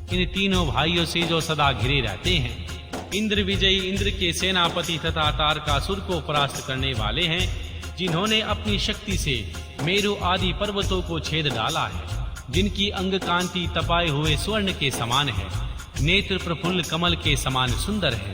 इन तीनों भाइयों से जो सदा घिरे रहते हैं। इंद्र विजयी इंद्र के सेनापति तथा तारकासुर को परास्त करने वाले हैं, जिन्होंने अपनी शक्ति से मेरु आदि पर्वतों को छेद डाला है, जिनकी अंग कांति तपाए हुए स्वर्ण के समान है, नेत्र प्रफुल्ल कमल के समान सुंदर है,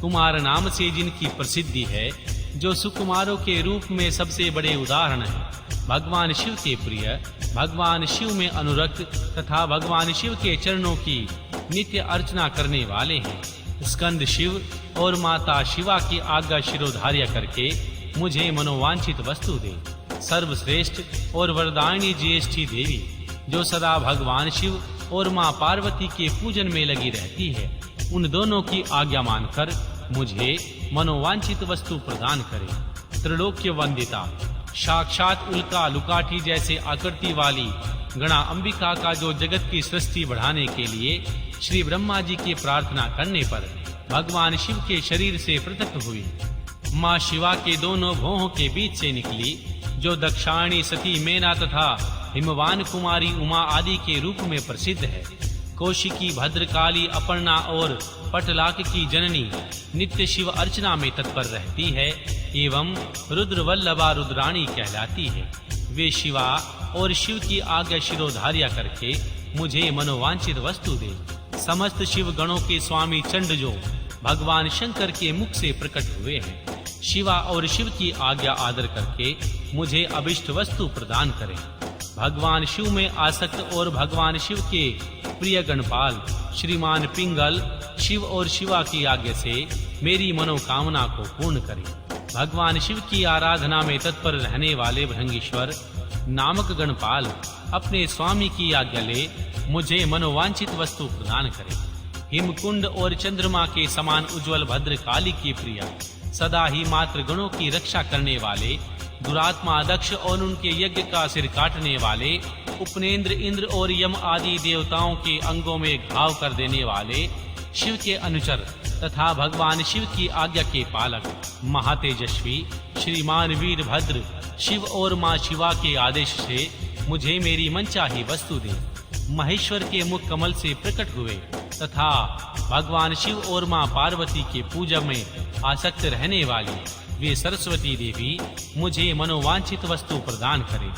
कुमार नाम से जिनकी प्रसिद्धि है, जो सुकुमारों के रूप में सबसे बड़े उदाहरण है, भगवान शिव के प्रिय, भगवान शिव में अनुरक्त तथा भगवान शिव के चरणों की नित्य अर्चना करने वाले हैं। स्कंद शिव और माता शिवा की आज्ञा शिरोधार्य करके मुझे मनोवांछित वस्तु दे। सर्वश्रेष्ठ और वरदायिनी ज्येष्ठी देवी, जो सदा भगवान शिव और मां पार्वती के पूजन में लगी रहती है, उन दोनों की आज्ञा मानकर मुझे मनोवांछित वस्तु प्रदान करे। त्रिलोक्य वंदिता, साक्षात उल्का लुकाठी जैसे आकृति वाली गणा अंबिका का, जो जगत की सृष्टि बढ़ाने के लिए श्री ब्रह्मा जी की प्रार्थना करने पर भगवान शिव के शरीर से पृथक हुई, मां शिवा के दोनों भौहों के बीच से निकली, जो दक्षायणी सती मेना तथा हिमवान कुमारी उमा आदि के रूप में प्रसिद्ध है। कौशिकी, भद्रकाली, अपर्णा और पटलाक की जननी नित्य शिव अर्चना में तत्पर रहती है एवं रुद्रवल्लभा रुद्राणी कहलाती है। वे शिवा और शिव की आज्ञा शिरोधार्य करके मुझे मनोवांछित वस्तु दे। समस्त शिव गणों के स्वामी चंड, जो भगवान शंकर के मुख से प्रकट हुए हैं, शिवा और शिव की आज्ञा आदर करके मुझे अभिष्ट वस्तु प्रदान करें। भगवान शिव में आसक्त और भगवान शिव के प्रिय गणपाल श्रीमान पिंगल, शिव और शिवा की आज्ञा से मेरी मनोकामना को पूर्ण करें। भगवान शिव की आराधना में तत्पर रहने वाले भृंगीश्वर नामक गणपाल अपने स्वामी की आज्ञा ले मुझे मनोवांछित वस्तु प्रदान करें। हिमकुंड और चंद्रमा के समान उज्जवल भद्रकाली की प्रिया, सदा ही मात्र गणों की रक्षा करने वाले, दुरात्मा दक्ष और उनके यज्ञ का सिर काटने वाले, उपनेंद्र, इंद्र और यम आदि देवताओं के अंगों में घाव कर देने वाले, शिव के अनुचर तथा भगवान शिव की आज्ञा के पालक, महातेजस्वी श्रीमान वीरभद्र, शिव और मां शिवा के आदेश से मुझे मेरी मनचाही वस्तु दे। महेश्वर के मुख कमल से प्रकट हुए तथा भगवान शिव और मां पार्वती के पूजा में आसक्त रहने वाली वे सरस्वती देवी मुझे मनोवांछित वस्तु प्रदान करें।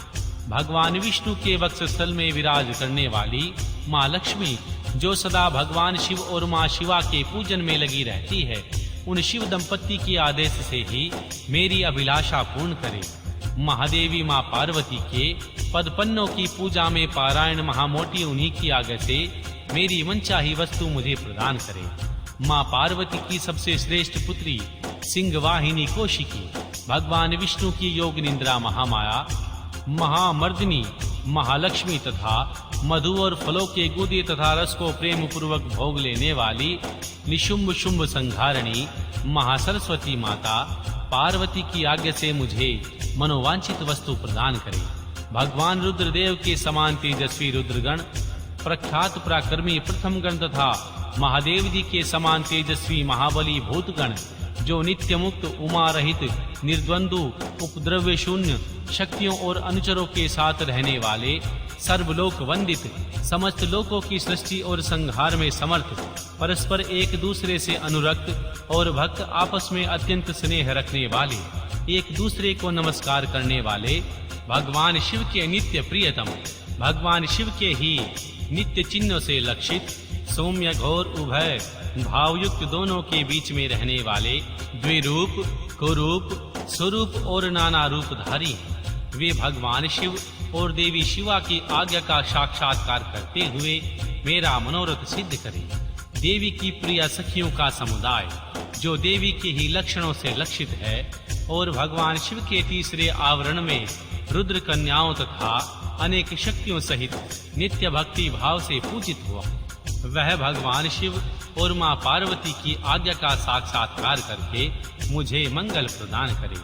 भगवान विष्णु के वक्षस्थल में विराज करने वाली मां लक्ष्मी, जो सदा भगवान शिव और मां शिवा के पूजन में लगी रहती है, उन शिव दंपति के आदेश से ही मेरी अभिलाषा पूर्ण करे। महादेवी मां पार्वती के पदपन्नों की पूजा में पारायण महामोटी उन्हीं की आज्ञा से मेरी मनचाही वस्तु मुझे प्रदान करे। मां पार्वती की सबसे श्रेष्ठ पुत्री सिंहवाहिनी कौशिकी, भगवान विष्णु की योग निंद्रा महामाया, महामर्दिनी महालक्ष्मी तथा मधु और फलों के गुदे तथा रस को प्रेम पूर्वक भोग लेने वाली निशुंभ शुंभ संहारिणी महासरस्वती माता पार्वती की आज्ञा से मुझे मनोवांछित वस्तु प्रदान करे। भगवान रुद्रदेव के समान तेजस्वी रुद्रगण, प्रख्यात पराक्रमी प्रथम गण तथा महादेव जी के समान तेजस्वी महाबली भूतगण, जो नित्य मुक्त, उमा रहित, निर्द्वंदु, उपद्रव्य शून्य, शक्तियों और अनुचरों के साथ रहने वाले, सर्वलोक वंदित, समस्त लोकों की सृष्टि और संहार में समर्थ, परस्पर एक दूसरे से अनुरक्त और भक्त, आपस में अत्यंत स्नेह रखने वाले, एक दूसरे को नमस्कार करने वाले, भगवान शिव के नित्य प्रियतम, भगवान शिव के ही नित्य चिन्हों से लक्षित, सौम्य घोर उभय भावयुक्त दोनों के बीच में रहने वाले, द्विरूप, कुरूप, स्वरूप और नाना रूपधारी हैं। वे भगवान शिव और देवी शिवा की आज्ञा का साक्षात्कार करते हुए मेरा मनोरथ सिद्ध करें। देवी की प्रिय सखियों का समुदाय, जो देवी के ही लक्षणों से लक्षित है और भगवान शिव के तीसरे आवरण में रुद्र कन्याओं तथा अनेक शक्तियों सहित नित्य भक्ति भाव से पूजित हुआ, वह भगवान शिव और मां पार्वती की आज्ञा का साक्षात्कार करके मुझे मंगल प्रदान करे।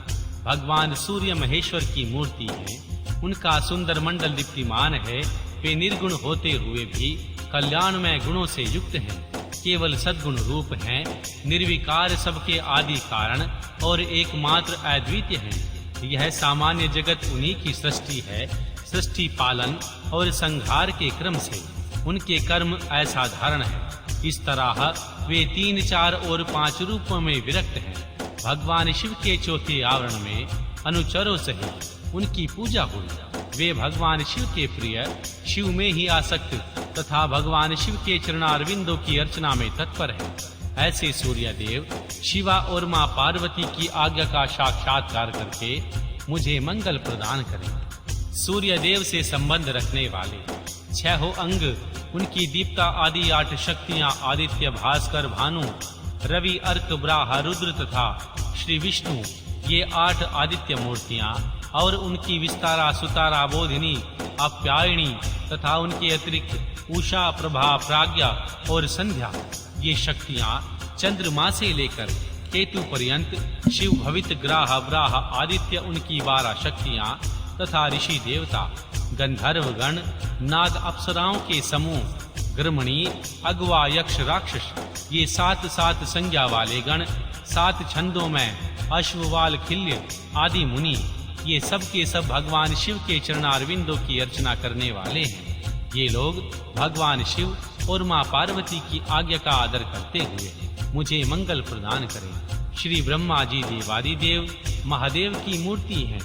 भगवान सूर्य महेश्वर की मूर्ति है, उनका सुंदर मंडल दीप्तिमान है। वे निर्गुण होते हुए भी कल्याणमय गुणों से युक्त हैं, केवल सद्गुण रूप हैं, निर्विकार, सबके आदि कारण और एकमात्र अद्वितीय हैं। यह सामान्य जगत उन्हीं की सृष्टि है, सृष्टि पालन और संहार के क्रम से उनके कर्म असाधारण है। इस तरह वे 3, 4 और 5 रूपों में विरक्त हैं। भगवान शिव के चौथे आवरण में अनुचरों सहित उनकी पूजा हुई। वे भगवान शिव के प्रिय, शिव में ही आसक्त तथा भगवान शिव के चरणारविंदों की अर्चना में तत्पर हैं। ऐसे सूर्य देव शिवा और मां पार्वती की आज्ञा का साक्षात्कार करके मुझे मंगल प्रदान करें। सूर्य देव से संबंध रखने वाले 6 अंग, उनकी दीप्ता आदि 8 शक्तियां आदित्य, भास्कर, भानु, रवि, अर्क, ब्राहा, रुद्र तथा श्री विष्णु, ये 8 आदित्य मूर्तियां और उनकी विस्तारा, सुतारा, बोधिनी, आप्यायनी तथा उनके अतिरिक्त उषा, प्रभा, प्राज्ञा और संध्या, ये शक्तियां चंद्रमा से लेकर केतु पर्यंत, शिव, भवित, ग्राह, ब्राह, आदित्य, उनकी 12 शक्तियां तथा ऋषि देवता, गंधर्व गण, नाग, अप्सराओं के समूह, ग्रमणी, अगवा, यक्ष, राक्षस, ये 7 संज्ञा वाले गण, 7 छंदों में अश्ववाल, खिल्य आदि मुनि, ये सब के सब भगवान शिव के चरणारविंदों की अर्चना करने वाले हैं। ये लोग भगवान शिव और मां पार्वती की आज्ञा का आदर करते हुए मुझे मंगल प्रदान करें। श्री ब्रह्मा जी देवादिदेव महादेव की मूर्ति हैं,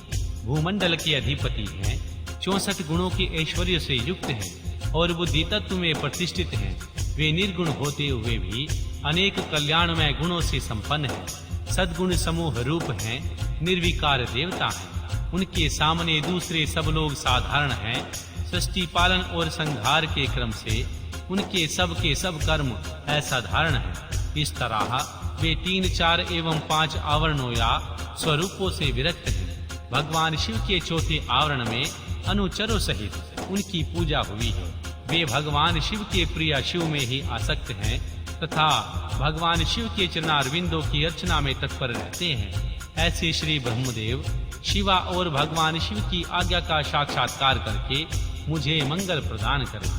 भूमंडल के अधिपति हैं, 64 गुणों के ऐश्वर्य से युक्त हैं और बुद्धि तत्व में प्रतिष्ठित हैं। वे निर्गुण होते हुए भी अनेक कल्याणमय गुणों से संपन्न हैं। सद्गुण समूह रूप हैं, निर्विकार देवता हैं। उनके सामने दूसरे सब लोग साधारण हैं। सृष्टि पालन और संहार के क्रम से उनके सब के सब कर्म असाधारण हैं। इस तरह वे 3, 4 एवं 5 आवरणों या स्वरूपों से विरक्त हैं। भगवान शिव के चौथे आवरण में अनुचरों सहित उनकी पूजा हुई है। वे भगवान शिव के प्रिय, शिव में ही आसक्त हैं तथा भगवान शिव के चरणारविंदों की अर्चना में तत्पर रहते हैं। ऐसे श्री ब्रह्मदेव शिवा और भगवान शिव की आज्ञा का साक्षात्कार करके मुझे मंगल प्रदान करें।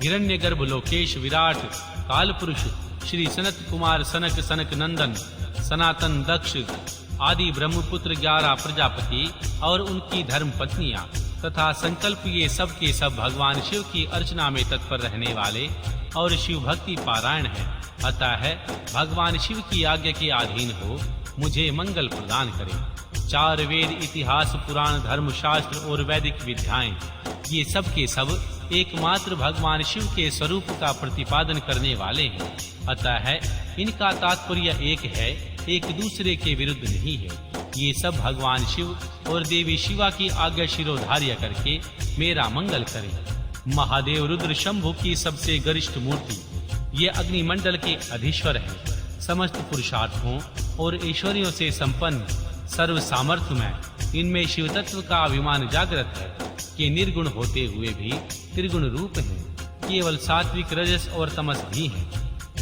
हिरण्यगर्भ, लोकेश, विराट, काल पुरुष, श्री सनत कुमार, सनक, सनक नंदन, सनातन, दक्ष आदि ब्रह्मपुत्र 11 प्रजापति और उनकी धर्म पत्नियां तथा संकल्प, ये सब के सब भगवान शिव की अर्चना में तत्पर रहने वाले और शिव भक्ति पारायण है। अतः भगवान शिव की आज्ञा के अधीन हो मुझे मंगल प्रदान करें। 4 वेद, इतिहास, पुराण, धर्म, शास्त्र और वैदिक विद्याएं, ये सब के सब एकमात्र भगवान शिव के स्वरूप का प्रतिपादन करने वाले हैं। अतः इनका तात्पर्य एक है, एक दूसरे के विरुद्ध नहीं है। ये सब भगवान शिव और देवी शिवा की आज्ञा शिरोधार्य करके मेरा मंगल करें। महादेव रुद्र शंभु की सबसे गरिष्ठ मूर्ति, ये अग्निमंडल के अधीश्वर हैं। समस्त पुरुषार्थों और ऐश्वर्यों से संपन्न, सर्व सामर्थ्य में इनमें शिव तत्व का अभिमान जागृत है कि निर्गुण होते हुए भी त्रिगुण रूप हैं। केवल सात्विक, रजस और तमस भी हैं।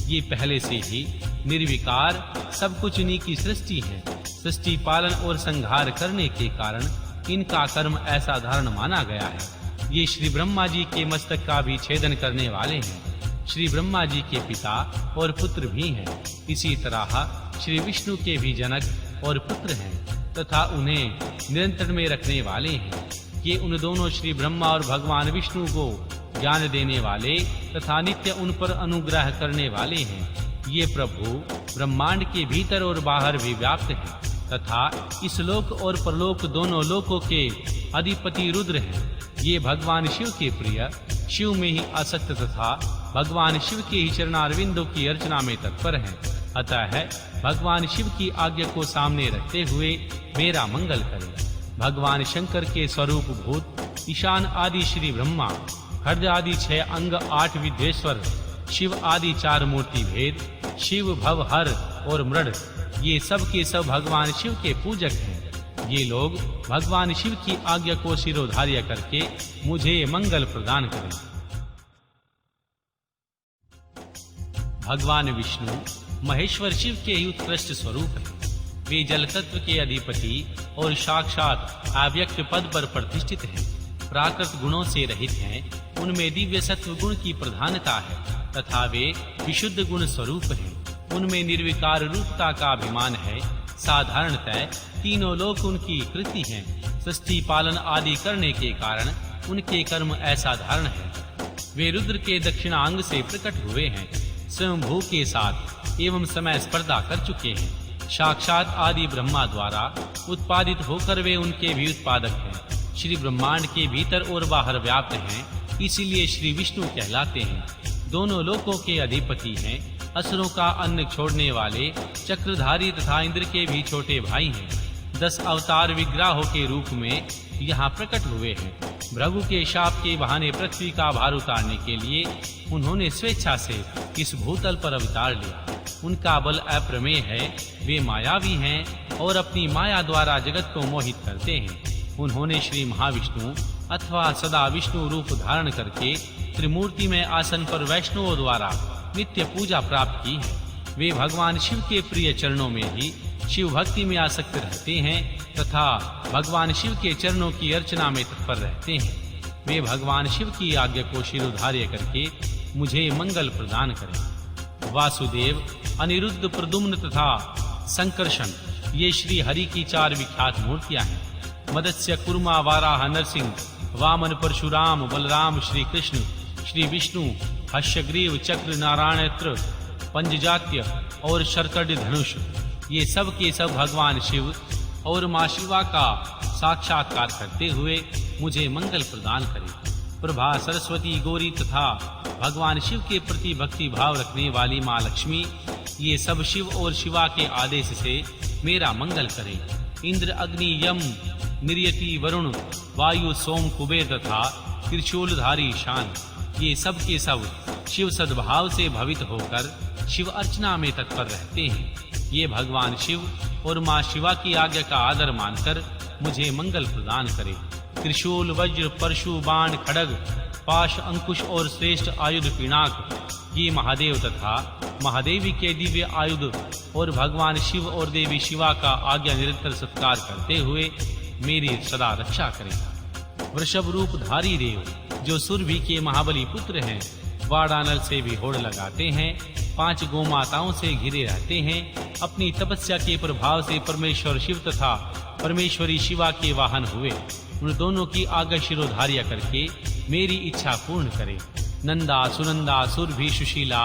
ये पहले से ही निर्विकार, सब कुछ इन्हीं की सृष्टि है। सृष्टि पालन और संहार करने के कारण इनका कर्म असाधारण माना गया है। ये श्री ब्रह्मा जी के मस्तक का भी छेदन करने वाले हैं। श्री ब्रह्मा जी के पिता और पुत्र भी हैं। इसी तरह श्री विष्णु के भी जनक और पुत्र हैं तथा उन्हें नियंत्रण में रखने वाले हैं। ये उन दोनों श्री ब्रह्मा और भगवान विष्णु को ज्ञान देने वाले तथा नित्य उन पर अनुग्रह करने वाले हैं। ये प्रभु ब्रह्मांड के भीतर और बाहर भी व्याप्त हैं तथा इस लोक और परलोक दोनों लोकों के अधिपति रुद्र हैं। ये भगवान शिव के प्रिय, शिव में ही आसक्त तथा भगवान शिव के ही चरणारविंदों की अर्चना में तत्पर हैं। अतः भगवान शिव की आज्ञा को सामने रखते हुए मेरा मंगल करें। भगवान शंकर के स्वरूप भूत ईशान आदि श्री ब्रह्मा, खड्ग आदि 6 अंग 8 विद्येश्वर, शिव आदि 4 मूर्ति भेद, शिव, भव, हर और मृड, ये सब के सब भगवान शिव के पूजक हैं। ये लोग भगवान शिव की आज्ञा को शिरोधार्य करके मुझे मंगल प्रदान करें। भगवान विष्णु महेश्वर शिव के ही उत्कृष्ट स्वरूप हैं। वे जल तत्व के अधिपति और साक्षात अव्यक्त पद पर प्रतिष्ठित हैं। प्राकृत गुणों से रहित हैं। उनमें दिव्य सत्व गुण की प्रधानता है तथा वे विशुद्ध गुण स्वरूप हैं। उनमें निर्विकार रूपता का अभिमान है। साधारणतः तीनों लोक उनकी कृति हैं। सृष्टि पालन आदि करने के कारण उनके कर्म असाधारण हैं। वे रुद्र के दक्षिणांग से प्रकट हुए हैं, स्वयंभू के साथ एवं समय स्पर्धा कर चुके हैं। साक्षात आदि ब्रह्मा द्वारा उत्पादित होकर वे उनके भी उत्पादक हैं। श्री ब्रह्मांड के भीतर और बाहर व्याप्त हैं, इसीलिए श्री विष्णु कहलाते हैं। दोनों लोकों के अधिपति हैं, असुरों का अन्न छोड़ने वाले, चक्रधारी तथा इंद्र के भी छोटे भाई हैं। 10 अवतार विग्रहों के रूप में यहाँ प्रकट हुए हैं। भृगु के शाप के बहाने पृथ्वी का भार उतारने के लिए उन्होंने स्वेच्छा से इस भूतल पर अवतार लिया। उनका बल अप्रमेय है, वे मायावी हैं और अपनी माया द्वारा जगत को मोहित करते हैं। उन्होंने श्री महाविष्णु अथवा सदा विष्णु रूप धारण करके त्रिमूर्ति में आसन पर वैष्णवों द्वारा नित्य पूजा प्राप्त की है। वे भगवान शिव के प्रिय चरणों में ही शिव भक्ति में आसक्त रहते हैं तथा भगवान शिव के चरणों की अर्चना में तत्पर रहते हैं। वे भगवान शिव की आज्ञा को शिरोधार्य करके मुझे मंगल प्रदान करें। वासुदेव, अनिरुद्ध, प्रद्युम्न तथा संकर्षण ये श्री हरि की 4 विख्यात मूर्तियां हैं। मत्स्य, कूर्मा, वाराह, नरसिंह, वामन, परशुराम, बलराम, श्री कृष्ण, श्री विष्णु, हर्षग्रीव, चक्र, नारायणत्र, पंचजात्य और शर्कट धनुष ये सब के सब भगवान शिव और माँ शिवा का साक्षात्कार करते हुए मुझे मंगल प्रदान करें। प्रभा, सरस्वती, गौरी तथा भगवान शिव के प्रति भक्ति भाव रखने वाली माँ लक्ष्मी ये सब शिव और शिवा के आदेश से मेरा मंगल करें। इंद्र, अग्नि, यम, नियति, वरुण, वायु, सोम, कुबेर तथा त्रिशूलधारी शान ये सब के सब शिव सद्भाव से भवित होकर शिव अर्चना में तत्पर रहते हैं। ये भगवान शिव और माँ शिवा की आज्ञा का आदर मानकर मुझे मंगल प्रदान करे। त्रिशूल, वज्र, परशु, बाण, खड्ग, पाश, अंकुश और श्रेष्ठ आयुध पिनाक ये महादेव तथा महादेवी के दिव्य आयुध और भगवान शिव और देवी शिवा का आज्ञा निरंतर सत्कार करते हुए मेरी सदा रक्षा करें। वृषभ रूप धारी देव जो सुरभि के महाबली पुत्र हैं, वाडानल से भी होड़ लगाते हैं, 5 गोमाताओं से घिरे रहते हैं। अपनी तपस्या के प्रभाव से परमेश्वर शिव तथा परमेश्वरी शिवा के वाहन हुए। उन दोनों की आज्ञा शिरोधार्य करके मेरी इच्छा पूर्ण करें। नंदा, सुनंदा, सुरभि, सुशीला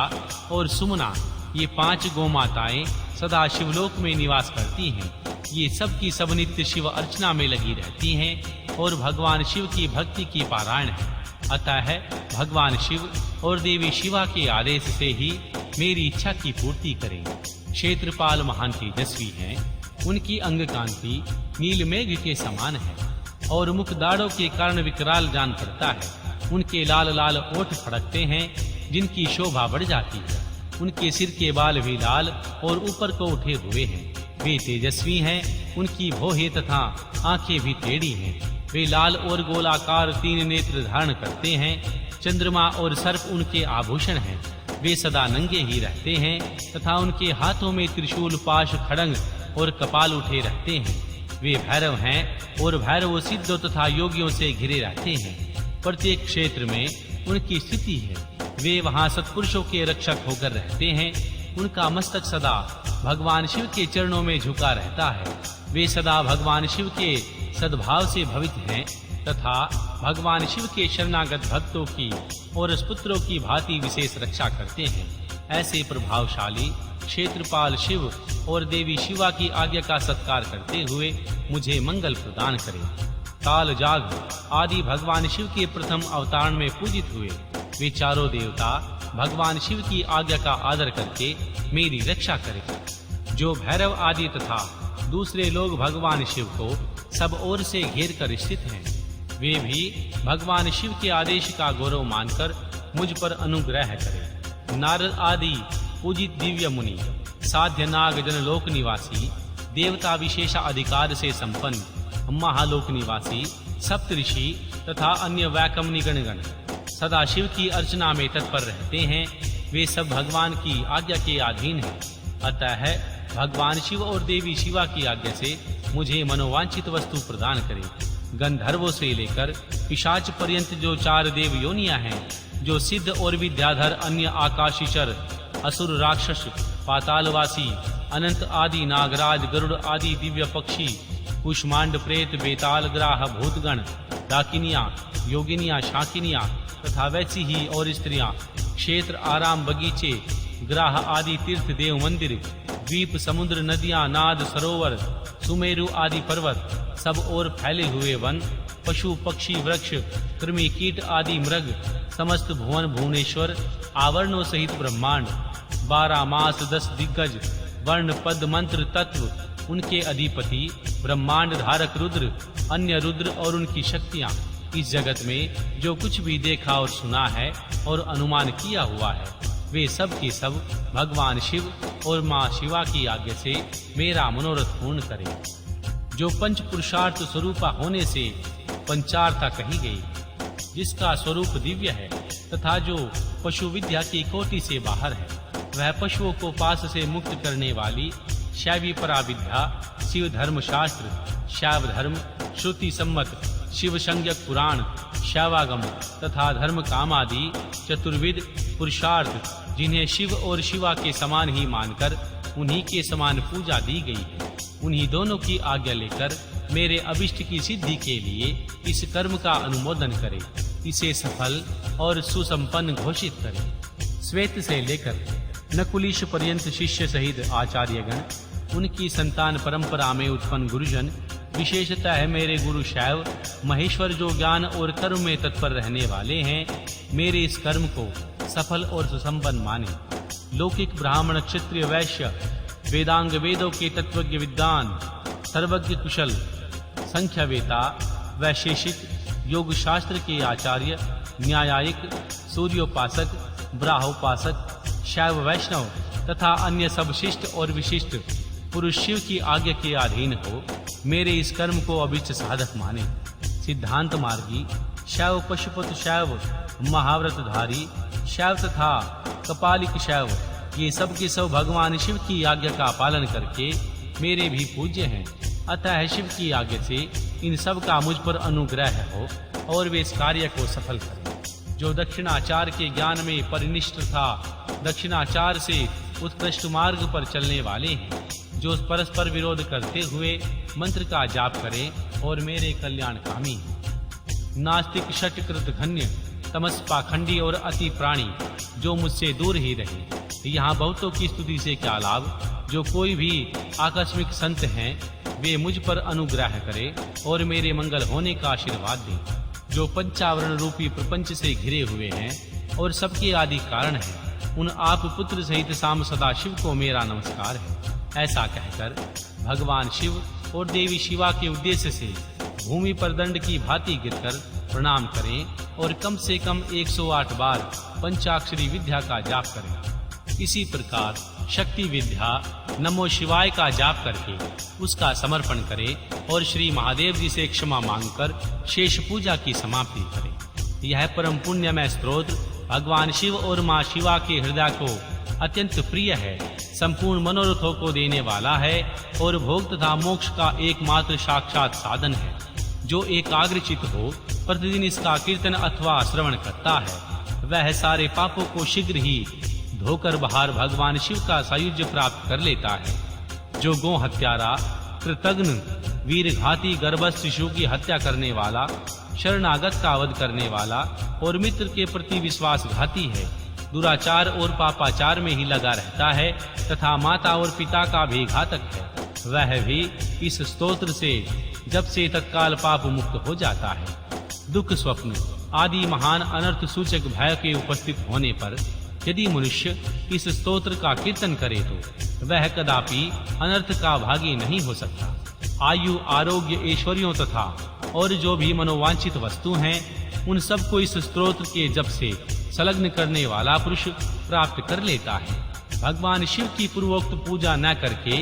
और सुमना ये 5 गोमाताएं सदा शिवलोक में निवास करती हैं। ये सब की सब नित्य शिव अर्चना में लगी रहती हैं और भगवान शिव की भक्ति की पारायण है। अतः भगवान शिव और देवी शिवा के आदेश से ही मेरी इच्छा की पूर्ति करें। क्षेत्रपाल महान तेजस्वी हैं, उनकी अंग कांति नील मेघ के समान है और मुख दाढ़ों के कारण विकराल जान पड़ता है। उनके लाल लाल ओठ फड़कते हैं जिनकी शोभा बढ़ जाती है। उनके सिर के बाल भी लाल और ऊपर को उठे हुए हैं। वे तेजस्वी हैं, उनकी भौहें तथा आंखें भी टेढ़ी हैं। वे लाल और गोलाकार 3 नेत्र धारण करते हैं। चंद्रमा और सर्प उनके आभूषण हैं। वे सदा नंगे ही रहते हैं तथा उनके हाथों में त्रिशूल, पाश, खड्ग और कपाल उठे रहते हैं। वे भैरव हैं और भैरव सिद्धों तथा योगियों से घिरे रहते हैं। प्रत्येक क्षेत्र में उनकी स्थिति है। वे वहां सत्पुरुषों के रक्षक होकर रहते हैं। उनका मस्तक सदा भगवान शिव के चरणों में झुका रहता है। वे सदा भगवान शिव के सद्भाव से भवित हैं तथा भगवान शिव के शरणागत भक्तों की और पुत्रों की भांति विशेष रक्षा करते हैं। ऐसे प्रभावशाली क्षेत्रपाल शिव और देवी शिवा की आज्ञा का सत्कार करते हुए मुझे मंगल प्रदान करें। काल जाग आदि भगवान शिव के प्रथम अवतार में पूजित हुए। वे चारों देवता भगवान शिव की आज्ञा का आदर करके मेरी रक्षा करें। जो भैरव आदि तथा दूसरे लोग भगवान शिव को सब ओर से घेर कर स्थित हैं, वे भी भगवान शिव के आदेश का गौरव मानकर मुझ पर अनुग्रह करें। नारद आदि पूजित दिव्य मुनि, साध्य नाग जनलोक निवासी, देवता विशेष अधिकार से संपन्न महालोक निवासी, सप्तऋषि तथा अन्य वैकमनी गणगण सदा शिव की अर्चना में तत्पर रहते हैं। वे सब भगवान की आज्ञा के अधीन हैं। अतः भगवान शिव और देवी शिवा की आज्ञा से मुझे मनोवांछित वस्तु प्रदान करें। गंधर्वों से लेकर पिशाच पर्यंत जो 4 देव योनियां हैं, जो सिद्ध और विद्याधर, अन्य आकाशीचर, असुर, राक्षस, पातालवासी, अनंत आदि, नागराज, गरुड़ आदि दिव्य पक्षी, कुष्मांड, प्रेत, बेताल, ग्राह, भूतगण, डाकिनियां, योगिनियां, शाकिनियां तथा वैसी ही और स्त्रियां क्षेत्र, आराम, बगीचे, ग्राह आदि तीर्थ, देव मंदिर, द्वीप, समुद्र, नदियां, नाद, सरोवर, सुमेरु आदि पर्वत, सब ओर फैले हुए वन, पशु, पक्षी, वृक्ष, कृमि, कीट आदि मृग, समस्त भुवन, भुवनेश्वर, आवरणों सहित ब्रह्मांड, 12 मास, 10 दिग्गज, वर्ण, पद, मंत्र, तत्व, उनके अधिपति, ब्रह्मांड धारक रुद्र, अन्य रुद्र और उनकी शक्तियां, इस जगत में जो कुछ भी देखा और सुना है और अनुमान किया हुआ है, वे सब के सब भगवान शिव और माँ शिवा की आज्ञा से मेरा मनोरथ पूर्ण करें। जो पंच पुरुषार्थ स्वरूपा होने से पंचार्था कही गई, जिसका स्वरूप दिव्य है तथा जो पशु विद्या की कोटि से बाहर है, वह पशुओं को पास से मुक्त करने वाली शैवी पराविद्या, शिव धर्म शास्त्र, शैव धर्म, श्रुति सम्मत, शिव संज्ञक पुराण, शैवागम तथा धर्म काम आदि चतुर्विध पुरुषार्थ, जिन्हें शिव और शिवा के समान ही मानकर उन्हीं के समान पूजा दी गई है, उन्हीं दोनों की आज्ञा लेकर मेरे अभिष्ट की सिद्धि के लिए इस कर्म का अनुमोदन करें, इसे सफल और सुसंपन्न घोषित करें। श्वेत से लेकर नकुलीश पर्यंत शिष्य सहित आचार्यगण, उनकी संतान परंपरा में उत्पन्न गुरुजन, विशेषतः मेरे गुरु शैव महेश्वर, जो ज्ञान और कर्म में तत्पर रहने वाले हैं, मेरे इस कर्म को सफल और सुसंपन्न माने। लौकिक ब्राह्मण, क्षत्रिय, वैश्य, वेदांग वेदों के तत्वज्ञ विद्वान, सर्वज्ञ कुशल, संख्यावेता, वैशेषिक, योग शास्त्र के आचार्य, न्यायिक, सूर्योपासक, ब्राहोपासक, शैव वैष्णव तथा अन्य सब शिष्ट और विशिष्ट पुरुष शिव की आज्ञा के अधीन हो मेरे इस कर्म को अभिष्ट साधक माने। सिद्धांत मार्गी शैव, पशुपत शैव, महाव्रतधारी शैव तथा कपालिक शैव, ये सब के सब भगवान शिव की आज्ञा का पालन करके मेरे भी पूज्य हैं। अतः शिव की आज्ञा से इन सब का मुझ पर अनुग्रह हो और वे इस कार्य को सफल करें। जो दक्षिणाचार के ज्ञान में परिनिष्ठ था, दक्षिणाचार से उत्कृष्ट मार्ग पर चलने वाले हैं, जो परस्पर विरोध करते हुए मंत्र का जाप करें और मेरे कल्याण कामी हैं। नास्तिक, षटकृत घन्य, तमस पाखंडी और अति प्राणी, जो मुझसे दूर ही रहे। यहाँ बहुतों की स्तुति से क्या लाभ। जो कोई भी आकस्मिक संत हैं, वे मुझ पर अनुग्रह करें और मेरे मंगल होने का आशीर्वाद दें। जो पंचावरण रूपी प्रपंच से घिरे हुए हैं और सबके आदि कारण हैं, उन आप पुत्र सहित साम सदा शिव को मेरा नमस्कार है। ऐसा कहकर भगवान शिव और देवी शिवा के उद्देश्य से भूमि पर दंड की भांति गिरकर प्रणाम करें और कम से कम 108 बार पंचाक्षरी विद्या का जाप करें। इसी प्रकार शक्ति विद्या नमो शिवाय का जाप करके उसका समर्पण करें और श्री महादेव जी से क्षमा मांगकर शेष पूजा की समाप्ति करें। यह परम पुण्यमय स्तोत्र भगवान शिव और माँ शिवा के हृदय को अत्यंत प्रिय है, संपूर्ण मनोरथों को देने वाला है और भोग तथा मोक्ष का एकमात्र साक्षात साधन है। जो एकाग्रचित हो प्रतिदिन इसका कीर्तन अथवा श्रवण करता है, वह सारे पापों को शीघ्र ही धोकर बाहर भगवान शिव का सायुज्य प्राप्त कर लेता है। जो गो हत्यारा, कृतघ्न, वीरघाती, गर्भस्थ शिशु की हत्या करने वाला, शरणागत का वध करने वाला और मित्र के प्रति विश्वासघाती है, दुराचार और पापाचार में ही लगा रहता है तथा माता और पिता का भी घातक है, वह भी इस स्तोत्र से जब से तत्काल पाप मुक्त हो जाता है। दुख, स्वप्न आदि महान अनर्थ सूचक भय के उपस्थित होने पर यदि मनुष्य इस स्तोत्र का कीर्तन करे तो वह कदापि अनर्थ का भागी नहीं हो सकता। आयु, आरोग्य, ऐश्वर्यों तथा और जो भी मनोवांछित वस्तु हैं, उन सब को इस स्तोत्र के जप से संलग्न करने वाला पुरुष प्राप्त कर लेता है। भगवान शिव की पूर्वोक्त पूजा न करके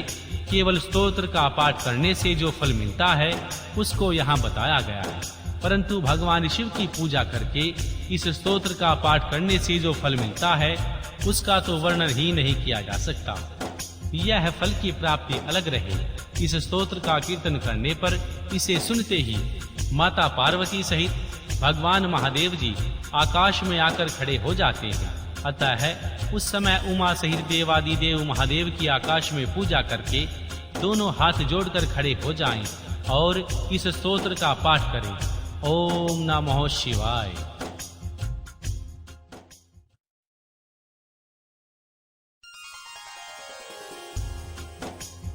केवल स्तोत्र का पाठ करने से जो फल मिलता है उसको यहाँ बताया गया है, परंतु भगवान शिव की पूजा करके इस स्तोत्र का पाठ करने से जो फल मिलता है उसका तो वर्णन ही नहीं किया जा सकता। यह फल की प्राप्ति अलग रहे। इस स्तोत्र का कीर्तन करने पर इसे सुनते ही माता पार्वती सहित भगवान महादेव जी आकाश में आकर खड़े हो जाते हैं। अतः उस समय उमा सहित देवादिदेव महादेव की आकाश में पूजा करके दोनों हाथ जोड़कर खड़े हो जाएं और इस स्तोत्र का पाठ करें। ओम नमः शिवाय।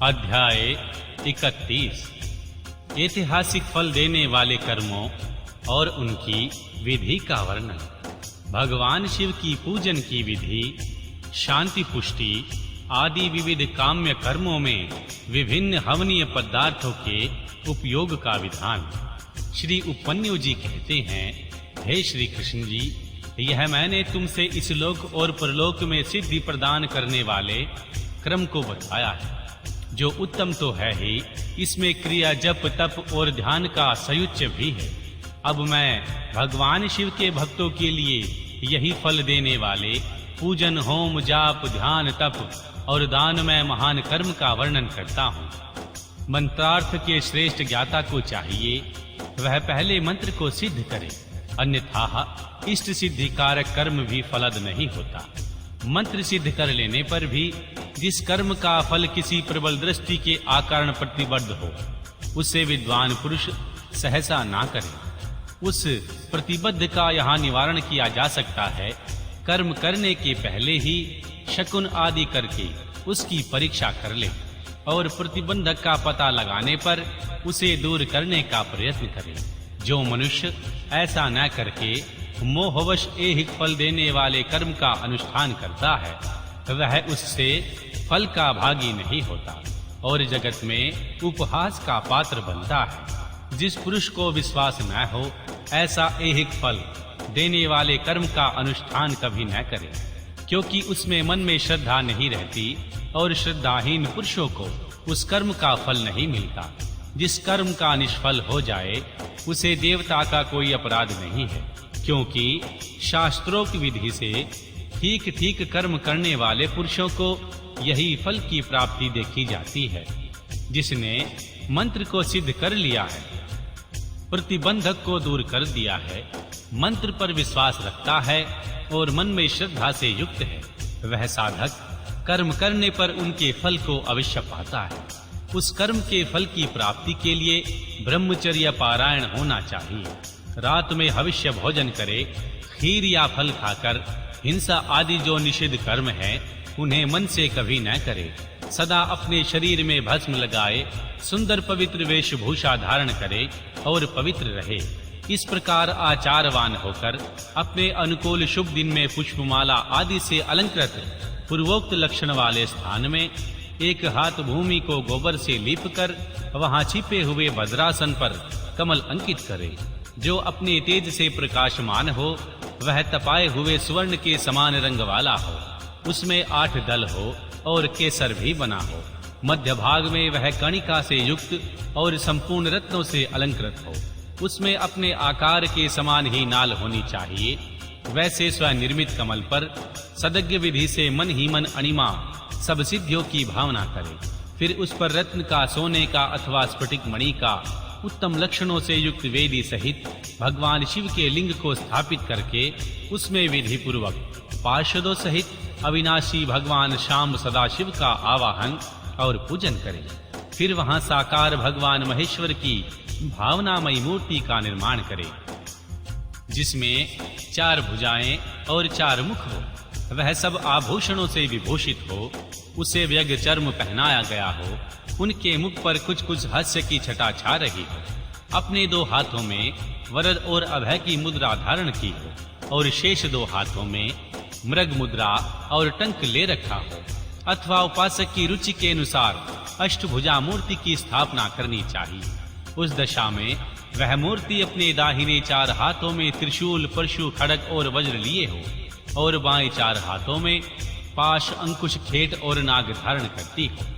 अध्याय 31 ऐतिहासिक फल देने वाले कर्मों और उनकी विधि का वर्णन। भगवान शिव की पूजन की विधि, शांति पुष्टि आदि विविध काम्य कर्मों में विभिन्न हवनीय पदार्थों के उपयोग का विधान। श्री उपमन्यु जी कहते हैं, हे श्री कृष्ण जी, यह मैंने तुमसे इस लोक और परलोक में सिद्धि प्रदान करने वाले क्रम को बताया है, जो उत्तम तो है ही, इसमें क्रिया जप तप और ध्यान का संयुच्य भी है। अब मैं भगवान शिव के भक्तों के लिए यही फल देने वाले पूजन, होम, जाप, ध्यान, तप और दान में महान कर्म का वर्णन करता हूँ। मंत्रार्थ के श्रेष्ठ ज्ञाता को चाहिए वह पहले मंत्र को सिद्ध करे, अन्यथा इष्ट सिद्धि कारक कर्म भी फलद नहीं होता। मंत्र सिद्ध कर लेने पर भी जिस कर्म का फल किसी प्रबल दृष्टि के आकारण प्रतिबद्ध हो, उसे विद्वान पुरुष सहसा ना करे। उस प्रतिबद्ध का यहाँ निवारण किया जा सकता है। कर्म करने के पहले ही शकुन आदि करके उसकी परीक्षा कर ले और प्रतिबंधक का पता लगाने पर उसे दूर करने का प्रयत्न करे। जो मनुष्य ऐसा न करके मोहवश ऐहिक फल देने वाले कर्म का अनुष्ठान करता है, वह उससे फल का भागी नहीं होता और जगत में उपहास का पात्र बनता है। जिस पुरुष को विश्वास न हो ऐसा ऐहिक फल देने वाले कर्म का अनुष्ठान कभी न करे, क्योंकि उसमें मन में श्रद्धा नहीं रहती और श्रद्धाहीन पुरुषों को उस कर्म का फल नहीं मिलता। जिस कर्म का निष्फल हो जाए उसे देवता का कोई अपराध नहीं है, क्योंकि शास्त्रोक्त विधि से ठीक ठीक कर्म करने वाले पुरुषों को यही फल की प्राप्ति देखी जाती है। जिसने मंत्र को सिद्ध कर लिया है, प्रतिबंधक को दूर कर दिया है, मंत्र पर विश्वास रखता है और मन में श्रद्धा से युक्त है, वह साधक कर्म करने पर उनके फल को अवश्य पाता है। उस कर्म के फल की प्राप्ति के लिए ब्रह्मचर्य पारायण होना चाहिए। रात में हविष्य भोजन करे, खीर या फल खाकर हिंसा आदि जो निषिद्ध कर्म है उन्हें मन से कभी न करे। सदा अपने शरीर में भस्म लगाए, सुंदर पवित्र वेशभूषा धारण करे और पवित्र रहे। इस प्रकार आचारवान होकर अपने अनुकूल शुभ दिन में पुष्पमाला आदि से अलंकृत पूर्वोक्त लक्षण वाले स्थान में एक हाथ भूमि को गोबर से लीपकर वहां छिपे हुए भद्रासन पर कमल अंकित करे। जो अपने तेज से प्रकाशमान हो वह तपाए हुए स्वर्ण के समान रंग वाला हो, उसमें 8 दल हो और केसर भी बना हो। मध्य भाग में वह कणिका से युक्त और संपूर्ण रत्नों से अलंकृत हो। उसमें अपने आकार के समान ही नाल होनी चाहिए। वैसे स्वनिर्मित कमल पर सदज्ञ विधि से मन ही मन अणिमा सब सिद्धियों की भावना करे। फिर उस पर रत्न का, सोने का अथवा स्फटिक मणि का उत्तम लक्षणों से युक्त वेदी सहित भगवान शिव के लिंग को स्थापित करके उसमें विधि पूर्वक पार्षदों सहित अविनाशी भगवान श्याम सदाशिव का आवाहन और पूजन करें। फिर वहां साकार भगवान महेश्वर की भावनामयी मूर्ति का निर्माण करें, जिसमें 4 भुजाएं और 4 मुख हो। वह सब आभूषणों से विभूषित हो, उसे व्यग चर्म पहनाया गया हो, उनके मुख पर कुछ कुछ हास्य की छटा छा रही हो। अपने 2 हाथों में वरद और अभय की मुद्रा धारण की हो और शेष 2 हाथों में मृग मुद्रा और टंक ले रखा हो। अथवा उपासक की रुचि के अनुसार अष्टभुजा मूर्ति की स्थापना करनी चाहिए। उस दशा में वह मूर्ति अपने दाहिने 4 हाथों में त्रिशूल, परशु, खड्ग और वज्र लिए हो और बाएं 4 हाथों में पाश, अंकुश, खेट और नाग धारण करती हो।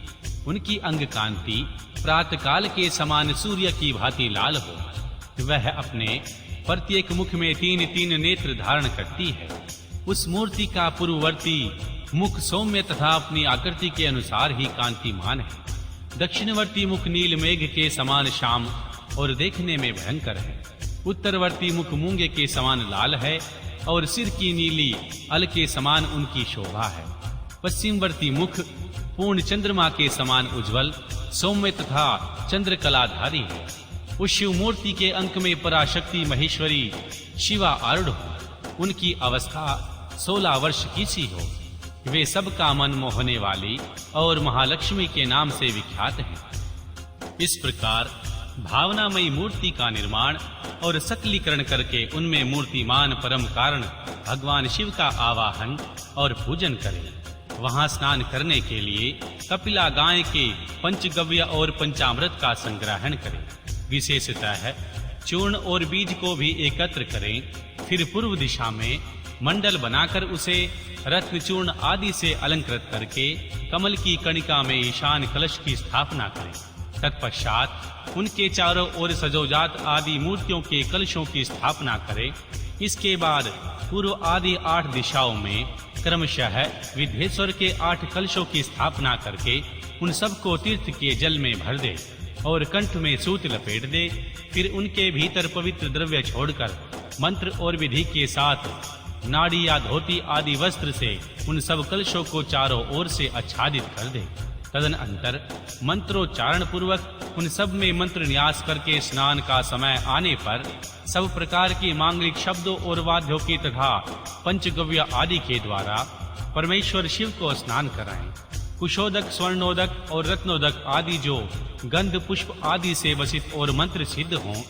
उनकी अंग कांति प्रातः काल के समान सूर्य की भांति लाल हो। वह अपने प्रत्येक मुख में 3-3 नेत्र धारण करती है। उस मूर्ति का पूर्ववर्ती मुख सौम्य तथा अपनी आकृति के अनुसार ही कांतिमान है। दक्षिणवर्ती मुख नील मेघ के समान श्याम और देखने में भयंकर है। उत्तरवर्ती मुख मूंगे के समान लाल है और सिर की नीली अल के समान उनकी शोभा है। पश्चिमवर्ती मुख पूर्ण चंद्रमा के समान उज्जवल, सौम्य तथा चंद्रकलाधारी है। उस शिव मूर्ति के अंक में पराशक्ति महेश्वरी शिवा आरूढ़ हो। उनकी अवस्था 16 वर्ष की सी हो। वे सबका मन मोहने वाली और महालक्ष्मी के नाम से विख्यात हैं। इस प्रकार भावनामयी मूर्ति का निर्माण और सकलीकरण करके उनमें मूर्तिमान परम कारण भगवान शिव का आवाहन और पूजन करें। वहां स्नान करने के लिए कपिला गाय के पंचगव्य और पंचामृत का संग्रहण करें। विशेषतः चूर्ण और बीज को भी एकत्र करें। फिर पूर्व दिशा में मंडल बनाकर उसे रत्न चूर्ण आदि से अलंकृत करके कमल की कणिका में ईशान कलश की स्थापना करें। तत्पश्चात उनके चारों ओर सजोजात आदि मूर्तियों के कलशों की स्थापना करें। इसके बाद पूर्व आदि 8 दिशाओं में क्रमशः विद्येश्वर के 8 कलशों की स्थापना करके उन सबको तीर्थ के जल में भर दे और कंठ में सूत लपेट दे। फिर उनके भीतर पवित्र द्रव्य छोड़कर मंत्र और विधि के साथ नाड़ी या धोती आदि वस्त्र से उन सब कलशों को चारों ओर से आच्छादित कर दे। तदनंतर मंत्रोच्चारण पूर्वक उन सब में मंत्र न्यास करके स्नान का समय आने पर सब प्रकार के मांगलिक शब्दों और वाद्यों की तथा पंचगव्य आदि के द्वारा परमेश्वर शिव को स्नान कराएं। कुशोदक, स्वर्णोदक और रत्नोदक आदि जो गंध पुष्प आदि से वसित और मंत्र सिद्ध हों,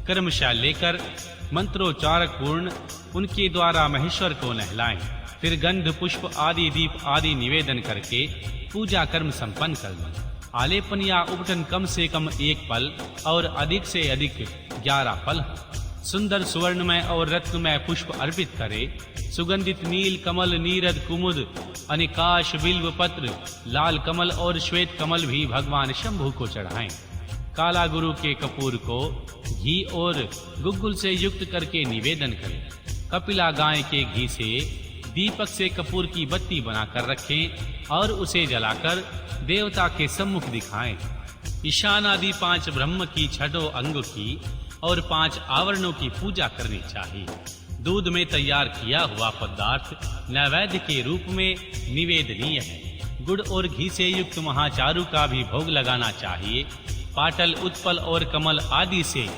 क्रमशः लेकर मंत्रोच्चारक पूर्ण उनके द्वारा महेश्वर को नहलाएं। फिर गंध पुष्प आदि दीप आदि निवेदन करके पूजा कर्म संपन्न कर लें। आलेपन या उपटन कम से कम 1 पल और अधिक से अधिक 11 पल। सुंदर सुवर्णमय और रत्नमय पुष्प अर्पित करे। सुगंधित नील कमल, नीरद कुमुद, अनिकाश, बिल्व पत्र, लाल कमल और श्वेत कमल भी भगवान शंभु को चढ़ाएं। काला गुरु के कपूर को घी और गुग्गुल से युक्त करके निवेदन करें। कपिला गाय के घी से दीपक से कपूर की बत्ती बनाकर रखें और उसे जलाकर देवता के सम्मुख दिखाएं। ईशान आदि 5 ब्रह्म की 6 अंग की और 5 आवरणों की पूजा करनी चाहिए। दूध में तैयार किया हुआ पदार्थ नैवेद्य के रूप में निवेदनीय है। गुड़ और घी से युक्त महाचारु का भी भोग लगाना चाहिए। पाटल, उत्पल और कमल आदि से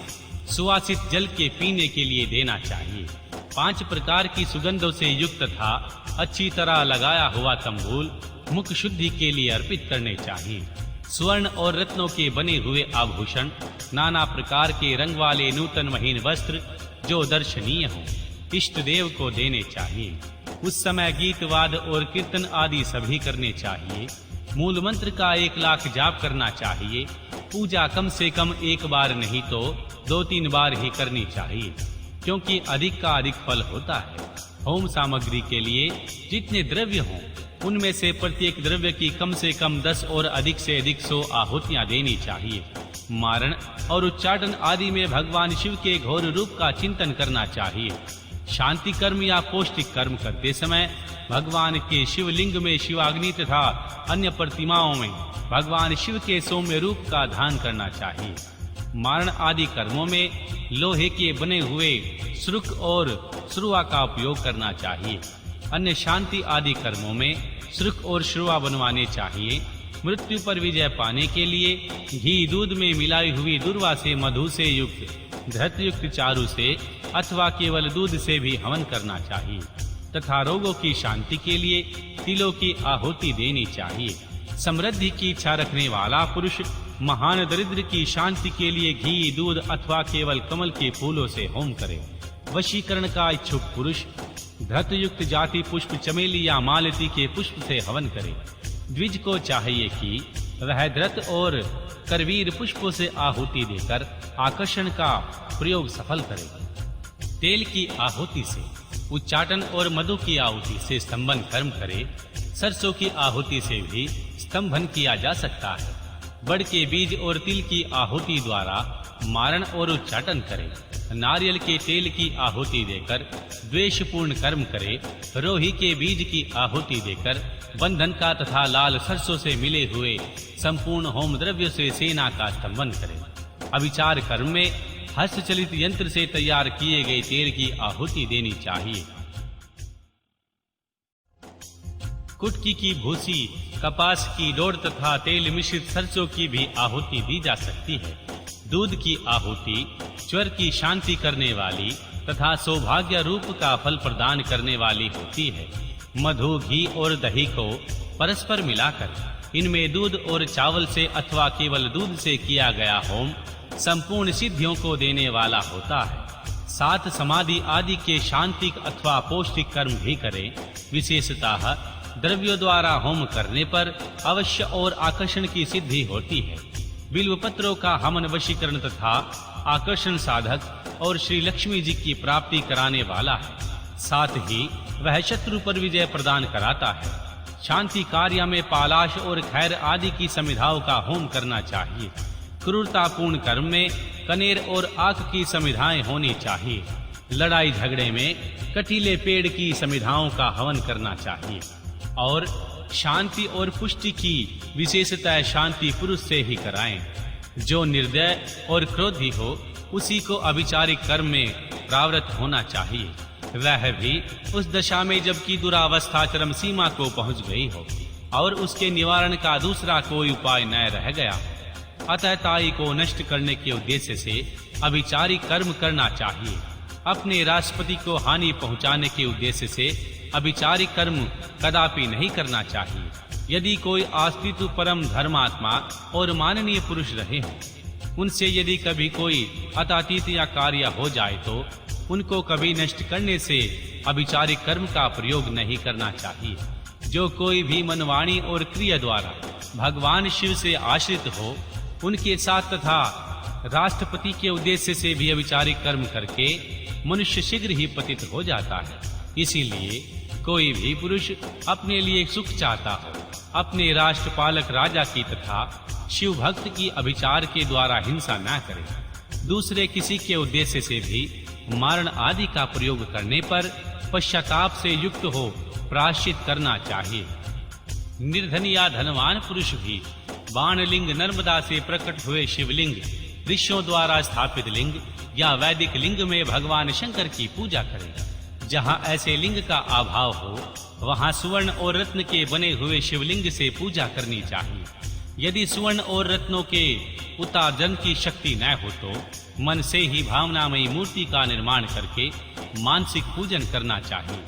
सुवासित जल के पीने के लिए देना चाहिए। 5 प्रकार की सुगंधों से युक्त तथा अच्छी तरह लगाया हुआ तंबूल मुख शुद्धि के लिए अर्पित करने चाहिए। स्वर्ण और रत्नों के बने हुए आभूषण, नाना प्रकार के रंग वाले नूतन महीन वस्त्र जो दर्शनीय हों, इष्ट देव को देने चाहिए। उस समय गीत वाद और कीर्तन आदि सभी करने चाहिए। मूल मंत्र का 1 लाख जाप करना चाहिए। पूजा कम से कम 1 बार नहीं तो 2-3 बार ही करनी चाहिए, क्योंकि अधिक का अधिक फल होता है। होम सामग्री के लिए जितने द्रव्य हों, उनमें से प्रत्येक द्रव्य की कम से कम 10 और अधिक से अधिक 100 आहुतियां देनी चाहिए। मारण और उच्चाटन आदि में भगवान शिव के घोर रूप का चिंतन करना चाहिए। शांति कर्म या पौष्टिक कर्म करते समय भगवान के शिवलिंग में शिवाग्नि तथा अन्य प्रतिमाओं में भगवान शिव के सौम्य रूप का ध्यान करना चाहिए। मारण आदि कर्मों में लोहे के बने हुए श्रुक और श्रुआ का उपयोग करना चाहिए। अन्य शांति आदि कर्मों में श्रुक और श्रुआ बनवाने चाहिए। मृत्यु पर विजय पाने के लिए घी दूध में मिलाई हुई दुर्वा से, मधु से युक्त धृतयुक्त चारु से अथवा केवल दूध से भी हवन करना चाहिए तथा रोगों की शांति के लिए तिलों की आहुति देनी चाहिए। समृद्धि की इच्छा रखने वाला पुरुष महान दरिद्र की शांति के लिए घी, दूध अथवा केवल कमल के फूलों से होम करे। वशीकरण का इच्छुक पुरुष धृतयुक्त जाति पुष्प, चमेली या मालती के पुष्प से हवन करे। द्विज को चाहिए कि वह धृत और करवीर पुष्पों से आहुति देकर आकर्षण का प्रयोग सफल करे। तेल की आहुति से, उच्चाटन और मधु की आहुति से स्तंभन कर्म करे। सरसों की आहुति से भी स्तंभन किया जा सकता है। बड़ के बीज और तिल की आहुति द्वारा मारण और उच्चाटन करे। नारियल के तेल की आहुति देकर द्वेषपूर्ण कर्म करे। रोही के बीज की आहुति देकर बंधन का तथा लाल सरसों से मिले हुए संपूर्ण होम द्रव्य से सेना का स्तंभन करे। अभिचार कर्म में हस्तचलित यंत्र से तैयार किए गए तेल की आहुति देनी चाहिए। कुटकी की भूसी, कपास की डोर तथा तेल मिश्रित सरसों की भी आहुति दी जा सकती है। दूध की आहुति ज्वर की शांति करने वाली तथा सौभाग्य रूप का फल प्रदान करने वाली होती है। मधु, घी और दही को परस्पर मिलाकर इनमें दूध और चावल से अथवा केवल दूध से किया गया होम संपूर्ण सिद्धियों को देने वाला होता है। साथ समाधि आदि के शांतिक अथवा पौष्टिक कर्म भी करें। विशेषतः द्रव्यों द्वारा होम करने पर अवश्य और आकर्षण की सिद्धि होती है। बिल्व पत्रों का हवन वशीकरण तथा आकर्षण साधक और श्री लक्ष्मी जी की प्राप्ति कराने वाला है। साथ ही वह शत्रु पर विजय प्रदान कराता है। शांति कार्य में पालाश और खैर आदि की समिधाओं का होम करना चाहिए। क्रूरतापूर्ण कर्म में कनेर और आग की समिधाएं होनी चाहिए। लड़ाई झगड़े में कटीले पेड़ की समिधाओं का हवन करना चाहिए। और शांति और पुष्टि की विशेषतः शांति पुरुष से ही कराएं। जो निर्दय और क्रोधी हो उसी को अभिचारिक कर्म में प्रावृत्त होना चाहिए, वह भी उस दशा में जबकि दुरावस्था चरम सीमा को पहुंच गई हो और उसके निवारण का दूसरा कोई उपाय न रह गया। अतः ताई को नष्ट करने के उद्देश्य से अभिचारिक कर्म करना चाहिए। अपने राष्ट्रपति को हानि पहुंचाने के उद्देश्य से अभिचारिक कर्म कदापि नहीं करना चाहिए। यदि कोई आस्तित्व परम धर्मात्मा और माननीय पुरुष रहे हों, उनसे यदि कभी कोई अतातीत या कार्य हो जाए तो उनको कभी नष्ट करने से अभिचारिक कर्म का प्रयोग नहीं करना चाहिए। जो कोई भी मनवाणी और क्रिया द्वारा भगवान शिव से आश्रित हो, उनके साथ तथा राष्ट्रपति के उद्देश्य से भी अभिचारिक कर्म करके मनुष्य शीघ्र ही पतित हो जाता है। इसीलिए कोई भी पुरुष अपने लिए सुख चाहता हो, अपने राष्ट्रपालक राजा की तथा शिव भक्त की अभिचार के द्वारा हिंसा न करे। दूसरे किसी के उद्देश्य से भी मारण आदि का प्रयोग करने पर पश्चाताप से युक्त हो प्रायश्चित करना चाहिए। निर्धन या धनवान पुरुष भी बाणलिंग, नर्मदा से प्रकट हुए शिवलिंग, ऋषियों द्वारा स्थापित लिंग या वैदिक लिंग में भगवान शंकर की पूजा करें। जहां ऐसे लिंग का अभाव हो वहां सुवर्ण और रत्न के बने हुए शिवलिंग से पूजा करनी चाहिए। यदि सुवर्ण और रत्नों के उतार्जन की शक्ति न हो तो मन से ही भावनामयी मूर्ति का निर्माण करके मानसिक पूजन करना चाहिए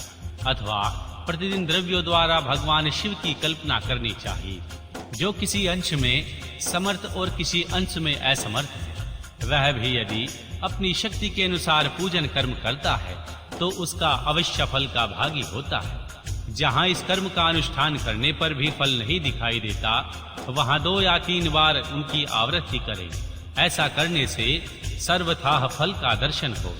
अथवा प्रतिदिन द्रव्यों द्वारा भगवान शिव की कल्पना करनी चाहिए। जो किसी अंश में समर्थ और किसी अंश में असमर्थ है, वह भी यदि अपनी शक्ति के अनुसार पूजन कर्म करता है तो उसका अवश्य फल का भागी होता है। जहां इस कर्म का अनुष्ठान करने पर भी फल नहीं दिखाई देता, वहां 2 या 3 बार उनकी आवृत्ति करें। ऐसा करने से सर्वथा फल का दर्शन हो।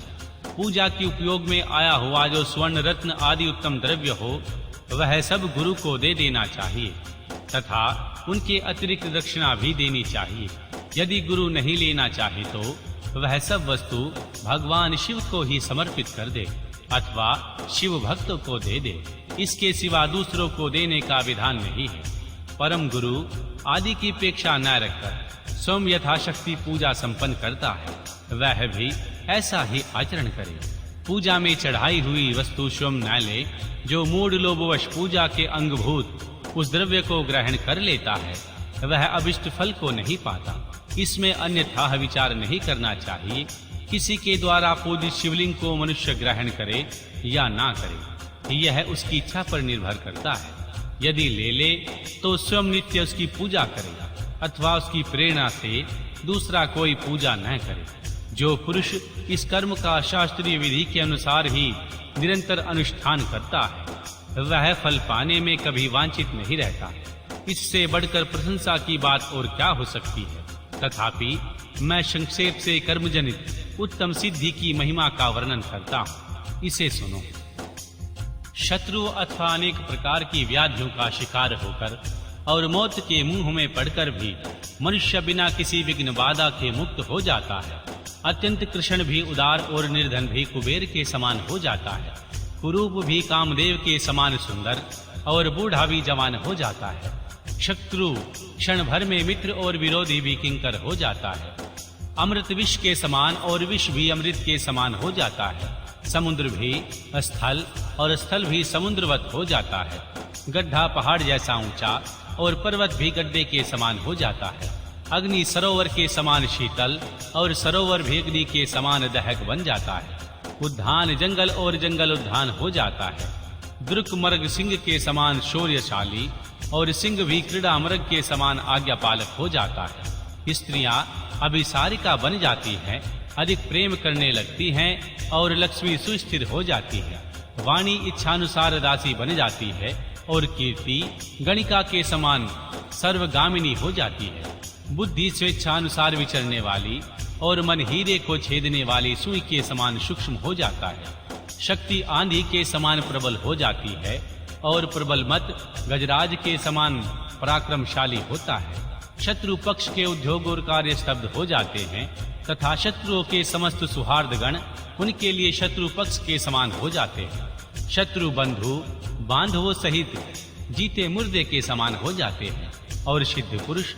पूजा के उपयोग में आया हुआ जो स्वर्ण, रत्न आदि उत्तम द्रव्य हो, वह सब गुरु को दे देना चाहिए तथा उनके अतिरिक्त दक्षिणा भी देनी चाहिए। यदि गुरु नहीं लेना चाहे तो वह सब वस्तु भगवान शिव को ही समर्पित कर दे अथवा शिव भक्तों को दे दे। इसके सिवा दूसरों को देने का विधान नहीं है। परम गुरु आदि की अपेक्षा न रखकर स्वयं यथाशक्ति पूजा संपन्न करता है, वह भी ऐसा ही आचरण करे। पूजा में चढ़ाई हुई वस्तु स्वयं न ले। जो मूढ़ लोभवश पूजा के अंगभूत उस द्रव्य को ग्रहण कर लेता है, वह अभिष्ट फल को नहीं पाता। इसमें अन्यथा विचार नहीं करना चाहिए। किसी के द्वारा पूजित शिवलिंग को मनुष्य ग्रहण करे या ना करे, यह उसकी इच्छा पर निर्भर करता है। यदि ले ले तो स्वयं नित्य उसकी पूजा करे अथवा उसकी प्रेरणा से दूसरा कोई पूजा न करे। जो पुरुष इस कर्म का शास्त्रीय विधि के अनुसार ही निरंतर अनुष्ठान करता है, वह फल पाने में कभी वांछित नहीं रहता। इससे बढ़कर प्रशंसा की बात और क्या हो सकती है। तथापि मैं संक्षेप से कर्मजनित उत्तम सिद्धि की महिमा का वर्णन करता हूँ, इसे सुनो। शत्रु अथवा अनेक प्रकार की व्याधियों का शिकार होकर और मौत के मुंह में पड़कर भी मनुष्य बिना किसी विघ्न बाधा के मुक्त हो जाता है। अत्यंत कृष्ण भी उदार और निर्धन भी कुबेर के समान हो जाता है। कुरूप भी कामदेव के समान सुंदर और बूढ़ा भी जवान हो जाता है। शत्रु क्षण भर में मित्र और विरोधी भी किंकर हो जाता है। अमृत विष के समान और विष भी अमृत के समान हो जाता है। समुद्र भी स्थल और स्थल भी समुद्रवत हो जाता है। गड्ढा पहाड़ जैसा ऊंचा और पर्वत भी गड्ढे के समान हो जाता है। अग्नि सरोवर के समान शीतल और सरोवर भी अग्नि के समान दहक बन जाता है। उद्यान जंगल और जंगल उद्यान हो जाता है। द्रुकमर्ग सिंह के समान शौर्यशाली और सिंह भी क्रीड़ा मृग के समान आज्ञापालक हो जाता है। स्त्रियां अभिसारिका बन जाती हैं, अधिक प्रेम करने लगती हैं और लक्ष्मी सुस्थिर हो जाती है। वाणी इच्छानुसार दासी बन जाती है और कीर्ति गणिका के समान सर्वगामिनी हो जाती है। बुद्धि स्वेच्छानुसार विचरने वाली और मन हीरे को छेदने वाली सुई के समान सूक्ष्म हो जाता है। शक्ति आंधी के समान प्रबल हो जाती है और प्रबल मत गजराज के समान पराक्रमशाली होता है। शत्रु पक्ष के उद्योग और कार्य स्तब्ध हो जाते हैं तथा शत्रुओं के समस्त सुहार्दगण उनके लिए शत्रु पक्ष के समान हो जाते हैं। शत्रु बंधु बांधवों सहित जीते मुर्दे के समान हो जाते हैं और सिद्ध पुरुष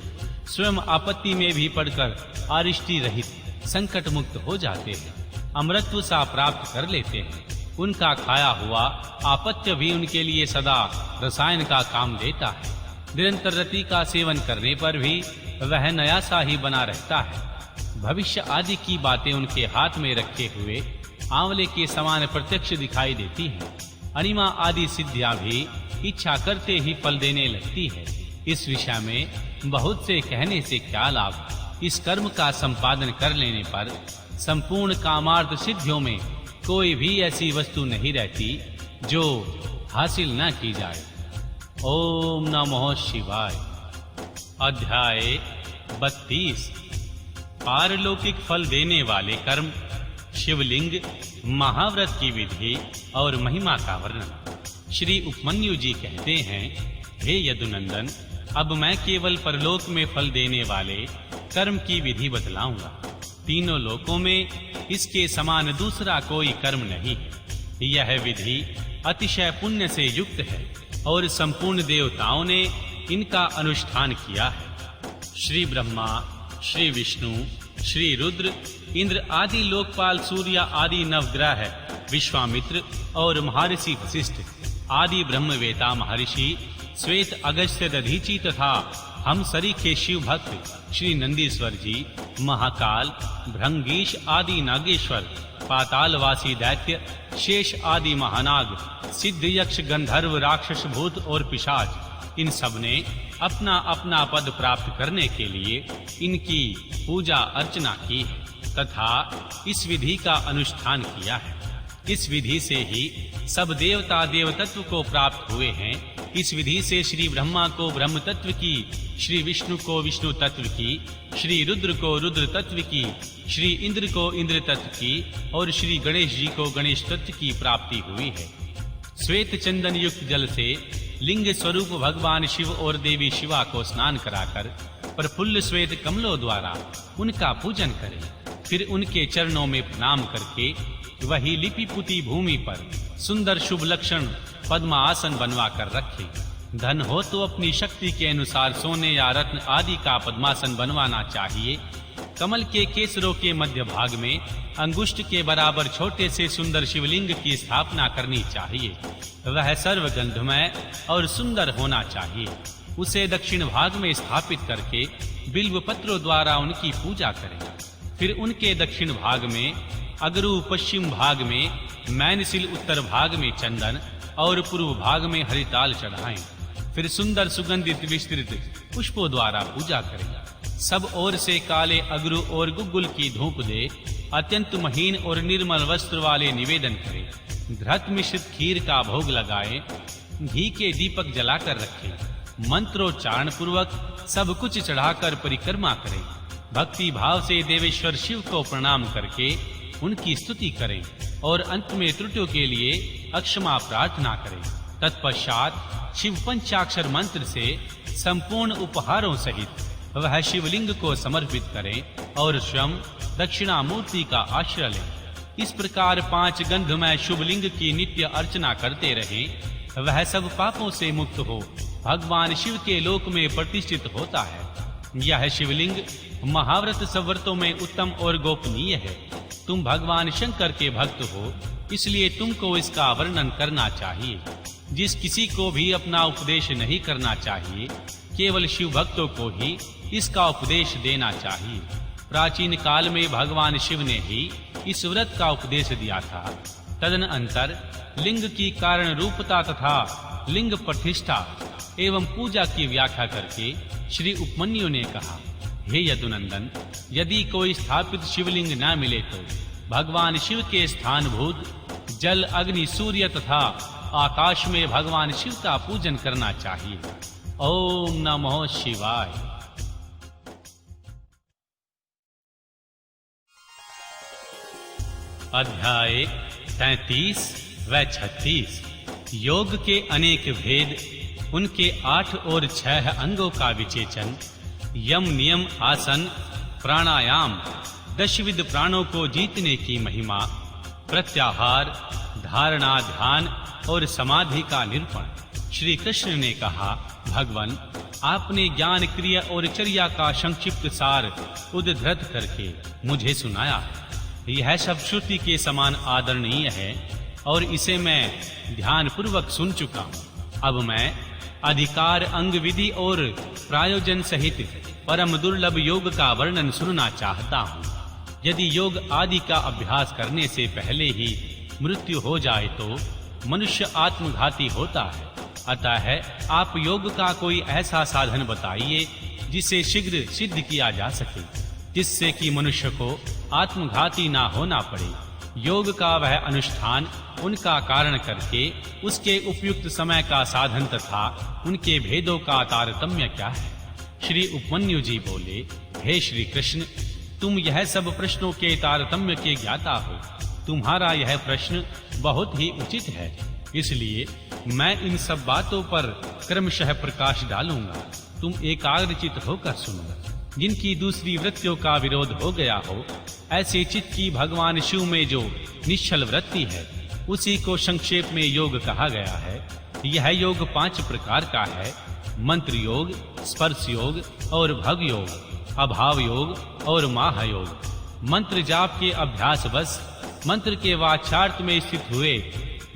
स्वयं आपत्ति में भी पड़कर आरिष्टि रहित संकट मुक्त हो जाते हैं। अमरत्व सा प्राप्त कर लेते हैं। उनका खाया हुआ आपत्य भी उनके लिए सदा रसायन का काम देता है। निरंतर रति का सेवन करने पर भी वह नया सा ही बना रहता है। भविष्य आदि की बातें उनके हाथ में रखे हुए आंवले के समान प्रत्यक्ष दिखाई देती हैं। अनिमा आदि सिद्धियां भी इच्छा करते ही फल देने लगती है। इस विषय में बहुत से कहने से क्या लाभ। इस कर्म का संपादन कर लेने पर संपूर्ण कामार्थ सिद्धियों में कोई भी ऐसी वस्तु नहीं रहती जो हासिल न की जाए। ओम नमः शिवाय। अध्याय 32। पारलौकिक फल देने वाले कर्म, शिवलिंग, महाव्रत की विधि और महिमा का वर्णन। श्री उपमन्यु जी कहते हैं, हे यदुनंदन, अब मैं केवल परलोक में फल देने वाले कर्म की विधि बतलाऊंगा। तीनों लोकों में इसके समान दूसरा कोई कर्म नहीं है। यह विधि अतिशय पुण्य से युक्त है और संपूर्ण देवताओं ने इनका अनुष्ठान किया है। श्री ब्रह्मा, श्री विष्णु, श्री रुद्र, इंद्र आदि लोकपाल, सूर्य आदि नवग्रह, विश्वामित्र और महर्षि वशिष्ठ आदि ब्रह्मवेता महर्षि, श्वेत अगस्त्य दधीचि तथा हम सरीखे शिव भक्त श्री नंदीश्वर जी, महाकाल, भृंगीश आदि नागेश्वर, पातालवासी दैत्य, शेष आदि महानाग, सिद्ध यक्ष, गंधर्व, राक्षस, भूत और पिशाच, इन सब ने अपना अपना पद प्राप्त करने के लिए इनकी पूजा अर्चना की है तथा इस विधि का अनुष्ठान किया है। इस विधि से ही सब देवता देवतत्व को प्राप्त हुए हैं। इस विधि से श्री ब्रह्मा को ब्रह्म तत्व की, श्री विष्णु को विष्णु तत्व की, श्री रुद्र को रुद्र तत्व की, श्री इंद्र को इंद्र तत्व की और श्री गणेश जी को गणेश तत्व की प्राप्ति हुई है। श्वेत चंदन युक्त जल से लिंग स्वरूप भगवान शिव और देवी शिवा को स्नान कराकर प्रफुल्ल श्वेत कमलों द्वारा उनका पूजन करें। फिर उनके चरणों में प्रणाम करके वही लिपि पुती भूमि पर सुंदर शुभ लक्षण पद्मासन बनवा कर रखे। धन हो तो अपनी शक्ति के अनुसार सोने या रत्न आदि का पद्मासन बनवाना चाहिए। कमल के केसरों के मध्य भाग में अंगुष्ठ के बराबर छोटे से सुंदर शिवलिंग की स्थापना करनी चाहिए। वह सर्वगंधमय और सुंदर होना चाहिए। उसे दक्षिण भाग में स्थापित करके बिल्व पत्रों द्वारा उनकी पूजा करें। फिर उनके दक्षिण भाग में अगरू, पश्चिम भाग में मैनसिल, उत्तर भाग में चंदन और पूर्व भाग में हरिताल चढ़ाएं। फिर सुंदर सुगंधित विस्तृत पुष्पों द्वारा पूजा करें। सब ओर से काले अगरू और गुग्गुल की धूप दे अत्यंत महीन और निर्मल वस्त्र वाले निवेदन करें। घृत मिश्रित खीर का भोग लगाएं। घी के दीपक जलाकर रखें। मंत्रोच्चारण पूर्वक सब कुछ चढ़ाकर परिक्रमा करें। भक्ति भाव से देवेश्वर शिव को प्रणाम करके उनकी स्तुति करें और अंत में त्रुटियों के लिए अक्षमा प्रार्थना करें। तत्पश्चात शिव पंचाक्षर मंत्र से संपूर्ण उपहारों सहित वह शिवलिंग को समर्पित करें और स्वयं दक्षिणामूर्ति का आश्रय लें। इस प्रकार 5 गंधमय शुभलिंग की नित्य अर्चना करते रहें। वह सब पापों से मुक्त हो भगवान शिव के लोक में प्रतिष्ठित होता है। यह शिवलिंग महाव्रत सब व्रतों में उत्तम और गोपनीय है। तुम भगवान शंकर के भक्त हो, इसलिए तुमको इसका वर्णन करना चाहिए। जिस किसी को भी अपना उपदेश नहीं करना चाहिए, केवल शिव भक्तों को ही इसका उपदेश देना चाहिए। प्राचीन काल में भगवान शिव ने ही इस व्रत का उपदेश दिया था। तदनंतर लिंग की कारण रूपता तथा लिंग प्रतिष्ठा एवं पूजा की व्याख्या करके श्री उपमन्यु ने कहा, हे यदुनंदन, यदि कोई स्थापित शिवलिंग न मिले तो भगवान शिव के स्थानभूत जल, अग्नि, सूर्य तथा आकाश में भगवान शिव का पूजन करना चाहिए। ओम नमः शिवाय। अध्याय 33 व 36। योग के अनेक भेद, उनके 8 और 6 अंगों का विचेचन, यम, नियम, आसन, प्राणायाम, 10 विध प्राणों को जीतने की महिमा, प्रत्याहार, धारणा, ध्यान और समाधि का निरूपण। श्री कृष्ण ने कहा, भगवान, आपने ज्ञान, क्रिया और चर्या का संक्षिप्त सार उद्धृत करके मुझे सुनाया है। यह सब श्रुति के समान आदरणीय है और इसे मैं ध्यान पूर्वक सुन चुका हूँ। अब मैं अधिकार, अंग, विधि और प्रायोजन सहित परम दुर्लभ योग का वर्णन सुनना चाहता हूँ। यदि योग आदि का अभ्यास करने से पहले ही मृत्यु हो जाए तो मनुष्य आत्मघाती होता है। अतः आप योग का कोई ऐसा साधन बताइए जिसे शीघ्र सिद्ध किया जा सके, जिससे कि मनुष्य को आत्मघाती ना होना पड़े। योग का वह अनुष्ठान, उनका कारण करके उसके उपयुक्त समय का साधन तथा उनके भेदों का तारतम्य क्या है। श्री उपमन्यु जी बोले, हे श्री कृष्ण, तुम यह सब प्रश्नों के तारतम्य के ज्ञाता हो। तुम्हारा यह प्रश्न बहुत ही उचित है, इसलिए मैं इन सब बातों पर क्रमशः प्रकाश डालूंगा। तुम एकाग्रचित होकर सुनो। जिनकी दूसरी वृत्तियों का विरोध हो गया हो, ऐसे चित्त की भगवान शिव में जो निश्चल वृत्ति है, उसी को संक्षेप में योग कहा गया है। यह योग 5 प्रकार का है: मंत्र योग, स्पर्श योग और भग योग, अभाव योग और महायोग। मंत्र जाप के अभ्यास बस मंत्र के वाचार्थ में स्थित हुए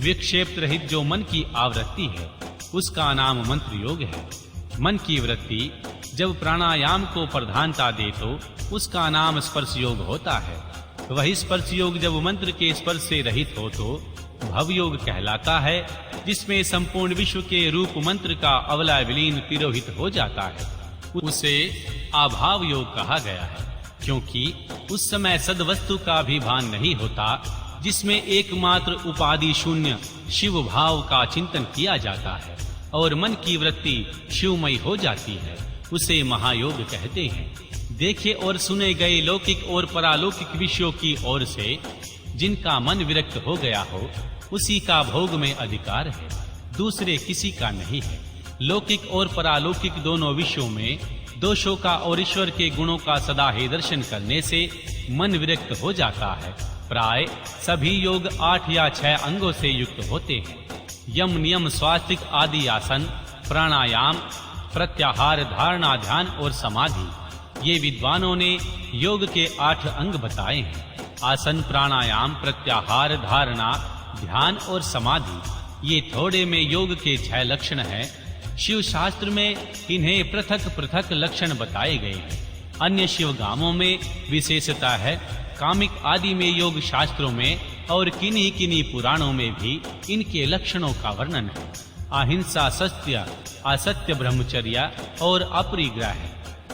विक्षेप रहित जो मन की आवृत्ति है, उसका नाम मंत्र योग है। मन की वृत्ति जब प्राणायाम को प्रधानता दे तो उसका नाम स्पर्श योग होता है। वही स्पर्श योग जब मंत्र के स्पर्श से रहित हो तो भव योग कहलाता है, जिसमें संपूर्ण विश्व के रूप मंत्र का अवलय विलीन तिरोहित हो जाता है। उसे अभाव योग कहा गया है, क्योंकि उस समय सद्वस्तु का भी भान नहीं होता, जिसमें एकमात्र उपाधि शून्य शिव भाव का चिंतन किया जाता है और मन की वृत्ति शिवमय हो जाती है। उसे महायोग कहते हैं। देखे और सुने गए लौकिक और परालौकिक विषयों की ओर से जिनका मन विरक्त हो गया हो, उसी का भोग में अधिकार है, दूसरे किसी का नहीं है। लौकिक और परालौकिक दोनों विषयों में दोषों का और ईश्वर के गुणों का सदा ही दर्शन करने से मन विरक्त हो जाता है। प्राय सभी योग 8 या 6 अंगों से युक्त होते हैं। यम, नियम, स्वास्तिक आदि आसन, प्राणायाम, प्रत्याहार, धारणा, ध्यान और समाधि, ये विद्वानों ने योग के 8 अंग बताए हैं। आसन, प्राणायाम, प्रत्याहार, धारणा, ध्यान और समाधि, ये थोड़े में योग के 6 लक्षण हैं। शिव शास्त्र में इन्हें पृथक पृथक लक्षण बताए गए हैं। अन्य शिव गामों में विशेषता है। कामिक आदि में योग शास्त्रों में और किन्हीं किन्हीं पुराणों में भी इनके लक्षणों का वर्णन है। अहिंसा, सत्य, असत्य, ब्रह्मचर्य और अपरिग्रह,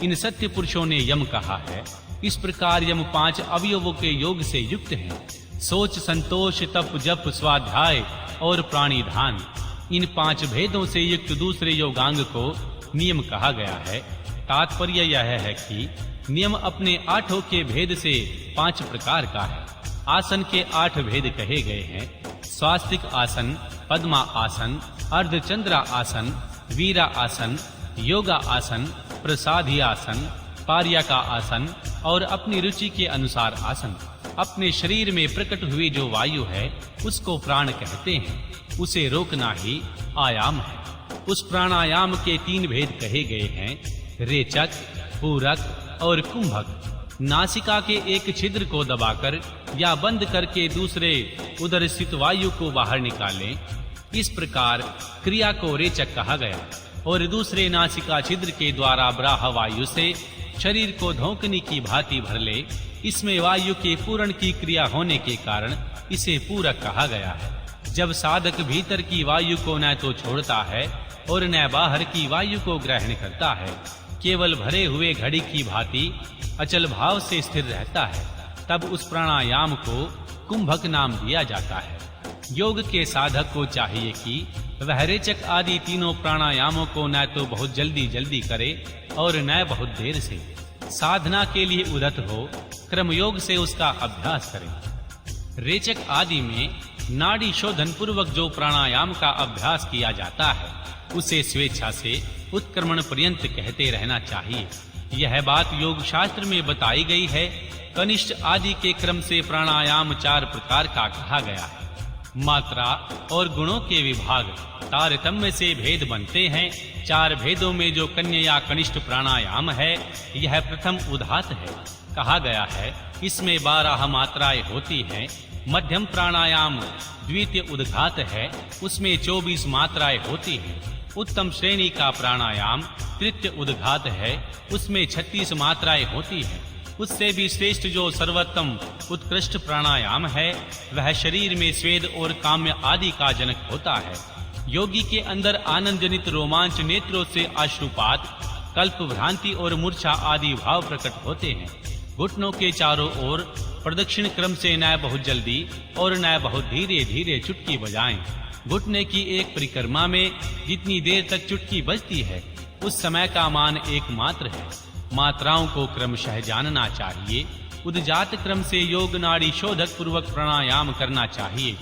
इन सत्य पुरुषों ने यम कहा है। इस प्रकार यम 5 अवयवों के योग से युक्त हैं। सोच, संतोष, तप, जप, स्वाध्याय और प्राणिधान, इन 5 भेदों से युक्त दूसरे योगांग को नियम कहा गया है। तात्पर्य यह है कि नियम अपने 8 के भेद से 5 प्रकार का है। आसन के 8 भेद कहे गए हैं: स्वास्तिक आसन, पद्मा आसन, अर्धचंद्रा आसन, वीरा आसन, योगा आसन, प्रसादी आसन, पार्यका आसन और अपनी रुचि के अनुसार आसन। अपने शरीर में प्रकट हुई जो वायु है उसको प्राण कहते हैं। उसे रोकना ही आयाम है। उस प्राणायाम के 3 भेद कहे गए हैं: रेचक, पूरक और कुंभक। नासिका के एक छिद्र को दबाकर या बंद करके दूसरे उदर स्थित वायु को बाहर निकालें। इस प्रकार क्रिया को रेचक कहा गया। और दूसरे नासिका छिद्र के द्वारा ब्राह वायु से शरीर को धोंकने की भांति भर ले। इसमें वायु के पूर्ण की क्रिया होने के कारण इसे पूरक कहा गया है। जब साधक भीतर की वायु को न तो छोड़ता है और न बाहर की वायु को ग्रहण करता है, केवल भरे हुए घड़ी की भांति अचल भाव से स्थिर रहता है, तब उस प्राणायाम को कुंभक नाम दिया जाता है। योग के साधक को चाहिए कि वह रेचक आदि तीनों प्राणायामों को न तो बहुत जल्दी करे और न बहुत देर से। साधना के लिए उदत हो क्रम योग से उसका अभ्यास करें। रेचक आदि में नाड़ी शोधन पूर्वक जो प्राणायाम का अभ्यास किया जाता है, उसे स्वेच्छा से उत्क्रमण पर्यंत कहते रहना चाहिए। यह बात योग शास्त्र में बताई गई है। कनिष्ठ आदि के क्रम से प्राणायाम 4 प्रकार का कहा गया है। मात्रा और गुणों के विभाग तारतम्य से भेद बनते हैं। 4 भेदों में जो कन्या या कनिष्ठ प्राणायाम है, यह प्रथम उदात्त है। कहा गया है इसमें 12 मात्राएं होती हैं। मध्यम प्राणायाम द्वितीय उद्घात है, उसमें 24 मात्राएं होती हैं। उत्तम श्रेणी का प्राणायाम तृतीय उद्घात है, उसमें 36 मात्राएं होती हैं। उससे भी श्रेष्ठ जो सर्वोत्तम उत्कृष्ट प्राणायाम है, वह शरीर में स्वेद और काम्य आदि का जनक होता है। योगी के अंदर आनंद जनित रोमांच, नेत्रों से अश्रुपात, कल्प भ्रांति और मूर्छा आदि भाव प्रकट होते हैं। घुटनों के चारों ओर प्रदक्षिण क्रम से न बहुत जल्दी और न बहुत धीरे धीरे चुटकी बजाएं। घुटने की एक परिक्रमा में जितनी देर तक चुटकी बजती है, उस समय का मान 1 मात्र है। मात्राओं को क्रमशः जानना चाहिए। उद्जात क्रम से योग नाड़ी शोधक पूर्वक प्राणायाम करना चाहिए।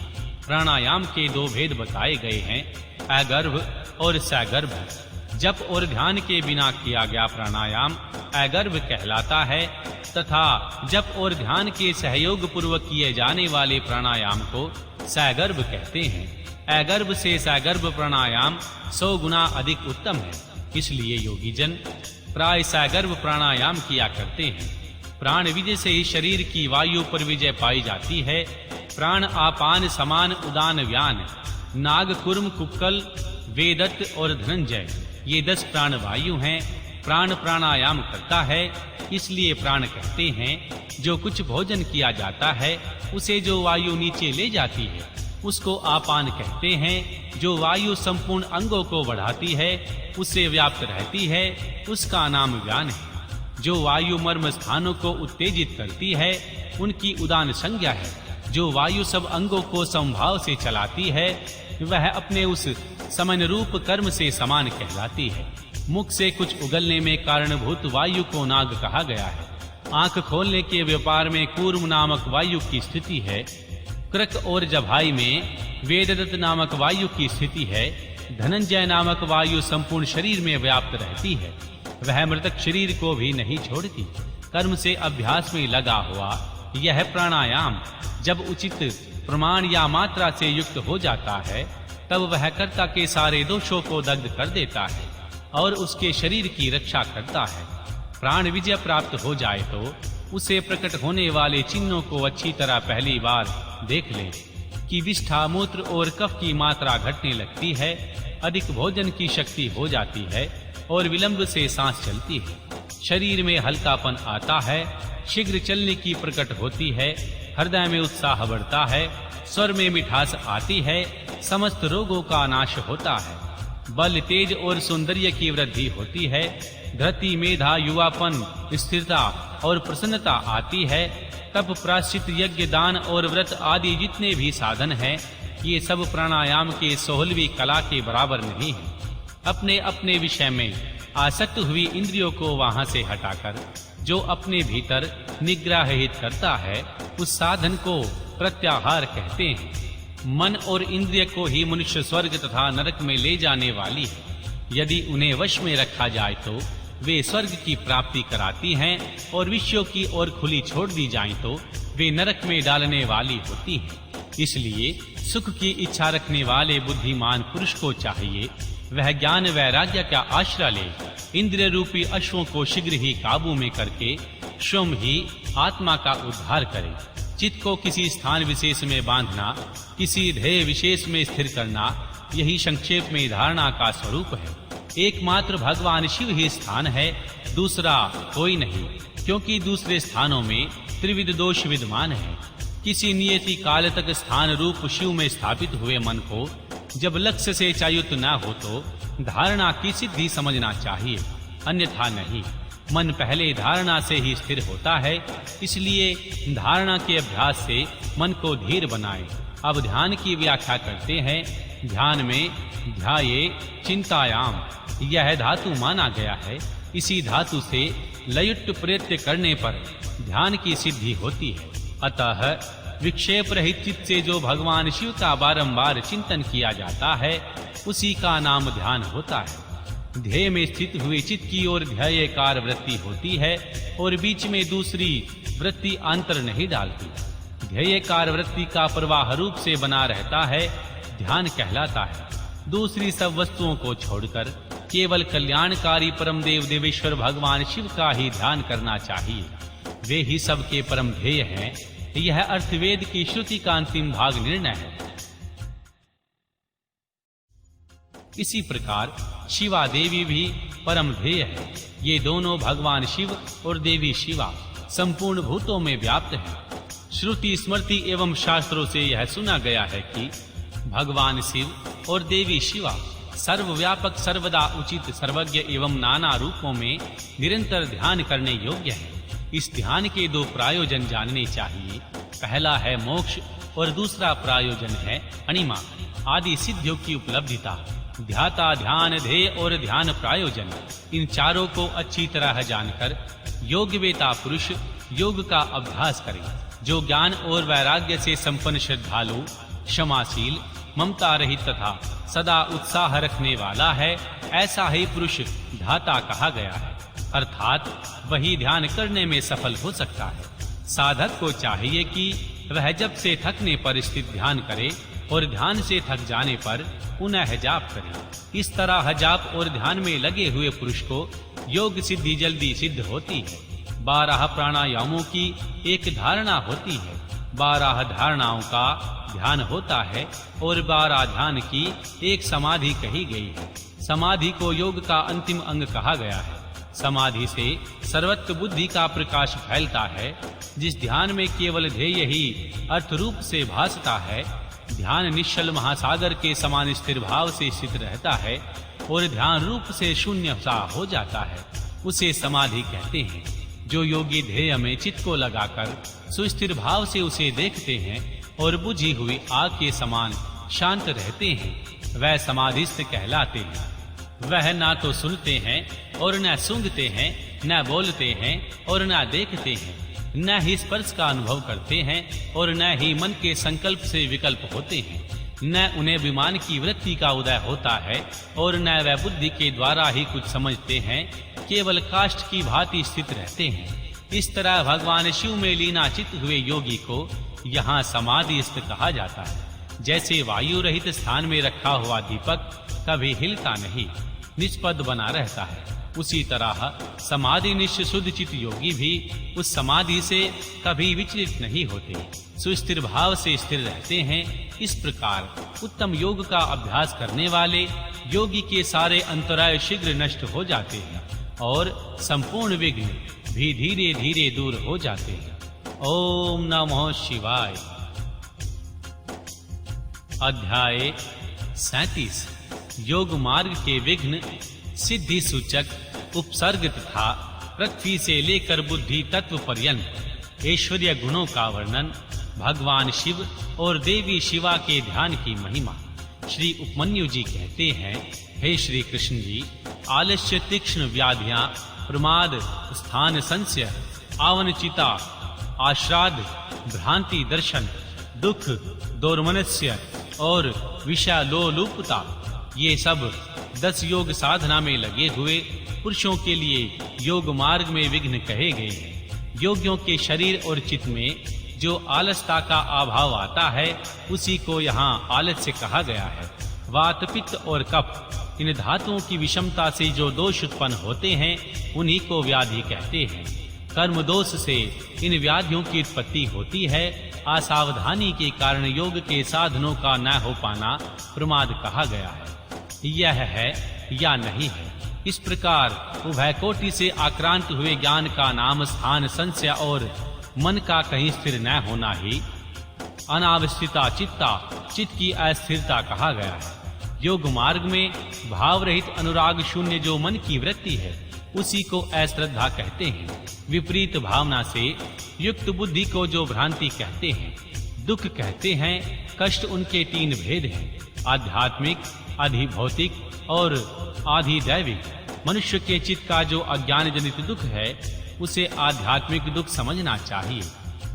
प्राणायाम के 2 भेद बताए गए हैं, अगर्भ और सगर्भ। जप और ध्यान के बिना किया गया प्राणायाम अगर्भ कहलाता है तथा जप और ध्यान के सहयोग पूर्वक किए जाने वाले प्राणायाम को सगर्भ कहते हैं। अगर्भ से सगर्भ प्राणायाम 100 गुना अधिक उत्तम है। इसलिए योगी जन प्राय सगर्भ प्राणायाम किया करते हैं। प्राण विजय से ही शरीर की वायु पर विजय पाई जाती है। प्राण आपान समान उदान व्यान नाग कुर्म कुक्कल वेदत्त और धनंजय, ये 10 प्राण वायु हैं। प्राण प्राणायाम करता है, इसलिए प्राण कहते हैं। जो कुछ भोजन किया जाता है, उसे जो वायु नीचे ले जाती है, उसको आपान कहते हैं। जो वायु संपूर्ण अंगों को बढ़ाती है, उससे व्याप्त रहती है, उसका नाम व्यान है। जो वायु मर्म स्थानों को उत्तेजित करती है, उनकी उदान संज्ञा है। जो वायु सब अंगों को समभाव से चलाती है, वह अपने उस समन रूप कर्म से समान कहलाती है। मुख से कुछ उगलने में कारणभूत वायु को नाग कहा गया है। आंख खोलने के व्यापार में कूर्म नामक वायु की स्थिति है। क्रक और जभाई में वेददत्त नामक वायु की स्थिति है। धनंजय नामक वायु संपूर्ण शरीर में व्याप्त रहती है। वह मृतक शरीर को भी नहीं छोड़ती। कर्म से अभ्यास में लगा हुआ यह प्राणायाम जब उचित प्रमाण या मात्रा से युक्त हो जाता है, तब वह कर्ता के सारे दोषों को दग्ध कर देता है और उसके शरीर की रक्षा करता है। प्राण विजय प्राप्त हो जाए तो उसे प्रकट होने वाले चिन्हों को अच्छी तरह पहली बार देख ले कि विष्ठा, मूत्र और कफ की मात्रा घटने लगती है, अधिक भोजन की शक्ति हो जाती है और विलंब से सांस चलती है। शरीर में हल्कापन आता है, शीघ्र चलने की प्रकट होती है, हृदय में उत्साह बढ़ता है, स्वर में मिठास आती है, समस्त रोगों का नाश होता है, बल, तेज और सौंदर्य की वृद्धि होती है, धृति, मेधा, युवापन, स्थिरता और प्रसन्नता आती है। तप, प्रायश्चित, यज्ञ, दान और व्रत आदि जितने भी साधन हैं, ये सब प्राणायाम के 16वीं कला के बराबर नहीं है। अपने अपने विषय में आसक्त हुई इंद्रियों को वहां से हटाकर जो अपने भीतर निग्रहित करता है, उस साधन को प्रत्याहार कहते हैं। मन और इंद्रिय को ही मनुष्य स्वर्ग तथा नरक में ले जाने वाली है। यदि उन्हें वश में रखा जाए तो वे स्वर्ग की प्राप्ति कराती हैं और विषयों की ओर खुली छोड़ दी जाएं तो वे नरक में डालने वाली होती हैं। इसलिए सुख की इच्छा रखने वाले बुद्धिमान पुरुष को चाहिए वह ज्ञान वैराग्य का आश्रय ले, इंद्रिय रूपी अश्वों को शीघ्र ही काबू में करके स्वयं ही आत्मा का उद्धार करे। चित्त को किसी स्थान विशेष में बांधना, किसी ध्येय विशेष में स्थिर करना, यही संक्षेप में धारणा का स्वरूप है। एकमात्र भगवान शिव ही स्थान है, दूसरा कोई नहीं, क्योंकि दूसरे स्थानों में त्रिविध दोष विद्यमान है। किसी नियति काल तक स्थान रूप शिव में स्थापित हुए मन को जब लक्ष्य से च्युत न हो तो धारणा की सिद्धि समझना चाहिए, अन्यथा नहीं। मन पहले धारणा से ही स्थिर होता है, इसलिए धारणा के अभ्यास से मन को धीर बनाएं। अब ध्यान की व्याख्या करते हैं। ध्यान में ध्याये चिंतायाम यह धातु माना गया है। इसी धातु से लयुट्ट प्रयत्न करने पर ध्यान की सिद्धि होती है। अतः विक्षेप रहित चित्त से जो भगवान शिव का बारंबार चिंतन किया जाता है उसी का नाम ध्यान होता है। ध्येय में स्थित हुए चित्त की ओर ध्येयकार वृत्ति होती है और बीच में दूसरी वृत्ति अंतर नहीं डालती। ध्येयकार वृत्ति का प्रवाह रूप से बना रहता है, ध्यान कहलाता है। दूसरी सब वस्तुओं को छोड़कर केवल कल्याणकारी परम देव देवेश्वर भगवान शिव का ही ध्यान करना चाहिए। वे ही सबके परम ध्येय हैं। यह अर्थवेद की श्रुति का अंतिम भाग निर्णय है। इसी प्रकार शिवा देवी भी परम ध्येय है। ये दोनों भगवान शिव और देवी शिवा संपूर्ण भूतों में व्याप्त हैं। श्रुति स्मृति एवं शास्त्रों से यह सुना गया है कि भगवान शिव और देवी शिवा सर्वव्यापक सर्वदा उचित सर्वज्ञ एवं नाना रूपों में निरंतर ध्यान करने योग्य है। इस ध्यान के दो प्रयोजन जानने चाहिए। पहला है मोक्ष और दूसरा प्रयोजन है अणिमा आदि सिद्धियों की उपलब्धिता। ध्याता ध्यान ध्येय और ध्यान प्रयोजन, इन चारों को अच्छी तरह जानकर योग्यवेता पुरुष योग का अभ्यास करे। जो ज्ञान और वैराग्य से संपन्न श्रद्धालु, क्षमाशील, ममता रहित तथा सदा उत्साह रखने वाला है, ऐसा ही पुरुष धाता कहा गया है। अर्थात वही ध्यान करने में सफल हो सकता है। साधक को चाहिए कि वह जप से थकने पर स्थित ध्यान करे और ध्यान से थक जाने पर पुनः जाप करे। इस तरह जाप और ध्यान में लगे हुए पुरुष को योग सिद्धि जल्दी सिद्ध होती है। 12 प्राणायामों की एक धारणा होती है, 12 धारणाओं का ध्यान होता है और 12 ध्यान की एक समाधि कही गई है। समाधि को योग का अंतिम अंग कहा गया है। समाधि से सर्वत्र बुद्धि का प्रकाश फैलता है। जिस ध्यान में केवल ध्येय ही अर्थ रूप से भासता है, ध्यान निश्चल महासागर के समान स्थिर भाव से स्थित रहता है और ध्यान रूप से शून्य सा हो जाता है, उसे समाधि कहते हैं। जो योगी ध्येय में चित्त को लगाकर सुस्थिर भाव से उसे देखते हैं और बुझी हुई आग के समान शांत रहते हैं, वह समाधिस्थ कहलाते हैं। वह ना तो सुनते हैं और न सूंघते हैं, न बोलते हैं और न देखते हैं, न ही स्पर्श का अनुभव करते हैं और न ही मन के संकल्प से विकल्प होते हैं, न उन्हें विमान की वृत्ति का उदय होता है और न वह बुद्धि के द्वारा ही कुछ समझते हैं, केवल काष्ठ की भांति स्थित रहते हैं। इस तरह भगवान शिव में लीना चित्त हुए योगी को यहाँ समाधिस्थ कहा जाता है। जैसे वायु रहित स्थान में रखा हुआ दीपक कभी हिलता नहीं, निष्पद बना रहता है, उसी तरह समाधि निष्ठ शुद्ध चित्त योगी भी उस समाधि से कभी विचलित नहीं होते, सुस्थिर भाव से स्थिर रहते हैं। इस प्रकार उत्तम योग का अभ्यास करने वाले योगी के सारे अंतराय शीघ्र नष्ट हो जाते हैं और संपूर्ण विघ्न भी धीरे धीरे दूर हो जाते हैं। ओम नमः शिवाय। अध्याय 37 योग मार्ग के विघ्न, सिद्धि सूचक उपसर्ग तथा पृथ्वी से लेकर बुद्धि तत्व पर्यंत ऐश्वर्य गुणों का वर्णन, भगवान शिव और देवी शिवा के ध्यान की महिमा। श्री उपमन्यु जी कहते हैं, हे श्री कृष्ण जी, आलस्य तीक्ष्ण व्याधियां, प्रमाद, स्थान संशय, आवनचिता, आश्राद, भ्रांति दर्शन, दुख, दोर्मनस्य और विषालोलुपता, ये सब 10 योग साधना में लगे हुए पुरुषों के लिए योग मार्ग में विघ्न कहे गए हैं। योगियों के शरीर और चित्त में जो आलसता का अभाव आता है, उसी को यहाँ आलस्य कहा गया है। वात, पित्त और कफ, इन धातुओं की विषमता से जो दोष उत्पन्न होते हैं, उन्हीं को व्याधि कहते हैं। कर्म दोष से इन व्याधियों की उत्पत्ति होती है। असावधानी के कारण योग के साधनों का न हो पाना प्रमाद कहा गया है। यह है या नहीं है, इस प्रकार उभय कोटि से आक्रांत हुए ज्ञान का नाम स्थान संशय और मन का कहीं स्थिर न होना ही अनावस्थिता चित्ता, चित्त की अस्थिरता कहा गया है। योग मार्ग में भाव रहित अनुराग शून्य जो मन की वृत्ति है उसी को अश्रद्धा कहते हैं। विपरीत भावना से युक्त बुद्धि को जो भ्रांति कहते हैं। दुख कहते हैं। कष्ट उनके 3 भेद हैं, आध्यात्मिक, अधिभौतिक और आधिदैविक। मनुष्य के चित्त का जो अज्ञान जनित दुख है उसे आध्यात्मिक दुख समझना चाहिए।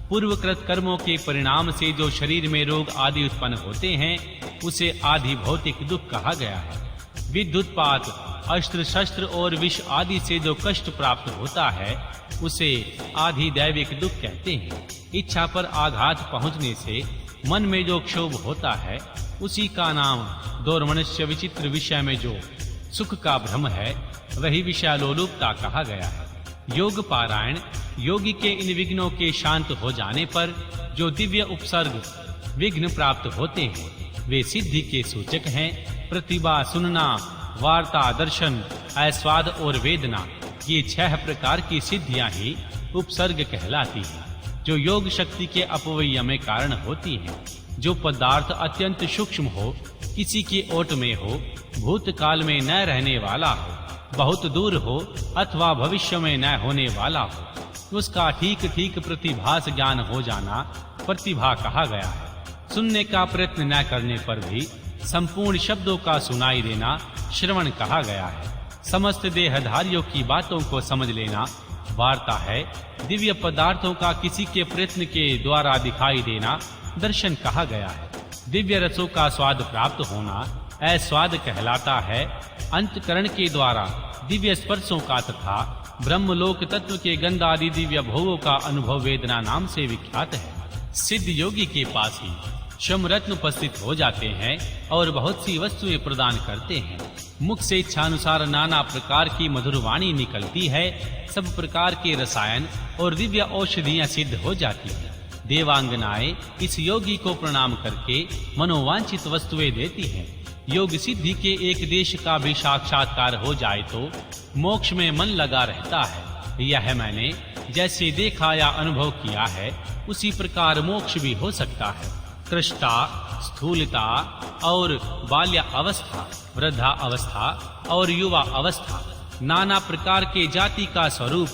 पूर्वकृत कर्मों के परिणाम से जो शरीर में रोग आदि उत्पन्न होते हैं उसे आधिभौतिक दुख कहा गया है। विद्युत्पात, अस्त्र शस्त्र और विष आदि से जो कष्ट प्राप्त होता है उसे आधिदैविक दुख कहते हैं। इच्छा पर आघात पहुंचने से मन में जो क्षोभ होता है उसी का नाम दोर्मनस्य विचित्र विषय में जो सुख का भ्रम है वही विषयालोलुपता कहा गया है। योग पारायण, योगी के इन विघ्नों के शांत हो जाने पर जो दिव्य उपसर्ग विघ्न प्राप्त होते हैं वे सिद्धि के सूचक हैं। प्रतिभा, सुनना, वार्ता, दर्शन, आस्वाद और वेदना, ये 6 प्रकार की सिद्धियां ही उपसर्ग कहलाती हैं, जो योग शक्ति के अपव्यय में कारण होती हैं। जो पदार्थ अत्यंत सूक्ष्म हो, किसी की ओट में हो, भूतकाल में न रहने वाला हो, बहुत दूर हो अथवा भविष्य में न होने वाला हो, उसका ठीक ठीक प्रतिभास ज्ञान हो जाना प्रतिभा कहा गया है। सुनने का प्रयत्न न करने पर भी संपूर्ण शब्दों का सुनाई देना श्रवण कहा गया है। समस्त देहधारियों की बातों को समझ लेना वार्ता है। दिव्य पदार्थों का किसी के प्रयत्न के द्वारा दिखाई देना दर्शन कहा गया है। दिव्य रसों का स्वाद प्राप्त होना अस्वाद कहलाता है। अंतकरण के द्वारा दिव्य स्पर्शों का तथा ब्रह्मलोक तत्व के गंध आदि दिव्य भोगों का अनुभव वेदना नाम से विख्यात है। सिद्ध योगी के पास ही शम रत्न उपस्थित हो जाते हैं और बहुत सी वस्तुएं प्रदान करते हैं। मुख से इच्छानुसार नाना प्रकार की मधुर वाणी निकलती है। सब प्रकार के रसायन और दिव्य औषधियां सिद्ध हो जाती हैं। देवांगनाएं इस योगी को प्रणाम करके मनोवांछित वस्तुएं देती हैं। योग सिद्धि के एक देश का भी साक्षात्कार हो जाए तो मोक्ष में मन लगा रहता है। यह मैंने जैसे देखा या अनुभव किया है उसी प्रकार मोक्ष भी हो सकता है। कृष्टा, स्थूलता और बाल्य अवस्था, वृद्धा अवस्था और युवा अवस्था, नाना प्रकार के जाति का स्वरूप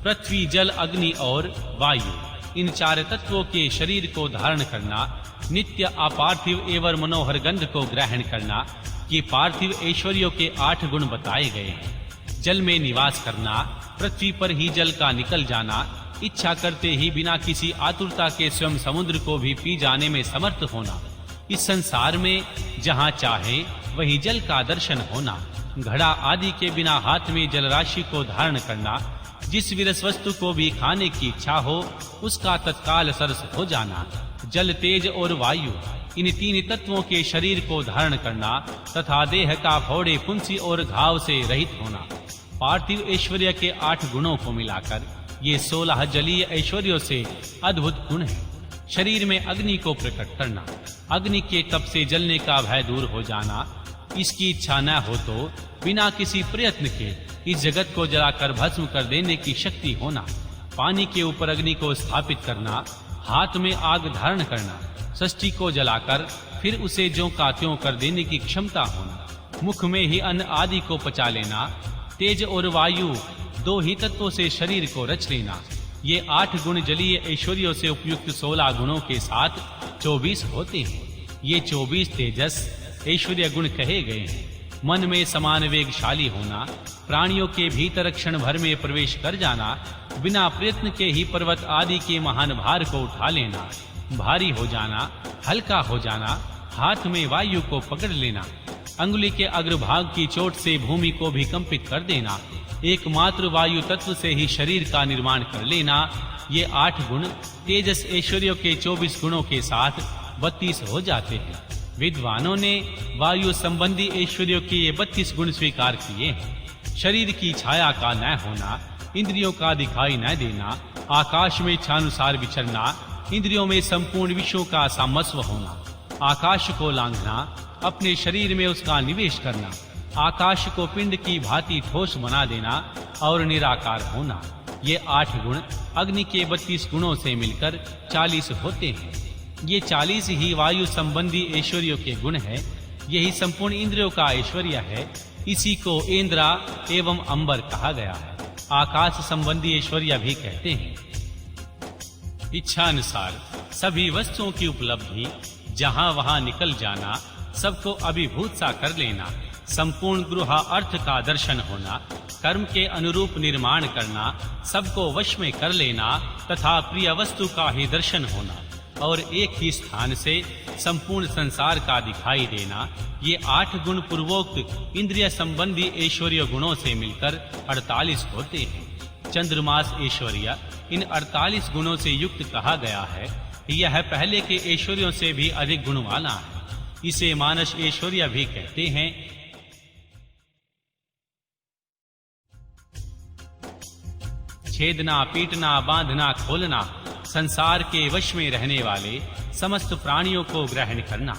पृथ्वी, जल, अग्नि और वायु, इन 4 तत्वों के शरीर को धारण करना, नित्य अपार्थिव एवं मनोहर गंध को ग्रहण करना, ये पार्थिव ऐश्वर्यों के 8 गुण बताए गए हैं। जल में निवास करना, पृथ्वी पर ही जल का निकल जाना, इच्छा करते ही बिना किसी आतुरता के स्वयं समुद्र को भी पी जाने में समर्थ होना, इस संसार में जहाँ चाहे वही जल का दर्शन होना, घड़ा आदि के बिना हाथ में जल राशि को धारण करना, जिस विरस वस्तु को भी खाने की इच्छा हो उसका तत्काल सरस हो जाना, जल, तेज और वायु, इन 3 तत्वों के शरीर को धारण करना तथा देह का फोड़े, फुंसी और घाव से रहित होना। पार्थिव ऐश्वर्य के 8 गुणों को मिलाकर ये 16 जलीय ऐश्वर्यों से अद्भुत गुण है। शरीर में अग्नि को प्रकट करना, अग्नि के तप से जलने का भय दूर हो जाना, इसकी इच्छा न हो तो बिना किसी प्रयत्न के इस जगत को जलाकर भस्म कर देने की शक्ति होना, पानी के ऊपर अग्नि को स्थापित करना, हाथ में आग धारण करना, षष्ठी को जलाकर फिर उसे ज्यों का त्यों कर देने की क्षमता होना, मुख में ही अन्न आदि को पचा लेना, तेज और वायु 2 ही तत्वों से शरीर को रच लेना, ये 8 गुण जलीय ऐश्वर्यों से उपयुक्त 16 गुणों के साथ 24 होते हैं। ये 24 तेजस ऐश्वर्य गुण कहे गए हैं। मन में समान वेगशाली होना, प्राणियों के भीतर क्षण भर में प्रवेश कर जाना, बिना प्रयत्न के ही पर्वत आदि के महान भार को उठा लेना, भारी हो जाना, हल्का हो जाना, हाथ में वायु को पकड़ लेना, अंगुली के अग्रभाग की चोट से भूमि को भी कंपित कर देना, एकमात्र वायु तत्व से ही शरीर का निर्माण कर लेना, ये 8 गुण तेजस ऐश्वर्यों के 24 गुणों के साथ 32 हो जाते हैं। विद्वानों ने वायु संबंधी ऐश्वर्यों के ये 32 गुण स्वीकार किए हैं। शरीर की छाया का न होना, इंद्रियों का दिखाई न देना, आकाश में इच्छानुसार विचरना, इंद्रियों में संपूर्ण विषयों का सामस्व होना, आकाश को लांघना, अपने शरीर में उसका निवेश करना, आकाश को पिंड की भांति ठोस बना देना और निराकार होना, ये 8 गुण अग्नि के 32 गुणों से मिलकर 40 होते हैं। ये 40 ही वायु संबंधी ऐश्वर्यों के गुण है। यही संपूर्ण इंद्रियों का ऐश्वर्य है। इसी को इंद्रा एवं अंबर कहा गया है। आकाश संबंधी ऐश्वर्य भी कहते हैं। इच्छा अनुसार सभी वस्तुओं की उपलब्धि, जहां वहां निकल जाना, सबको अभिभूत सा कर लेना, संपूर्ण गृह अर्थ का दर्शन होना, कर्म के अनुरूप निर्माण करना, सबको वश में कर लेना तथा प्रिय वस्तु का ही दर्शन होना और एक ही स्थान से संपूर्ण संसार का दिखाई देना, ये 8 गुण पूर्वोक्त इंद्रिय संबंधी ऐश्वर्य गुणों से मिलकर 48 होते हैं। चंद्रमास ऐश्वर्य इन 48 गुणों से युक्त कहा गया है। यह पहले के ऐश्वर्यों से भी अधिक गुण वाला है। इसे मानस ऐश्वर्य भी कहते हैं। छेदना, पीटना, बांधना, खोलना, संसार के वश में रहने वाले समस्त प्राणियों को ग्रहण करना,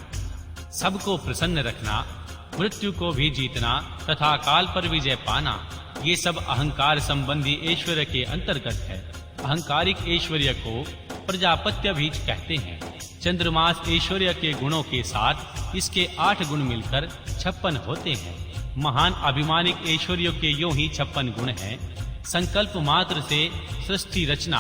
सबको प्रसन्न रखना, मृत्यु को भी जीतना तथा काल पर विजय पाना, ये सब अहंकार संबंधी ऐश्वर्य के अंतर्गत है। अहंकारिक ऐश्वर्य को प्रजापत्य भी कहते हैं। चंद्रमास ऐश्वर्य के गुणों के साथ इसके 8 गुण मिलकर 56 होते हैं। महान अभिमानिक ऐश्वर्यों के यों ही 56 गुण हैं। संकल्प मात्र से सृष्टि रचना,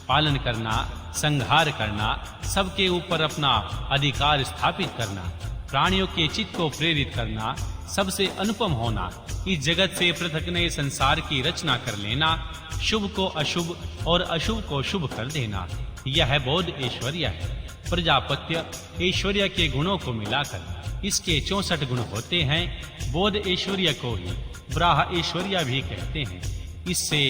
पालन करना, संहार करना, सबके ऊपर अपना अधिकार स्थापित करना, प्राणियों के चित्त को प्रेरित करना, सबसे अनुपम होना, इस जगत से पृथक नए संसार की रचना कर लेना, शुभ को अशुभ और अशुभ को शुभ कर देना, यह बोध ऐश्वर्य है। प्रजापत्य ऐश्वर्य के गुणों को मिलाकर इसके 64 गुण होते हैं। बोध ऐश्वर्य को ही ब्राह ऐश्वर्य भी कहते हैं। इससे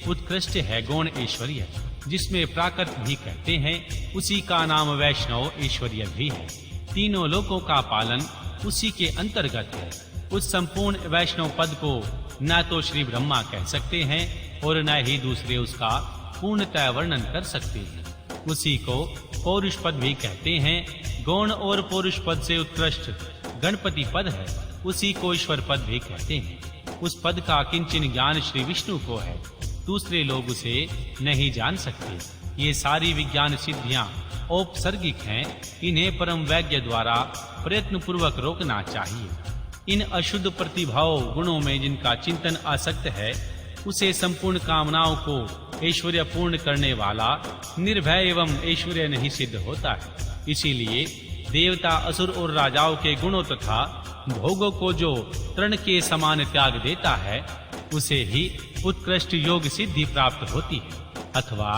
उत्कृष्ट है गौण ऐश्वर्य, जिसमें प्राकृत भी कहते हैं। उसी का नाम वैष्णव ऐश्वर्य भी है। तीनों लोकों का पालन उसी के अंतर्गत है। उस संपूर्ण वैष्णव पद को न तो श्री ब्रह्मा कह सकते हैं और न ही दूसरे उसका पूर्णतः वर्णन कर सकते हैं। उसी को पौरुष पद भी कहते हैं। गौण और पौरुष पद से उत्कृष्ट गणपति पद है। उसी को ईश्वर पद भी कहते हैं। उस पद का किंचन ज्ञान श्री विष्णु को है, दूसरे लोग उसे नहीं जान सकते। ये सारी विज्ञान सिद्धियां औपसर्गिक हैं। इन्हें परम वैज्ञ द्वारा प्रयत्न पूर्वक रोकना चाहिए। इन अशुद्ध प्रतिभाव गुणों में जिनका चिंतन आसक्त है, उसे संपूर्ण कामनाओं को ऐश्वर्य पूर्ण करने वाला निर्भय एवं ऐश्वर्य नहीं सिद्ध होता है। इसीलिए देवता, असुर और राजाओं के गुणों तथा भोगों को जो तृण के समान त्याग देता है, उसे ही उत्कृष्ट योग सिद्धि प्राप्त होती है। अथवा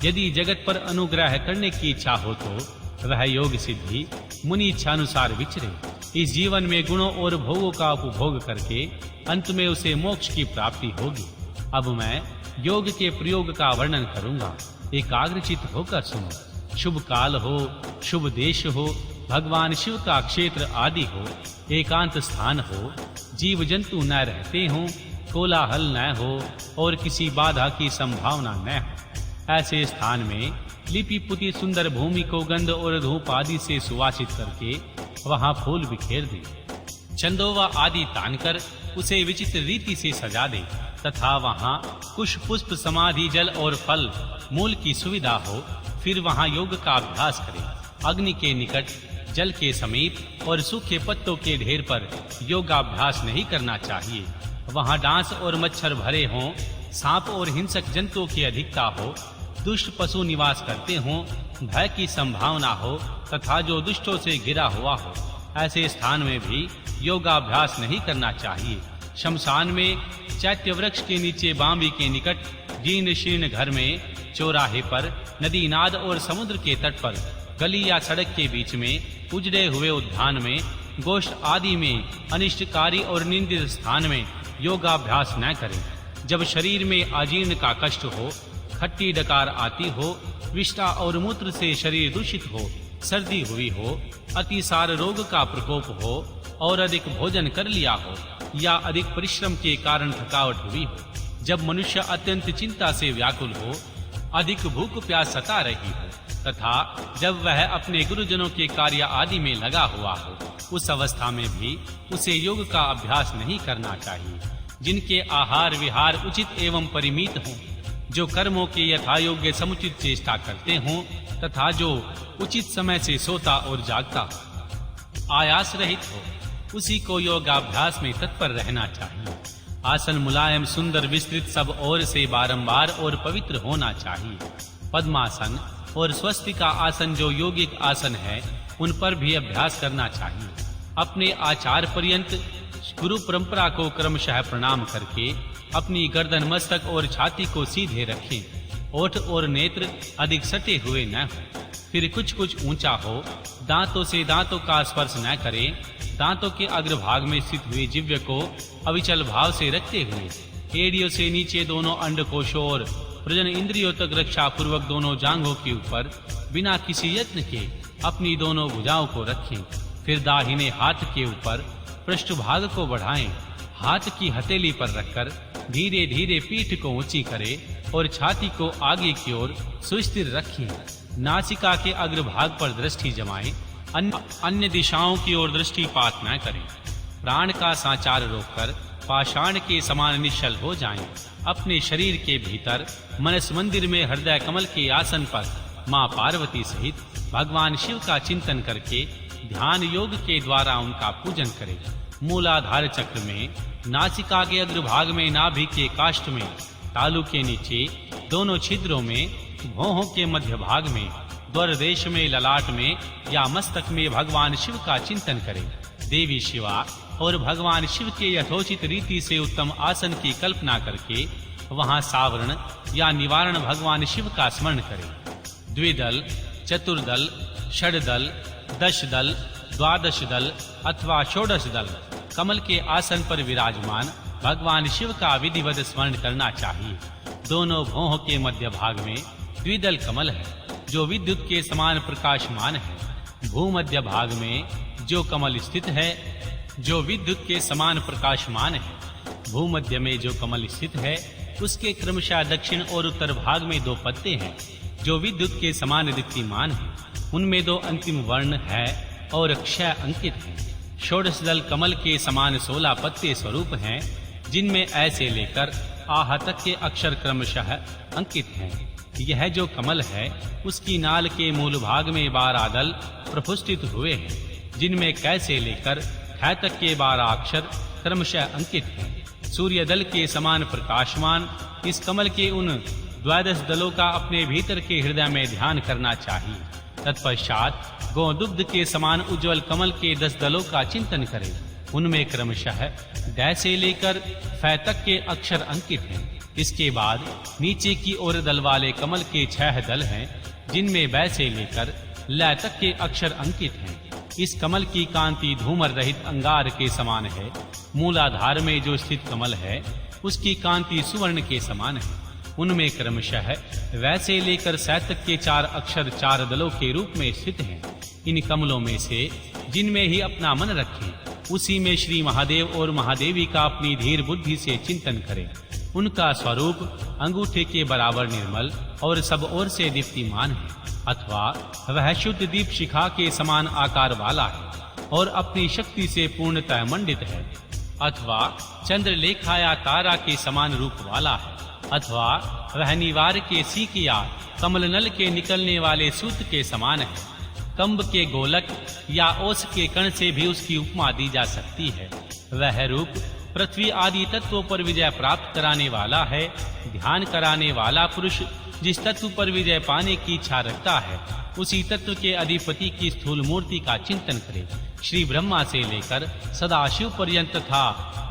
यदि जगत पर अनुग्रह करने की इच्छा हो तो वह योग सिद्धि मुनि इच्छानुसार विचरे। इस जीवन में गुणों और भोगों का उपभोग करके अंत में उसे मोक्ष की प्राप्ति होगी। अब मैं योग के प्रयोग का वर्णन करूंगा। एकाग्रचित्त होकर सुनो। शुभ काल हो, शुभ देश हो, भगवान शिव का क्षेत्र आदि हो, एकांत स्थान हो, जीव जंतु न रहते हों, कोलाहल न हो और किसी बाधा की संभावना न हो, ऐसे स्थान में लिपि पुती सुंदर भूमि को गंध और धूप आदि से सुवासित करके वहां फूल बिखेर दे, चंदोवा आदि तानकर उसे विचित्र रीति से सजा दे तथा वहां कुश पुष्प समाधि जल और फल मूल की सुविधा हो। फिर वहां योग का अभ्यास करे। अग्नि के निकट, जल के समीप और सूखे पत्तों के ढेर पर योगाभ्यास नहीं करना चाहिए। वहां डांस और मच्छर भरे हों, सांप और हिंसक जंतुओं की अधिकता हो, दुष्ट पशु निवास करते हों, भय की संभावना हो तथा जो दुष्टों से घिरा हुआ हो, ऐसे स्थान में भी योगाभ्यास नहीं करना चाहिए। शमशान में, चैत्य वृक्ष के नीचे, बांबी के निकट, जीर्ण शीर्ण घर में, चौराहे पर, नदी नाद और समुद्र के तट पर, गली या सड़क के बीच में, उजड़े हुए उद्यान में, गोष्ठ आदि में, अनिष्टकारी और निंदित स्थान में योगाभ्यास न करें। जब शरीर में अजीर्ण का कष्ट हो, खट्टी डकार आती हो, विष्ठा और मूत्र से शरीर दूषित हो, सर्दी हुई हो, अतिसार रोग का प्रकोप हो और अधिक भोजन कर लिया हो या अधिक परिश्रम के कारण थकावट हुई हो, जब मनुष्य अत्यंत चिंता से व्याकुल हो, अधिक भूख प्यास सता रही हो तथा जब वह अपने गुरुजनों के कार्य आदि में लगा हुआ हो, उस अवस्था में भी उसे योग का अभ्यास नहीं करना चाहिए। जिनके आहार विहार उचित एवं परिमित हों, जो कर्मों के यथायोग्य समुचित चेष्टा करते हों, तथा जो उचित समय से सोता और जागता आयास रहित हो, उसी को योगाभ्यास में तत्पर रहना चाहिए। आसन मुलायम, सुंदर, विस्तृत, सब ओर से बारंबार और पवित्र होना चाहिए। पद्मासन और स्वस्तिका आसन जो योगिक आसन है, उन पर भी अभ्यास करना चाहिए। अपने आचार पर्यंत गुरु परंपरा को क्रमशः प्रणाम करके अपनी गर्दन, मस्तक और छाती को सीधे रखें। ओठ और नेत्र अधिक सटे हुए न हो, फिर कुछ ऊंचा हो। दांतों से दांतों का स्पर्श न करें। दांतों के अग्रभाग में स्थित हुए जिह्वा को अविचल भाव से रखते हुए एड़ियों से नीचे दोनों अंडकोशों और प्रजन इंद्रियों तक रक्षा पूर्वक दोनों जांघों के ऊपर बिना किसी यत्न के अपनी दोनों भुजाओं को रखें। फिर दाहिने हाथ के ऊपर पृष्ठभाग को बढ़ाएं। हाथ की हथेली पर रखकर धीरे धीरे पीठ को ऊंची करें और छाती को आगे की ओर सुस्थिर रखें। नासिका के अग्रभाग पर दृष्टि जमाएं। अन्य दिशाओं की ओर दृष्टिपात न करें। प्राण का संचार रोककर पाषाण के समान निश्चल हो जाएं। अपने शरीर के भीतर मनस मंदिर में हृदय कमल के आसन पर मां पार्वती सहित भगवान शिव का चिंतन करके ध्यान योग के द्वारा उनका पूजन करें। मूलाधार चक्र में, नासिका के अग्रभाग में, नाभि के काष्ठ में, तालू के नीचे, दोनों छिद्रों में, भौहों के मध्य भाग में, द्वार देश में, ललाट में या मस्तक में भगवान शिव का चिंतन करें। देवी शिवा और भगवान शिव के यथोचित रीति से उत्तम आसन की कल्पना करके वहां सावरण या निवारण भगवान शिव का स्मरण करें। द्विदल, चतुर्दल, षडदल, दशदल, द्वादश दल अथवा षोडश दल कमल के आसन पर विराजमान भगवान शिव का विधिवत स्मरण करना चाहिए। दोनों भौहों के मध्य भाग में द्विदल कमल है जो विद्युत के समान प्रकाशमान है। भूमध्य भाग में जो कमल स्थित है, जो विद्युत के समान प्रकाशमान है। भूमध्य में जो कमल स्थित है, उसके क्रमशः दक्षिण और उत्तर भाग में दो पत्ते हैं जो विद्युत के समान दीप्तिमान हैं। उनमें दो अंतिम वर्ण है और क्षय अंकित है। षोडश दल कमल के समान 16 पत्ते स्वरूप हैं, जिनमें ऐसे लेकर आह तक के अक्षर क्रमशः अंकित हैं। यह जो कमल है, उसकी नाल के मूल भाग में 12 दल प्रफुष्टित हुए हैं, जिनमें कैसे लेकर ख तक के 12 अक्षर क्रमशः अंकित हैं। सूर्य दल के समान प्रकाशमान इस कमल के उन 12 दलों का अपने भीतर के हृदय में ध्यान करना चाहिए। तत्पश्चात गोदुग्ध के समान उज्जवल कमल के 10 दलों का चिंतन करें। उनमें क्रमशः ड से लेकर फ तक के अक्षर अंकित हैं। इसके बाद नीचे की ओर दल वाले कमल के 6 दल हैं, जिनमें ब से लेकर ल तक के अक्षर अंकित हैं। इस कमल की कांति धूमर रहित अंगार के समान है। मूलाधार में जो स्थित कमल है, उसकी कांति सुवर्ण के समान है। उनमें क्रमशः वैसे लेकर स तक के 4 अक्षर 4 दलों के रूप में स्थित हैं। इन कमलों में से जिनमें ही अपना मन रखें, उसी में श्री महादेव और महादेवी का अपनी धीर बुद्धि से चिंतन करें। उनका स्वरूप अंगूठे के बराबर निर्मल और सब ओर से दीप्तिमान है, अथवा वह शुद्ध दीप शिखा के समान आकार वाला है और अपनी शक्ति से पूर्णतः मंडित है, अथवा चंद्रलेखा या तारा के समान रूप वाला है, अथवा वह निवार के सीक या कमल नल के निकलने वाले सूत के समान है। कंब के गोलक या ओस के कण से भी उसकी उपमा दी जा सकती है। वह रूप पृथ्वी आदि तत्वों पर विजय प्राप्त कराने वाला है। ध्यान कराने वाला पुरुष जिस तत्व पर विजय पाने की इच्छा रखता है, उसी तत्व के अधिपति की स्थूल मूर्ति का चिंतन करे। श्री ब्रह्मा से लेकर सदाशिव पर्यंत तथा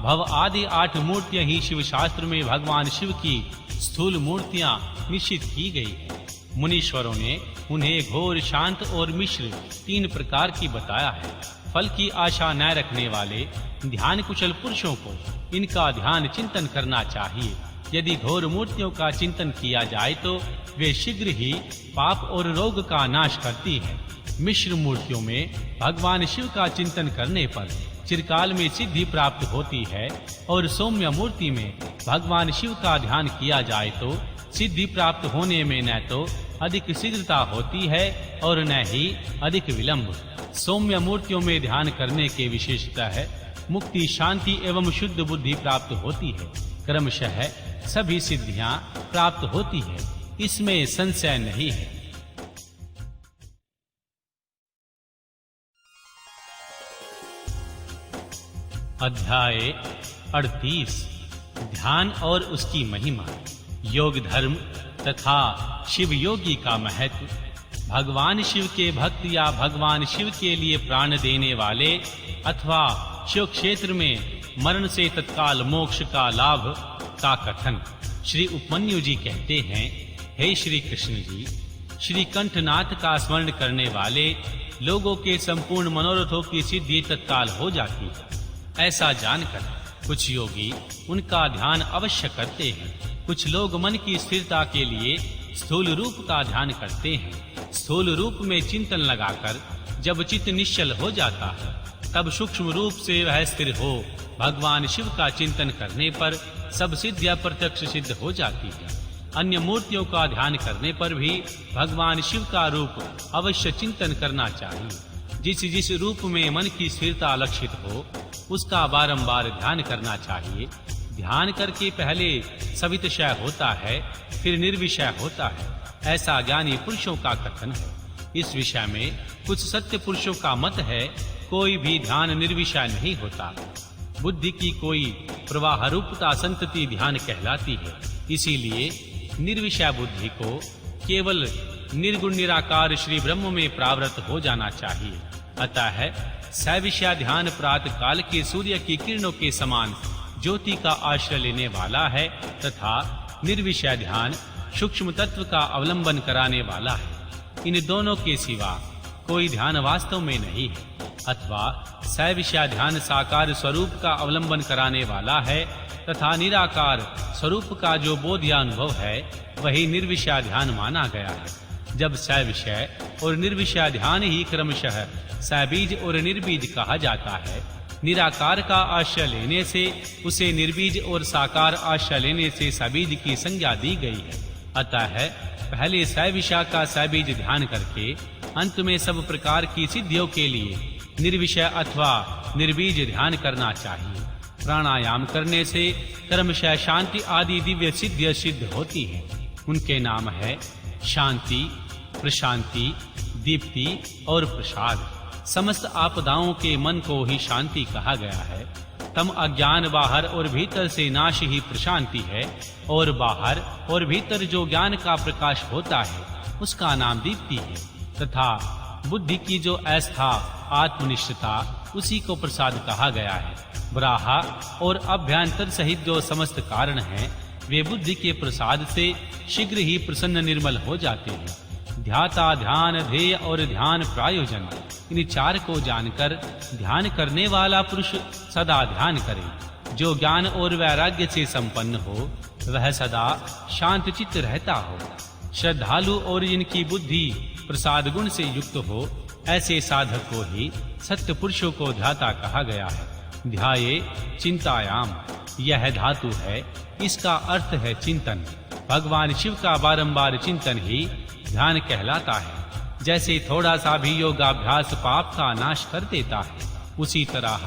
भव आदि 8 मूर्तियां ही शिव शास्त्र में भगवान शिव की स्थूल मूर्तियां निश्चित की गई है। मुनीश्वरों ने उन्हें घोर, शांत और मिश्र 3 प्रकार की बताया है। फल की आशा न रखने वाले ध्यान कुशल पुरुषों को इनका ध्यान चिंतन करना चाहिए। यदि घोर मूर्तियों का चिंतन किया जाए तो वे शीघ्र ही पाप और रोग का नाश करती है। मिश्र मूर्तियों में भगवान शिव का चिंतन करने पर चिरकाल में सिद्धि प्राप्त होती है और सौम्य मूर्ति में भगवान शिव का ध्यान किया जाए तो सिद्धि प्राप्त होने में न तो अधिक शीघ्रता होती है और न ही अधिक विलंब। सौम्य मूर्तियों में ध्यान करने के विशेषता है मुक्ति, शांति एवं शुद्ध बुद्धि प्राप्त होती है। क्रमशः सभी सिद्धियां प्राप्त होती है, इसमें संशय नहीं है। अध्याय 38 ध्यान और उसकी महिमा। योग धर्म तथा शिव योगी का महत्व। भगवान शिव के भक्त या भगवान शिव के लिए प्राण देने वाले अथवा शिव क्षेत्र में मरण से तत्काल मोक्ष का लाभ का कथन। श्री उपमन्यु जी कहते हैं, हे श्री कृष्ण जी, श्री कंठनाथ का स्मरण करने वाले लोगों के संपूर्ण मनोरथों की सिद्धि तत्काल हो जाती है। ऐसा जानकर कुछ योगी उनका ध्यान अवश्य करते हैं। कुछ लोग मन की स्थिरता के लिए स्थूल रूप का ध्यान करते हैं। स्थूल रूप में चिंतन लगाकर जब चित्त निश्चल हो जाता है, तब सूक्ष्म रूप से वह स्थिर हो भगवान शिव का चिंतन करने पर सब सिद्धियां प्रत्यक्ष सिद्ध हो जाती है। अन्य मूर्तियों का ध्यान करने पर भी भगवान शिव का रूप अवश्य चिंतन करना चाहिए। जिस रूप में मन की स्थिरता लक्षित हो उसका बारंबार ध्यान करना चाहिए। ध्यान करके पहले सवितशय होता है, फिर निर्विषय होता है, ऐसा ज्ञानी पुरुषों का कथन है। इस विषय में कुछ सत्य पुरुषों का मत है, कोई भी ध्यान निर्विषय नहीं होता। बुद्धि की कोई प्रवाह रूपता संतति ध्यान कहलाती है। इसीलिए निर्विषय बुद्धि को केवल निर्गुण निराकार श्री ब्रह्म में प्रावृत हो जाना चाहिए। अतः सविषय ध्यान प्रातः काल के सूर्य की किरणों के समान ज्योति का आश्रय लेने वाला है तथा निर्विषय ध्यान सूक्ष्म तत्व का अवलंबन कराने वाला है। इन दोनों के सिवा कोई ध्यान वास्तव में नहीं है। अथवा सविषय ध्यान साकार स्वरूप का अवलंबन कराने वाला है तथा निराकार स्वरूप का जो बोध या अनुभव है वही निर्विषय ध्यान माना गया है। जब सविषय और निर्विषय ध्यान ही क्रमशः सबीज और निर्बीज कहा जाता है, निराकार का आश्रय लेने से उसे निर्बीज और साकार आश्रय लेने से सबीज की संज्ञा दी गई है। अतः पहले सविषय का सबीज ध्यान करके अंत में सब प्रकार की सिद्धियों के लिए निर्विषय अथवा निर्बीज ध्यान करना चाहिए। प्राणायाम करने से क्रमशः शांति आदि दिव्य सिद्धियां सिद्ध होती हैं। उनके नाम है शांति, प्रशांति, दीप्ति और प्रसाद। समस्त आपदाओं के मन को ही शांति कहा गया है। तम अज्ञान बाहर और भीतर से नाश ही प्रशांति है, और बाहर और भीतर जो ज्ञान का प्रकाश होता है उसका नाम दीप्ति है। तथा बुद्धि की जो आस्था आत्मनिष्ठता उसी को प्रसाद कहा गया है। ब्राहा और अभ्यंतर सहित जो समस्त कारण हैं वे बुद्धि के प्रसाद से शीघ्र ही प्रसन्न निर्मल हो जाते हैं। ध्याता, ध्यान, ध्येय और ध्यान प्रायोजन, इन चार को जानकर ध्यान करने वाला पुरुष सदा ध्यान करे। जो ज्ञान और वैराग्य से संपन्न हो वह सदा शांत चित्त रहता हो। श्रद्धालु और जिनकी बुद्धि प्रसाद गुण से युक्त हो ऐसे साधक को ही सत्य पुरुषों को ध्याता कहा गया है। ध्याये चिंतायाम, यह धातु है, इसका अर्थ है चिंतन। भगवान शिव का बारंबार चिंतन ही ध्यान कहलाता है। जैसे थोड़ा सा भी योगाभ्यास पाप का नाश कर देता है, उसी तरह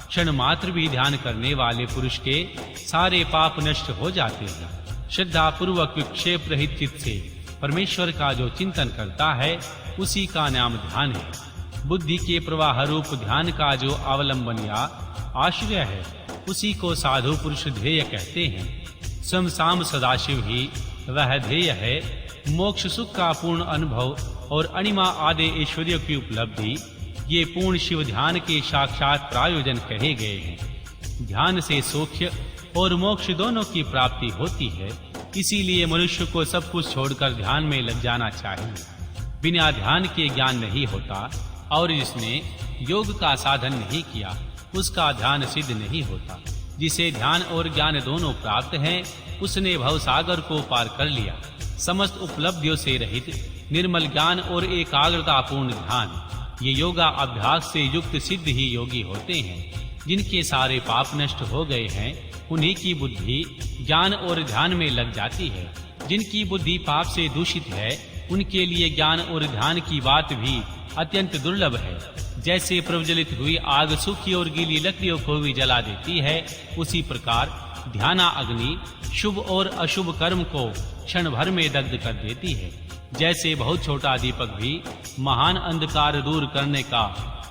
क्षण मात्र भी ध्यान करने वाले पुरुष के सारे पाप नष्ट हो जाते हैं। श्रद्धा पूर्वक विक्षेप रहित चित्त से परमेश्वर का जो चिंतन करता है उसी का नाम ध्यान है। बुद्धि के प्रवाह रूप ध्यान का जो अवलंबन या आश्रय है उसी को साधु पुरुष ध्येय कहते हैं। स्वयं साम सदाशिव ही वह ध्येय है। मोक्ष सुख का पूर्ण अनुभव और अणिमा आदि ऐश्वर्य की उपलब्धि ये पूर्ण शिव ध्यान के साक्षात प्रायोजन कहे गए हैं। ध्यान से सौख्य और मोक्ष दोनों की प्राप्ति होती है। इसीलिए मनुष्य को सब कुछ छोड़कर ध्यान में लग जाना चाहिए। बिना ध्यान के ज्ञान नहीं होता, और जिसने योग का साधन नहीं किया उसका ध्यान सिद्ध नहीं होता। जिसे ध्यान और ज्ञान दोनों प्राप्त हैं उसने भवसागर को पार कर लिया। समस्त उपलब्धियों से रहित निर्मल ज्ञान और एकाग्रता पूर्ण ध्यान, ये योगा अभ्यास से युक्त सिद्ध ही योगी होते हैं। जिनके सारे पाप नष्ट हो गए हैं उन्हीं की बुद्धि ज्ञान और ध्यान में लग जाती है। जिनकी बुद्धि पाप से दूषित है उनके लिए ज्ञान और ध्यान की बात भी अत्यंत दुर्लभ है। जैसे प्रज्वलित हुई आग सूखी और गीली लकड़ियों को भी जला देती है, उसी प्रकार ध्याना अग्नि शुभ और अशुभ कर्म को क्षण भर में दग्ध कर देती है। जैसे बहुत छोटा दीपक भी महान अंधकार दूर करने का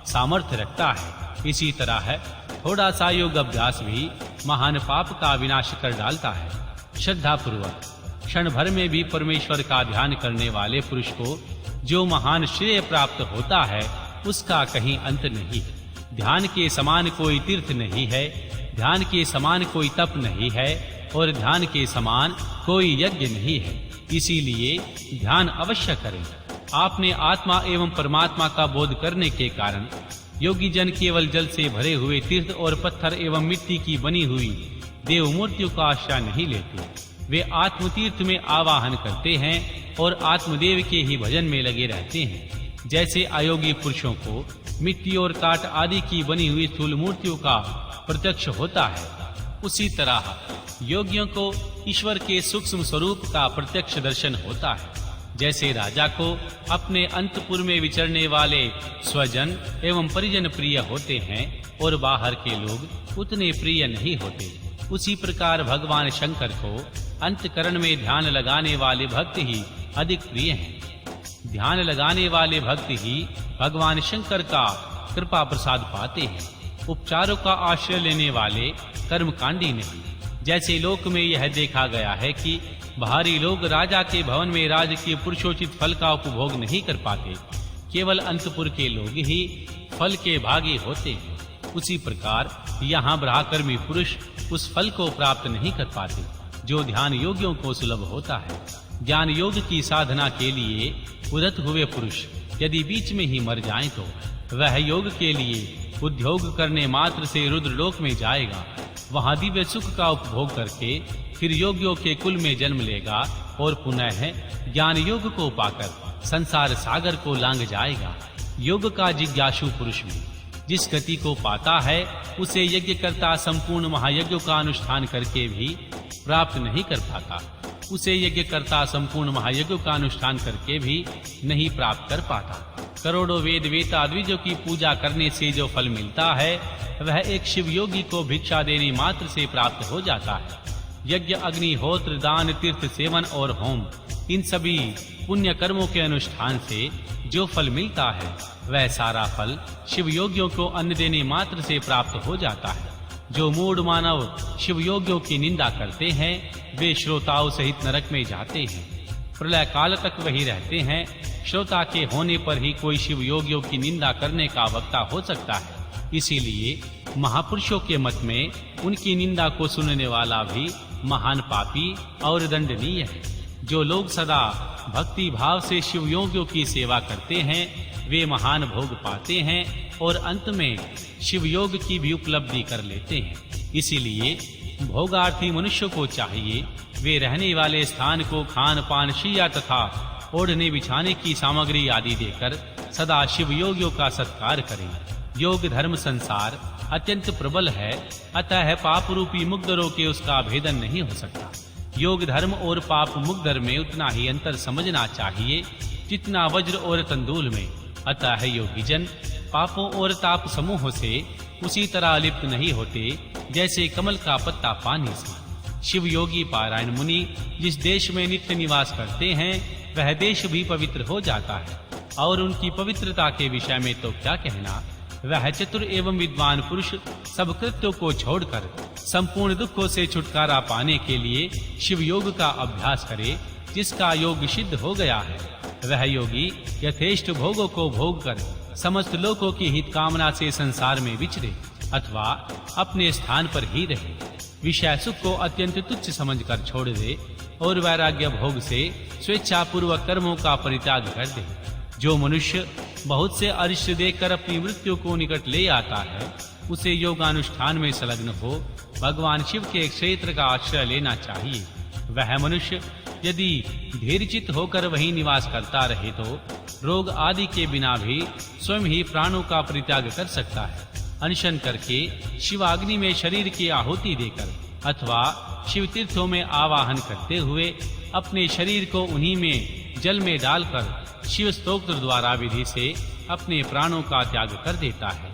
सामर्थ्य रखता है, इसी तरह थोड़ा सा योग अभ्यास भी महान पाप का विनाश कर डालता है। श्रद्धा पूर्वक क्षण भर में भी परमेश्वर का ध्यान करने वाले पुरुष को जो महान श्रेय प्राप्त होता है उसका कहीं अंत नहीं है। ध्यान के समान कोई तीर्थ नहीं है, ध्यान के समान कोई तप नहीं है और ध्यान के समान कोई यज्ञ नहीं है। इसीलिए ध्यान अवश्य करें। आपने आत्मा एवं परमात्मा का बोध करने के कारण योगी जन केवल जल से भरे हुए तीर्थ और पत्थर एवं मिट्टी की बनी हुई देव मूर्तियों का आश्रय नहीं लेते। वे आत्म तीर्थ में आवाहन करते हैं और आत्मदेव के ही भजन में लगे रहते हैं। जैसे अयोगी पुरुषों को मिट्टी और काट आदि की बनी हुई स्थूल मूर्तियों का प्रत्यक्ष होता है, उसी तरह योगियों को ईश्वर के सूक्ष्म स्वरूप का प्रत्यक्ष दर्शन होता है। जैसे राजा को अपने अंतपुर में विचरने वाले स्वजन एवं परिजन प्रिय होते हैं और बाहर के लोग उतने प्रिय नहीं होते, उसी प्रकार भगवान शंकर को अंतकरण में ध्यान लगाने वाले भक्त ही अधिक प्रिय हैं। ध्यान लगाने वाले भक्त ही भगवान शंकर का कृपा प्रसाद पाते हैं। उपचारों का आश्रय लेने वाले कर्मकांडी नहीं। जैसे लोक में यह देखा गया है कि बाहरी लोग राजा के भवन में राजकीय पुरुषोचित फल का उपभोग नहीं कर पाते, केवल अंतपुर के लोग ही फल के भागी होते हैं, उसी प्रकार यहाँ ब्रह्मकर्मी पुरुष उस फल को प्राप्त नहीं कर पाते जो ध्यान योगियों को सुलभ होता है। ज्ञान योग की साधना के लिए उदत हुए पुरुष यदि बीच में ही मर जाएं तो वह योग के लिए उद्योग करने मात्र से रुद्रलोक में जाएगा। वहां दिव्य सुख का उपभोग करके फिर योगियों के कुल में जन्म लेगा और पुनः ज्ञान योग को पाकर संसार सागर को लांघ जाएगा। योग का जिज्ञासु पुरुष भी जिस गति को पाता है उसे यज्ञ करता संपूर्ण महायज्ञों का अनुष्ठान करके भी प्राप्त नहीं कर पाता। उसे यज्ञ करता संपूर्ण महायज्ञों का अनुष्ठान करके भी नहीं प्राप्त कर पाता। करोड़ों वेद वेता द्विजों की पूजा करने से जो फल मिलता है वह एक शिव योगी को भिक्षा देने मात्र से प्राप्त हो जाता है। यज्ञ, अग्निहोत्र, दान, तीर्थ सेवन और होम, इन सभी पुण्य कर्मों के अनुष्ठान से जो फल मिलता है वह सारा फल शिव योगियों को अन्न देने मात्र से प्राप्त हो जाता है। जो मूढ़ मानव शिव योगियों की निंदा करते हैं वे श्रोताओं सहित नरक में जाते हैं, प्रलय काल तक वही रहते हैं। श्रोता के होने पर ही कोई शिव योगियों की निंदा करने का वक्ता हो सकता है। इसीलिए महापुरुषों के मत में उनकी निंदा को सुनने वाला भी महान पापी और दंडनीय है। जो लोग सदा भक्ति भाव से शिव योगियों की सेवा करते हैं वे महान भोग पाते हैं और अंत में शिव योग की भी उपलब्धि कर लेते हैं। इसीलिए भोगार्थी मनुष्य को चाहिए वे रहने वाले स्थान को खान पान शैया तथा ओढ़ने बिछाने की सामग्री आदि देकर सदा शिव योगियों का सत्कार करें। योग धर्म संसार अत्यंत प्रबल है, अतः पाप रूपी मुग्धरों के उसका भेदन नहीं हो सकता। योग धर्म और पाप मुग्धर में उतना ही अंतर समझना चाहिए जितना वज्र और तंदूल में। अतः योगी जन पापों और ताप समूहों से उसी तरह लिप्त नहीं होते जैसे कमल का पत्ता पानी से। शिव योगी पारायण मुनि जिस देश में नित्य निवास करते हैं वह देश भी पवित्र हो जाता है, और उनकी पवित्रता के विषय में तो क्या कहना। वह चतुर एवं विद्वान पुरुष सब कृत्यों को छोड़कर संपूर्ण दुखों से छुटकारा पाने के लिए शिव योग का अभ्यास करे। जिसका योग सिद्ध हो गया है वह योगी यथेष्ट भोगों को भोग कर समस्त लोगों की हित कामना से संसार में विचरे अथवा अपने स्थान पर ही रहे। विषय सुख को अत्यंत तुच्छ समझकर छोड़ दे और वैराग्य भोग से स्वेच्छा पूर्वक कर्मों का परित्याग कर दे। जो मनुष्य बहुत से अरिष्ट देखकर अपनी मृत्यु को निकट ले आता है उसे योगानुष्ठान में संलग्न हो भगवान शिव के क्षेत्र का आश्रय लेना चाहिए। वह मनुष्य यदि धीरचित होकर वहीं निवास करता रहे तो रोग आदि के बिना भी स्वयं ही प्राणों का परित्याग कर सकता है। अनशन करके शिवाग्नि में शरीर की आहुति देकर अथवा शिव तीर्थों में आवाहन करते हुए अपने शरीर को उन्हीं में जल में डालकर शिव स्तोत्र द्वारा विधि से अपने प्राणों का त्याग कर देता है।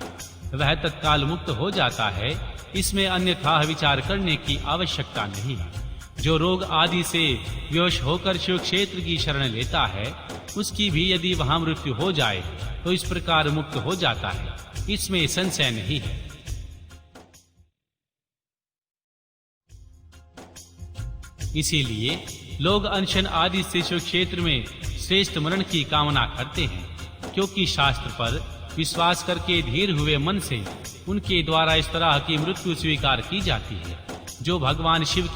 वह तत्काल मुक्त हो जाता है। इसमें अन्यथा विचार करने की आवश्यकता नहीं है। जो रोग आदि से विवश होकर शिव क्षेत्र की शरण लेता है उसकी भी यदि वहां मृत्यु हो जाए तो इस प्रकार मुक्त हो जाता है। इसमें संशय नहीं है। इसीलिए लोग अनशन आदि से क्षेत्र में श्रेष्ठ मरण की कामना करते हैं, क्योंकि शास्त्र पर विश्वास करके धीर हुए मन से उनके द्वारा इस तरह की मृत्यु स्वीकार की जाती है। जो भगवान शिव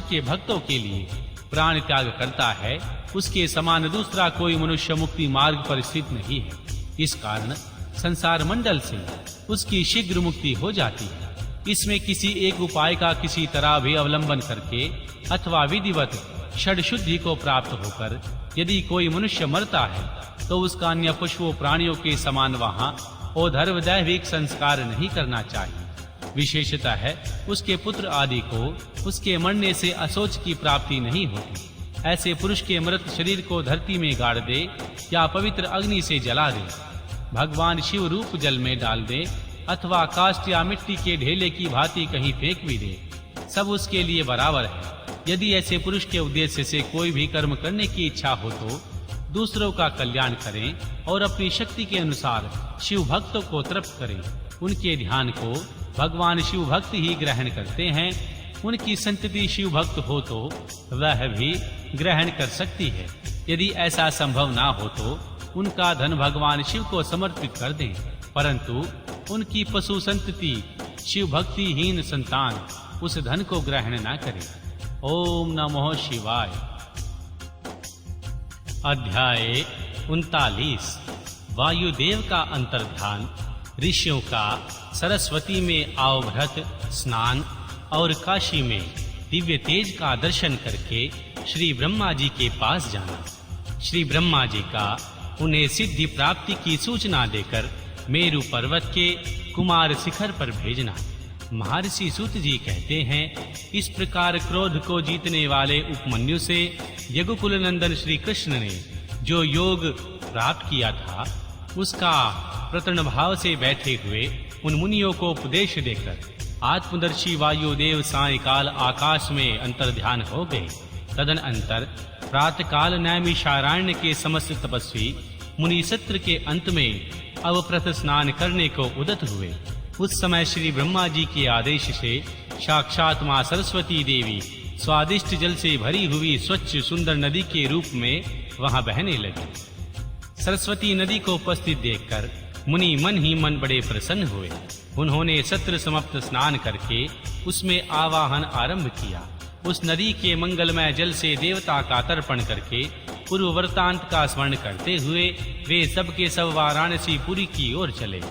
के भक्तों के लिए प्राण त्याग करता है, उसके समान दूसरा कोई मनुष्य मुक्ति मार्ग पर स्थित नहीं है। इस कारण संसार मंडल से उसकी शीघ्र मुक्ति हो जाती है। इसमें किसी एक उपाय का किसी तरह भी अवलंबन करके अथवा विधिवत षड शुद्धि को प्राप्त होकर यदि कोई मनुष्य मरता है तो उसका अन्य पशुओं प्राणियों के समान वहां औधर्व दैविक संस्कार नहीं करना चाहिए। विशेषता है उसके पुत्र आदि को उसके मरने से असोच की प्राप्ति नहीं होती। ऐसे पुरुष के मृत शरीर को धरती में गाड़ दे या पवित्र अग्नि से जला दे, भगवान शिव रूप जल में डाल दे अथवा काष्ठ या मिट्टी के ढेले की भांति कहीं फेंक भी दे, सब उसके लिए बराबर है। यदि ऐसे पुरुष के उद्देश्य से कोई भी कर्म करने की इच्छा हो तो दूसरों का कल्याण करें और अपनी शक्ति के अनुसार शिव भक्तों को तृप्त करें। उनके ध्यान को भगवान शिव भक्त ही ग्रहण करते हैं। उनकी संतति शिव भक्त हो तो वह भी ग्रहण कर सकती है। यदि ऐसा संभव ना हो तो उनका धन भगवान शिव को समर्पित कर दें, परंतु उनकी पशु संतति शिव भक्तिहीन संतान उस धन को ग्रहण ना करे। ओम नमः शिवाय। अध्याय 39। वायुदेव का अंतर्ध्यान। ऋषियों का सरस्वती में आवभृत स्नान और काशी में दिव्य तेज का दर्शन करके श्री ब्रह्मा जी के पास जाना। श्री ब्रह्मा जी का उन्हें सिद्धि प्राप्ति की सूचना देकर मेरु पर्वत के कुमार शिखर पर भेजना। महर्षि सूत जी कहते हैं, इस प्रकार क्रोध को जीतने वाले उपमन्यु से यदुकुल नंदन श्री कृष्ण ने जो योग प्राप्त किया था, उसका प्रतर्ण भाव से बैठे हुए उन मुनियों को उपदेश देकर आत्मदर्शी वायुदेव सायंकाल आकाश में अंतर्ध्यान हो गए। तदनंतर प्रातःकाल नैमिषारण्य के समस्त तपस्वी मुनि सत्र के अंत में अवप्रथ स्नान करने को उदत हुए। उस समय श्री ब्रह्मा जी के आदेश से साक्षात मां सरस्वती देवी स्वादिष्ट जल से भरी हुई स्वच्छ सुंदर नदी के रूप में वहां बहने लगी। सरस्वती नदी को उपस्थित देखकर मुनि मन ही मन बड़े प्रसन्न हुए। उन्होंने सत्र समाप्त स्नान करके उसमें आवाहन आरंभ किया। उस नदी के मंगलमय जल से देवता का तर्पण करके पूर्व वृत्तांत का स्मरण करते हुए वे सबके सब वाराणसी पुरी की ओर चले।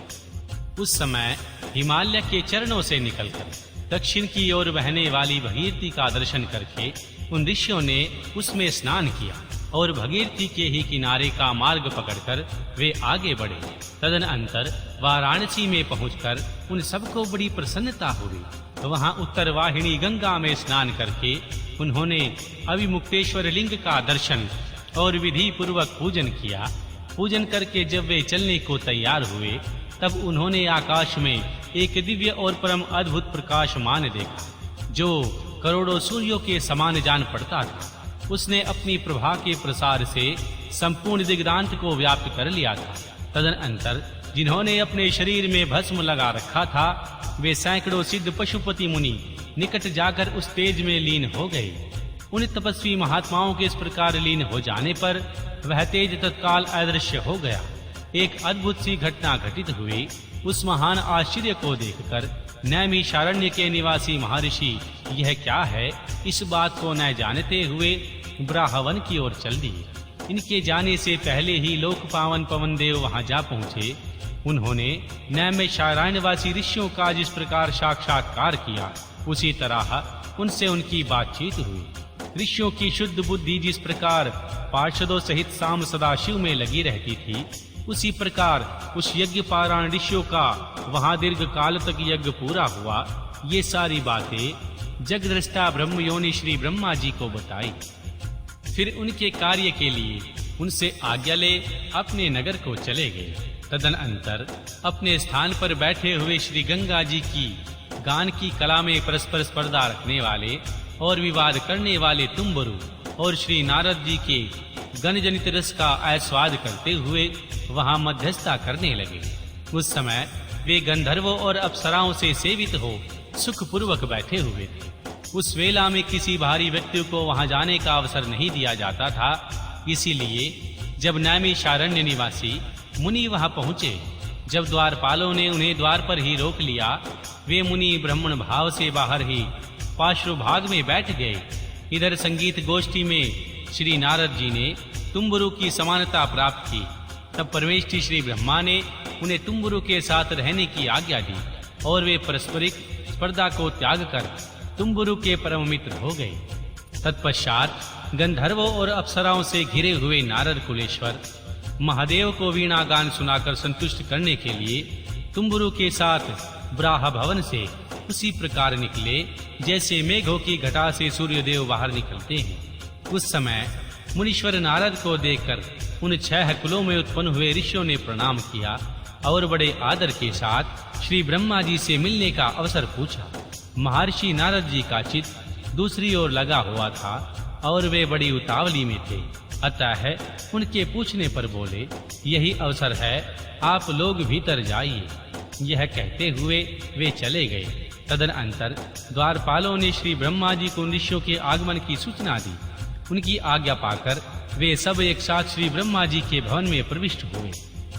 उस समय हिमालय के चरणों से निकलकर दक्षिण की ओर बहने वाली भगीरथी का दर्शन करके उन ऋषियों ने उसमें स्नान किया और भगीरथी के ही किनारे का मार्ग पकड़कर वे आगे बढ़े। तदनंतर वाराणसी में पहुंचकर उन सबको बड़ी प्रसन्नता हुई। तो वहां उत्तर वाहिनी गंगा में स्नान करके उन्होंने अविमुक्तेश्वर लिंग का दर्शन और विधि पूर्वक पूजन किया। पूजन करके जब वे चलने को तैयार हुए तब उन्होंने आकाश में एक दिव्य और परम अद्भुत प्रकाशमान देखा, जो करोड़ों सूर्यों के समान जान पड़ता था। उसने अपनी प्रभा के प्रसार से संपूर्ण दिग्दांत को व्याप्त कर लिया था। तदनंतर जिन्होंने अपने शरीर में भस्म लगा रखा था, वे सैकड़ों सिद्ध पशुपति मुनि निकट जाकर उस तेज में लीन हो गए। उन तपस्वी महात्माओं के इस प्रकार लीन हो जाने पर वह तेज तत्काल अदृश्य हो गया। एक अद्भुत सी घटना घटित हुई। उस महान आश्चर्य को देखकर नैमिषारण्य के निवासी महर्षि यह क्या है, इस बात को न जानते हुए ब्राह्मण की ओर चल दिए। इनके जाने से पहले ही लोक पावन पवन देव वहां जा पहुंचे। उन्होंने नैमिषारण्यवासी ऋषियों का जिस प्रकार साक्षात्कार किया, उसी तरह उनसे उनकी बातचीत हुई। ऋषियों की शुद्ध बुद्धि जिस प्रकार पार्षदों सहित शाम सदाशिव में लगी रहती थी, उसी प्रकार उस यज्ञ पारायण ऋषियों का वहां दीर्घ काल तक यज्ञ पूरा हुआ। ये सारी बातें जगद्रष्टा ब्रह्मयोनि श्री ब्रह्मा जी को बताई। फिर उनके कार्य के लिए उनसे आज्ञा ले अपने नगर को चले गए। तदनंतर अपने स्थान पर बैठे हुए श्री गंगा जी की गान की कला में परस्पर स्पर्धा रखने वाले और विवाद करने वाले तुम्बरु और श्री नारद जी के गणजनित रस का आस्वाद करते हुए वहां मध्यस्थता करने लगे। उस समय वे गंधर्वों और अप्सराओं से सेवित हो सुख पूर्वक बैठे हुए थे। उस वेला में किसी बाहरी व्यक्ति को वहां जाने का अवसर नहीं दिया जाता था। इसीलिए जब नैमिषारण्य निवासी मुनि वहां पहुंचे, जब द्वारपालों ने उन्हें द्वार पर ही रोक लिया, वे मुनि ब्राह्मण भाव से बाहर ही पार्श्वभाग में बैठ गए। इधर संगीत गोष्ठी में श्री नारद जी ने तुम्बुरु की समानता प्राप्त की। तब परमेष्ठी श्री ब्रह्मा ने उन्हें तुम्बुरु के साथ रहने की आज्ञा दी और वे पारस्परिक स्पर्धा को त्याग कर तुम्बुरु के परम मित्र हो गए। तत्पश्चात गंधर्वों और अप्सराओं से घिरे हुए नारद कुलेश्वर महादेव को वीणा गान सुनाकर संतुष्ट करने के लिए तुम्बुरु के साथ ब्राह भवन से उसी प्रकार निकले जैसे मेघों की घटा से सूर्यदेव बाहर निकलते हैं। उस समय मुनीश्वर नारद को देखकर उन 6 कुलों में उत्पन्न हुए ऋषियों ने प्रणाम किया और बड़े आदर के साथ श्री ब्रह्मा जी से मिलने का अवसर पूछा। महर्षि नारद जी का चित्त दूसरी ओर लगा हुआ था और वे बड़ी उतावली में थे। अतः उनके पूछने पर बोले, यही अवसर है, आप लोग भीतर जाइए। यह कहते हुए वे चले गए। तदनंतर द्वारपालों ने श्री ब्रह्मा जी को ऋषियों के आगमन की सूचना दी। उनकी आज्ञा पाकर वे सब एक साथ श्री ब्रह्मा जी के भवन में प्रविष्ट हुए।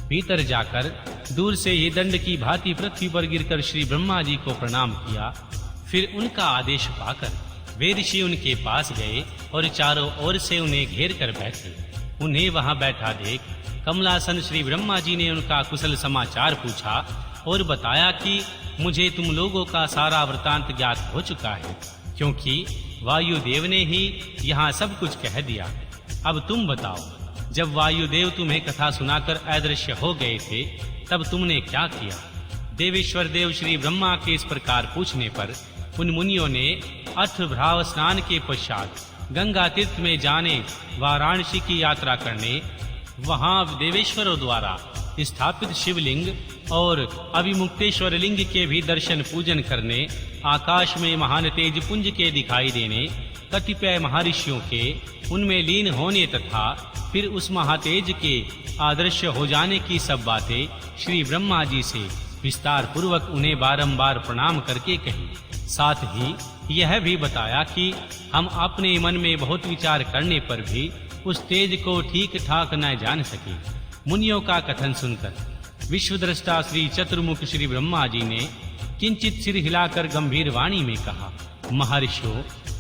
भीतर जाकर दूर से ही दंड की भांति पृथ्वी पर गिरकर श्री ब्रह्मा जी को प्रणाम किया। फिर उनका आदेश पाकर वे ऋषि उनके पास गए और चारों ओर से उन्हें घेर कर बैठे। उन्हें वहां बैठा देख कमलासन श्री ब्रह्मा जी ने उनका कुशल समाचार पूछा और बताया कि मुझे तुम लोगों का सारा वृतांत ज्ञात हो चुका है, क्योंकि वायुदेव ने ही यहाँ सब कुछ कह दिया। अब तुम बताओ, जब वायुदेव तुम्हें कथा सुनाकर अदृश्य हो गए थे, तब तुमने क्या किया? देवेश्वर देव श्री ब्रह्मा के इस प्रकार पूछने पर उन मुनियों ने अर्थभ्राव स्नान के पश्चात गंगा तीर्थ में जाने वाराणसी की यात्रा करने, वहां देवेश्वरों द्वारा स्थापित शिवलिंग और अभिमुक्तेश्वर लिंग के भी दर्शन पूजन करने, आकाश में महान तेज पुंज के दिखाई देने, कतिपय महर्षियों के उनमें लीन होने तथा फिर उस महातेज के अदृश्य हो जाने की सब बातें श्री ब्रह्मा जी से विस्तार पूर्वक उन्हें बारंबार प्रणाम करके कही। साथ ही यह भी बताया कि हम अपने मन में बहुत विचार करने पर भी उस तेज को ठीक ठाक न जान सके। मुनियों का कथन सुनकर विश्वद्रष्टा श्री चतुर्मुख श्री ब्रह्मा जी ने किंचित सिर हिलाकर गंभीर वाणी में कहा, महर्षियों,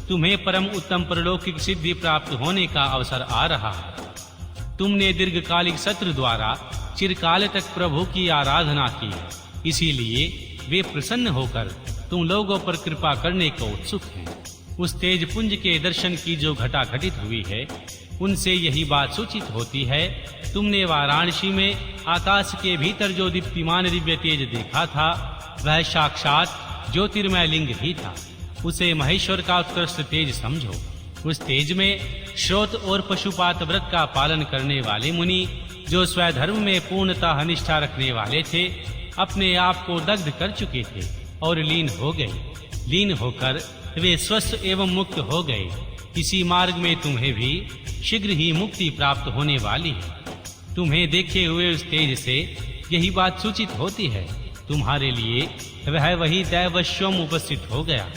तुम्हें परम उत्तम परलौकिक सिद्धि प्राप्त होने का अवसर आ रहा है। तुमने दीर्घकालिक सत्र द्वारा चिरकाल तक प्रभु की आराधना की है, इसीलिए वे प्रसन्न होकर तुम लोगों पर कृपा करने को उत्सुक हैं। उस तेज पुंज के दर्शन की जो घटा घटित हुई है, उनसे यही बात सूचित होती है। तुमने वाराणसी में आकाश के भीतर जो दीप्तिमान दिव्य तेज देखा था, वह साक्षात ज्योतिर्मय लिंग ही था। उसे महेश्वर का उत्कृष्ट तेज समझो। उस तेज में श्रोत और पशुपात व्रत का पालन करने वाले मुनि, जो स्वधर्म में पूर्णतः निष्ठा रखने वाले थे, अपने आप को दग्ध कर चुके थे और लीन हो गए। लीन होकर वे स्वस्थ एवं मुक्त हो गए। इसी मार्ग में तुम्हें भी शीघ्र ही मुक्ति प्राप्त होने वाली है। तुम्हें देखे हुए उस तेज से यही बात सूचित होती है, तुम्हारे लिए वह वही दैवश्वम उपस्थित हो गया।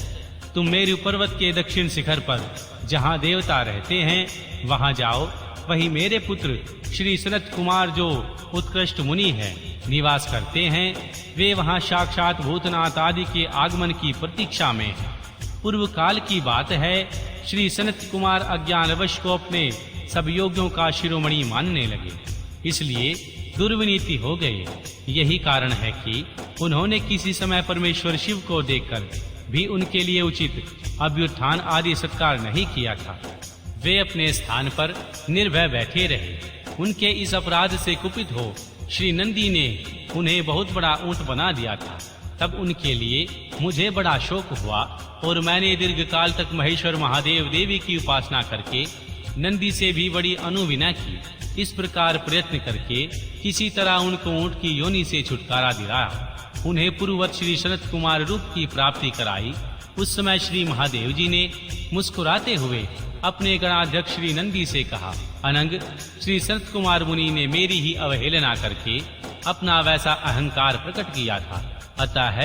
तुम मेरु पर्वत के दक्षिण शिखर पर जहाँ देवता रहते हैं, वहां जाओ। वही मेरे पुत्र श्री सनत कुमार, जो उत्कृष्ट मुनि है, निवास करते हैं। वे वहां साक्षात भूतनाथ आदि के आगमन की प्रतीक्षा में हैं। पूर्व काल की बात है, श्री सनत कुमार अज्ञानवश को अपने सब योगियों का शिरोमणि मानने लगे, इसलिए दुर्विनीति हो गए। यही कारण है कि उन्होंने किसी समय परमेश्वर शिव को देखकर भी उनके लिए उचित अभ्युत्थान आदि सत्कार नहीं किया था। वे अपने स्थान पर निर्भय बैठे रहे। उनके इस अपराध से कुपित हो श्री नंदी ने उन्हें बहुत बड़ा ऊंट बना दिया था। तब उनके लिए मुझे बड़ा शोक हुआ और मैंने दीर्घकाल तक महेश्वर महादेव देवी की उपासना करके नंदी से भी बड़ी अनुविनय की। इस प्रकार प्रयत्न करके किसी तरह उनको ऊंट की योनि से छुटकारा दिलाया। उन्हें पूर्ववत श्री सनत कुमार रूप की प्राप्ति कराई। उस समय श्री महादेव जी ने मुस्कुराते हुए अपने गणाध्यक्ष श्री नंदी से कहा, अनंग, श्री सनत कुमार मुनि ने मेरी ही अवहेलना करके अपना वैसा अहंकार प्रकट किया था। अतः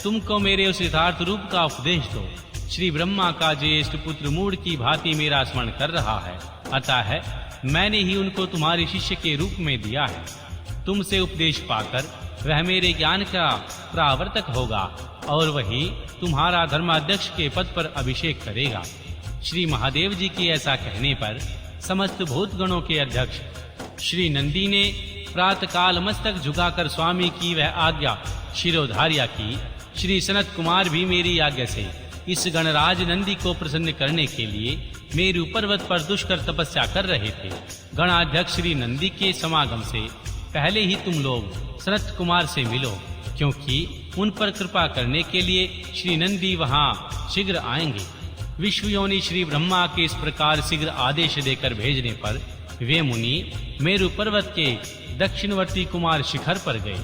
तुमको मेरे उस यथार्थ रूप का उपदेश दो। श्री ब्रह्मा का ज्येष्ठ पुत्र मूढ़ की भांति मेरा स्मरण कर रहा है, अतः मैंने ही उनको तुम्हारे शिष्य के रूप में दिया है। तुमसे उपदेश पाकर वह मेरे ज्ञान का प्रावर्तक होगा और वही तुम्हारा धर्माध्यक्ष के पद पर अभिषेक करेगा। श्री महादेव जी के ऐसा कहने पर समस्त भूतगणों के अध्यक्ष श्री नंदी ने प्रातःकाल मस्तक झुकाकर स्वामी की वह आज्ञा शिरोधार्या की। श्री सनत कुमार भी मेरी आज्ञा से इस गणराज नंदी को प्रसन्न करने के लिए मेरु पर्वत पर दुष्कर तपस्या कर रहे थे। गणाध्यक्ष श्री नंदी के समागम से पहले ही तुम लोग सनत कुमार से मिलो, क्योंकि उन पर कृपा करने के लिए श्री नंदी वहां शीघ्र आएंगे। विश्वयोनि श्री ब्रह्मा के इस प्रकार शीघ्र आदेश देकर भेजने पर वे मुनि मेरु पर्वत के दक्षिणवर्ती कुमार शिखर पर गए।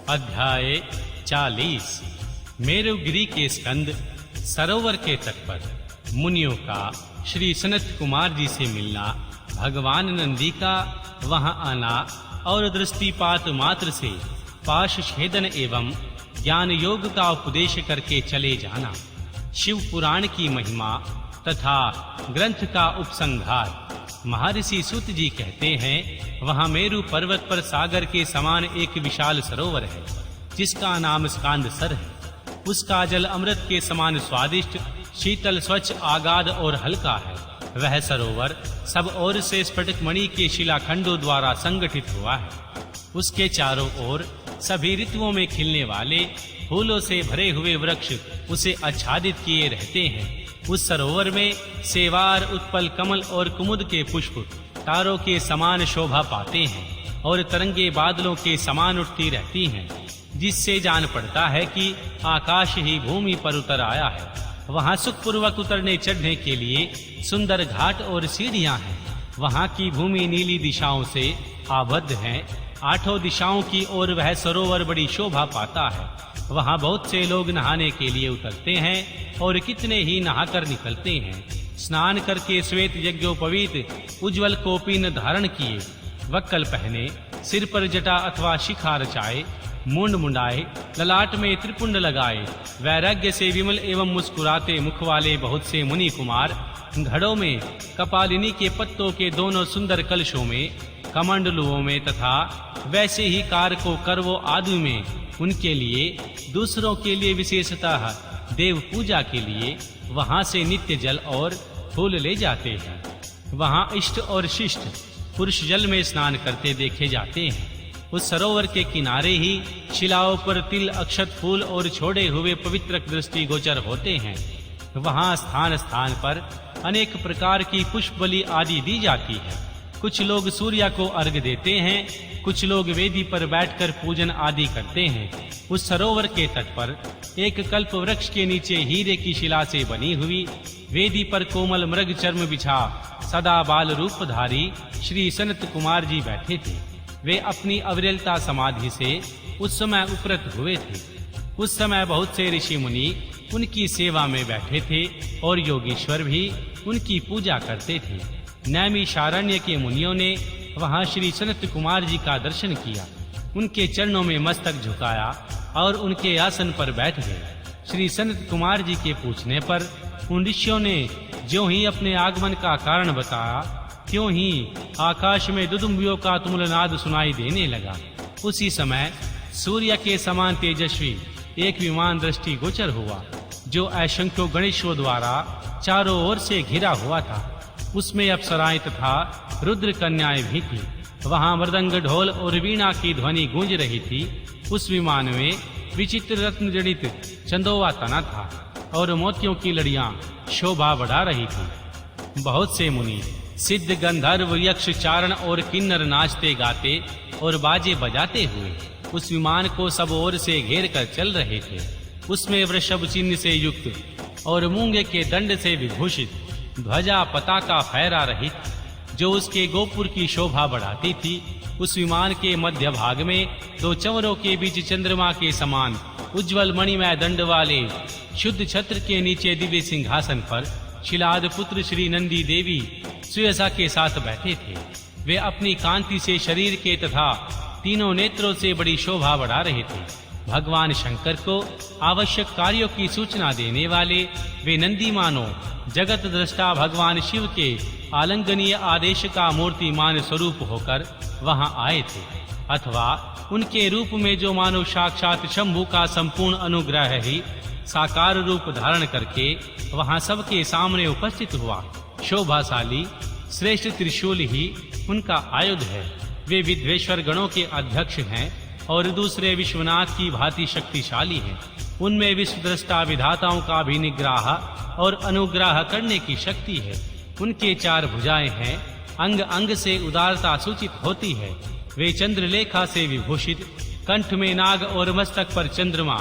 अध्याय 40। मेरुगिरी के स्कंद सरोवर के तट पर मुनियों का श्री सनत कुमार जी से मिलना, भगवान नंदी का वहां आना और दृष्टिपात मात्र से पाश छेदन एवं ज्ञान योग का उपदेश करके चले जाना, शिव पुराण की महिमा तथा ग्रंथ का उपसंहार। महर्षि सूत जी कहते हैं, वहां मेरु पर्वत पर सागर के समान एक विशाल सरोवर है, जिसका नाम स्कांद सर है। उसका जल अमृत के समान स्वादिष्ट, शीतल, स्वच्छ, आगाध और हल्का है। वह सरोवर सब ओर से स्फटिक मणि के शिलाखंडों द्वारा संगठित हुआ है। उसके चारों ओर सभी ऋतुओं में खिलने वाले फूलों से भरे हुए वृक्ष उसे आच्छादित किए रहते हैं। उस सरोवर में सेवार, उत्पल, कमल और कुमुद के पुष्प तारों के समान शोभा पाते हैं और तरंगे बादलों के समान उठती रहती हैं, जिससे जान पड़ता है कि आकाश ही भूमि पर उतर आया है। वहां सुखपूर्वक उतरने चढ़ने के लिए सुंदर घाट और सीढ़ियां हैं। वहां की भूमि नीली दिशाओं से आबद्ध है। आठों दिशाओं की ओर वह सरोवर बड़ी शोभा पाता है। वहां बहुत से लोग नहाने के लिए उतरते हैं और कितने ही नहाकर निकलते हैं। स्नान करके श्वेत यज्ञोपवीत उज्जवल कोपीन धारण किए, वक्कल पहने, सिर पर जटा अथवा शिखा रचाए, मुंड मुंडाए, ललाट में त्रिपुंड लगाए, वैराग्य से विमल एवं मुस्कुराते मुख वाले बहुत से मुनि कुमार घड़ों में, कपालिनी के पत्तों के दोनों सुंदर कलशों में, कमंडलुओं में तथा वैसे ही कारकों, करवों आदि में उनके लिए, दूसरों के लिए विशेषतः देव पूजा के लिए वहां से नित्य जल और फूल ले जाते हैं। वहां इष्ट और शिष्ट पुरुष जल में स्नान करते देखे जाते हैं। उस सरोवर के किनारे ही शिलाओं पर तिल, अक्षत, फूल और छोड़े हुए पवित्र दृष्टि गोचर होते हैं। वहां स्थान स्थान पर अनेक प्रकार की पुष्प बलि आदि दी जाती है। कुछ लोग सूर्य को अर्घ देते हैं, कुछ लोग वेदी पर बैठकर पूजन आदि करते हैं। उस सरोवर के तट पर एक कल्प वृक्ष के नीचे हीरे की शिला से बनी हुई वेदी पर कोमल मृग चर्म बिछा सदा बाल रूपधारी श्री सनत कुमार जी बैठे थे। वे अपनी अविरलता समाधि से उस समय उपरत हुए थे। उस समय बहुत से ऋषि मुनि उनकी सेवा में बैठे थे और योगीश्वर भी उनकी पूजा करते थे। नैमिषारण्य के मुनियों ने वहां श्री सनत कुमार जी का दर्शन किया, उनके चरणों में मस्तक झुकाया और उनके आसन पर बैठ गए। श्री सनत कुमार जी के पूछने पर उन ऋषियों ने ज्यों ही अपने आगमन का कारण बताया, त्यों ही आकाश में दुदुम्बियों का तुमुलनाद सुनाई देने लगा। उसी समय सूर्य के समान तेजस्वी एक विमान दृष्टि गोचर हुआ, जो असंख्यों गणेशों द्वारा चारों ओर से घिरा हुआ था। उसमें अप्सराएं तथा रुद्र कन्याएं भी थी। वहां मृदंग, ढोल और वीणा की ध्वनि गूंज रही थी। उस विमान में विचित्र रत्न जड़ित चंदोवा तना था और मोतियों की लड़ियां शोभा बढ़ा रही थी। बहुत से मुनि, सिद्ध, गंधर्व, यक्ष, चारण और किन्नर नाचते गाते और बाजे बजाते हुए उस विमान को सब ओर से घेर कर चल रहे थे। उसमें वृषभ चिन्ह से युक्त और मूंगे के दंड से विभूषित ध्वजा पताका फहरा रही थी, जो उसके गोपुर की शोभा बढ़ाती थी। उस विमान के मध्य भाग में दो चंवरों के बीच चंद्रमा के समान उज्जवल मणिमय दंड वाले शुद्ध छत्र के नीचे दिव्य सिंहासन पर शिलाद पुत्र श्री नंदी देवी सुयसा के साथ बैठे थे। वे अपनी कांति से शरीर के तथा तीनों नेत्रों से बड़ी शोभा बढ़ा रहे थे। भगवान शंकर को आवश्यक कार्यों की सूचना देने वाले वे नंदी मानो जगत दृष्टा भगवान शिव के आलंगनीय आदेश का मूर्तिमान स्वरूप होकर वहां आए थे, अथवा उनके रूप में जो मानो साक्षात शंभु का संपूर्ण अनुग्रह ही साकार रूप धारण करके वहां सबके सामने उपस्थित हुआ। शोभाशाली श्रेष्ठ त्रिशूल ही उनका आयुध है। वे विद्वेश्वर गणों के अध्यक्ष हैं और दूसरे विश्वनाथ की भांति शक्तिशाली हैं। उनमें विश्वद्रष्टा विधाताओं का भी निग्रह और अनुग्रह करने की शक्ति है। उनके 4 भुजाएं हैं, अंग अंग से उदारता सूचित होती है। वे चंद्रलेखा से विभूषित, कंठ में नाग और मस्तक पर चंद्रमा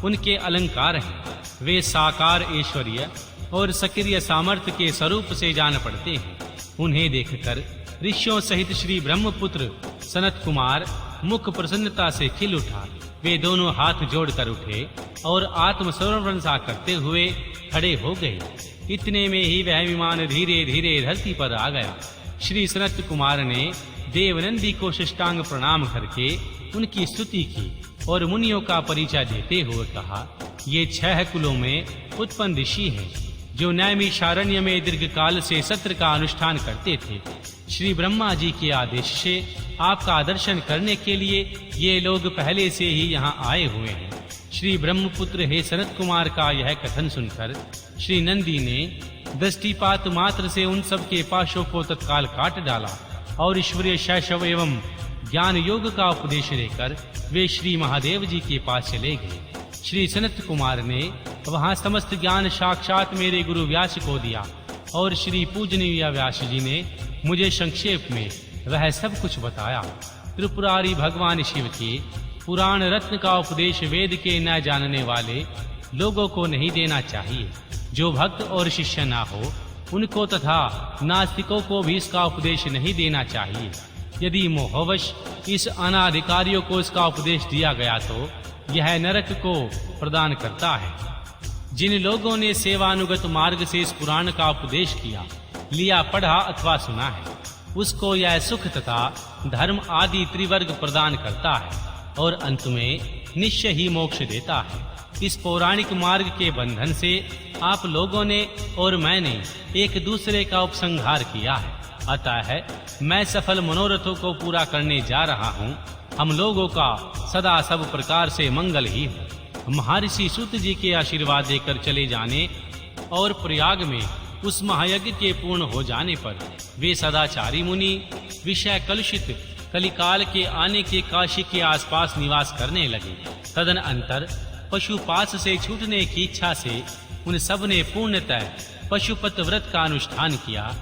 उनके अलंकार हैं। वे साकार ऐश्वर्य और सक्रिय सामर्थ्य के स्वरूप से जान पड़ते हैं। उन्हें देखकर ऋषियों सहित श्री ब्रह्मपुत्र सनत कुमार मुख प्रसन्नता से खिल उठा। वे दोनों हाथ जोड़कर उठे और आत्मसमर्पण सा करते हुए खड़े हो गए। इतने में ही वह विमान धीरे धीरे धरती पर आ गया। श्री सनत कुमार ने देवनंदी को साष्टांग प्रणाम करके उनकी स्तुति की और मुनियों का परिचय देते हुए कहा, ये 6 कुलों में उत्पन्न ऋषि हैं जो नैमिषारण्य में दीर्घ काल से सत्र का अनुष्ठान करते थे। श्री ब्रह्मा जी के आदेश से आपका दर्शन करने के लिए ये लोग पहले से ही यहाँ आए हुए हैं। श्री ब्रह्मपुत्र हे सनत कुमार का यह कथन सुनकर श्री नंदी ने दृष्टिपात मात्र से उन सब के पाशों को तत्काल काट डाला और ईश्वरीय शैशव एवं ज्ञान योग का उपदेश लेकर वे श्री महादेव जी के पास चले गए। श्री सनत कुमार ने वहां समस्त ज्ञान साक्षात मेरे गुरु व्यास को दिया और श्री पूजनीय व्यास जी ने मुझे संक्षेप में वह सब कुछ बताया। त्रिपुरारी भगवान शिव के पुराण रत्न का उपदेश वेद के न जानने वाले लोगों को नहीं देना चाहिए। जो भक्त और शिष्य ना हो उनको तथा नास्तिकों को भी इसका उपदेश नहीं देना चाहिए। यदि मोहवश इस अनाधिकारियों को इसका उपदेश दिया गया तो यह नरक को प्रदान करता है। जिन लोगों ने सेवानुगत मार्ग से इस पुराण का उपदेश किया, लिया, पढ़ा अथवा सुना है, उसको यह सुख तथा धर्म आदि त्रिवर्ग प्रदान करता है और अंत में निश्चय ही मोक्ष देता है। इस पौराणिक मार्ग के बंधन से आप लोगों ने और मैंने एक दूसरे का उपसंहार किया है। अतः मैं सफल मनोरथों को पूरा करने जा रहा हूँ। हम लोगों का सदा सब प्रकार से मंगल ही हो। महर्षि सूत जी के आशीर्वाद देकर चले जाने और प्रयाग में उस महायज्ञ के पूर्ण हो जाने पर वे सदाचारी मुनि विषय कलुषित कलिकाल के आने के काशी के आसपास निवास करने लगे। तदनंतर पशुपास से छूटने की इच्छा से उन सब ने पूर्णतः पशुपत व्रत का अनुष्ठान किया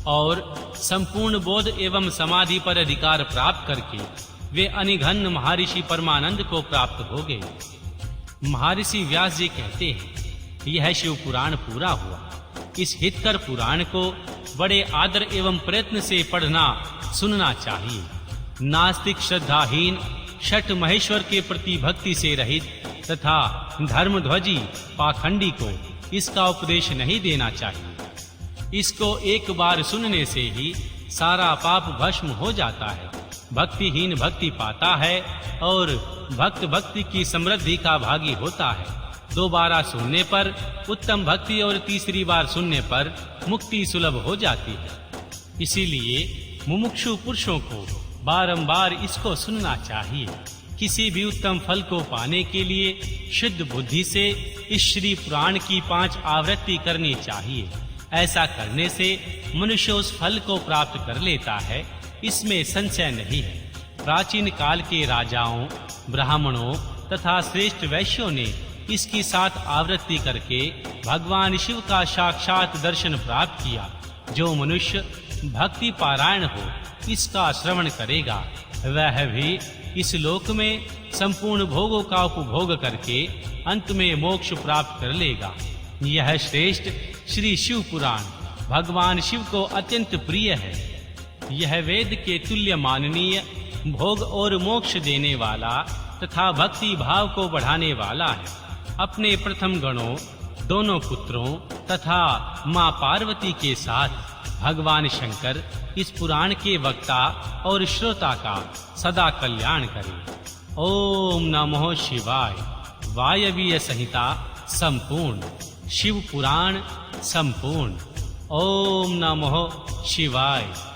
और संपूर्ण बोध एवं समाधि पर अधिकार प्राप्त करके वे अनिघन महर्षि परमानंद को प्राप्त हो गए। महर्षि व्यास जी कहते हैं, यह शिव पुराण पूरा हुआ। इस हितकर पुराण को बड़े आदर एवं प्रयत्न से पढ़ना सुनना चाहिए। नास्तिक श्रद्धाहीन छठ महेश्वर के प्रति भक्ति से रहित तथा धर्मध्वजी पाखंडी को इसका उपदेश नहीं देना चाहिए। इसको एक बार सुनने से ही सारा पाप भस्म हो जाता है। भक्तिहीन भक्ति पाता है और भक्त भक्ति की समृद्धि का भागी होता है। 2 बार सुनने पर उत्तम भक्ति और तीसरी बार सुनने पर मुक्ति सुलभ हो जाती है। इसीलिए मुमुक्षु पुरुषों को बारंबार इसको सुनना चाहिए। किसी भी उत्तम फल को पाने के लिए शुद्ध बुद्धि से इस श्री पुराण की 5 आवृत्ति करनी चाहिए। ऐसा करने से मनुष्य उस फल को प्राप्त कर लेता है, इसमें संशय नहीं है। प्राचीन काल के राजाओं, ब्राह्मणों तथा श्रेष्ठ वैश्यों ने इसकी 7 आवृत्ति करके भगवान शिव का साक्षात दर्शन प्राप्त किया। जो मनुष्य भक्ति पारायण हो इसका श्रवण करेगा, वह भी इस लोक में संपूर्ण भोगों का उपभोग करके अंत में मोक्ष प्राप्त कर लेगा। यह श्रेष्ठ श्री शिव पुराण भगवान शिव को अत्यंत प्रिय है। यह वेद के तुल्य माननीय, भोग और मोक्ष देने वाला तथा भक्ति भाव को बढ़ाने वाला है। अपने प्रथम गणों, दोनों पुत्रों तथा मां पार्वती के साथ भगवान शंकर इस पुराण के वक्ता और श्रोता का सदा कल्याण करें। ओम नमो शिवाय। वायवीय संहिता संपूर्ण। शिव पुराण संपूर्ण। ओम नमो शिवाय।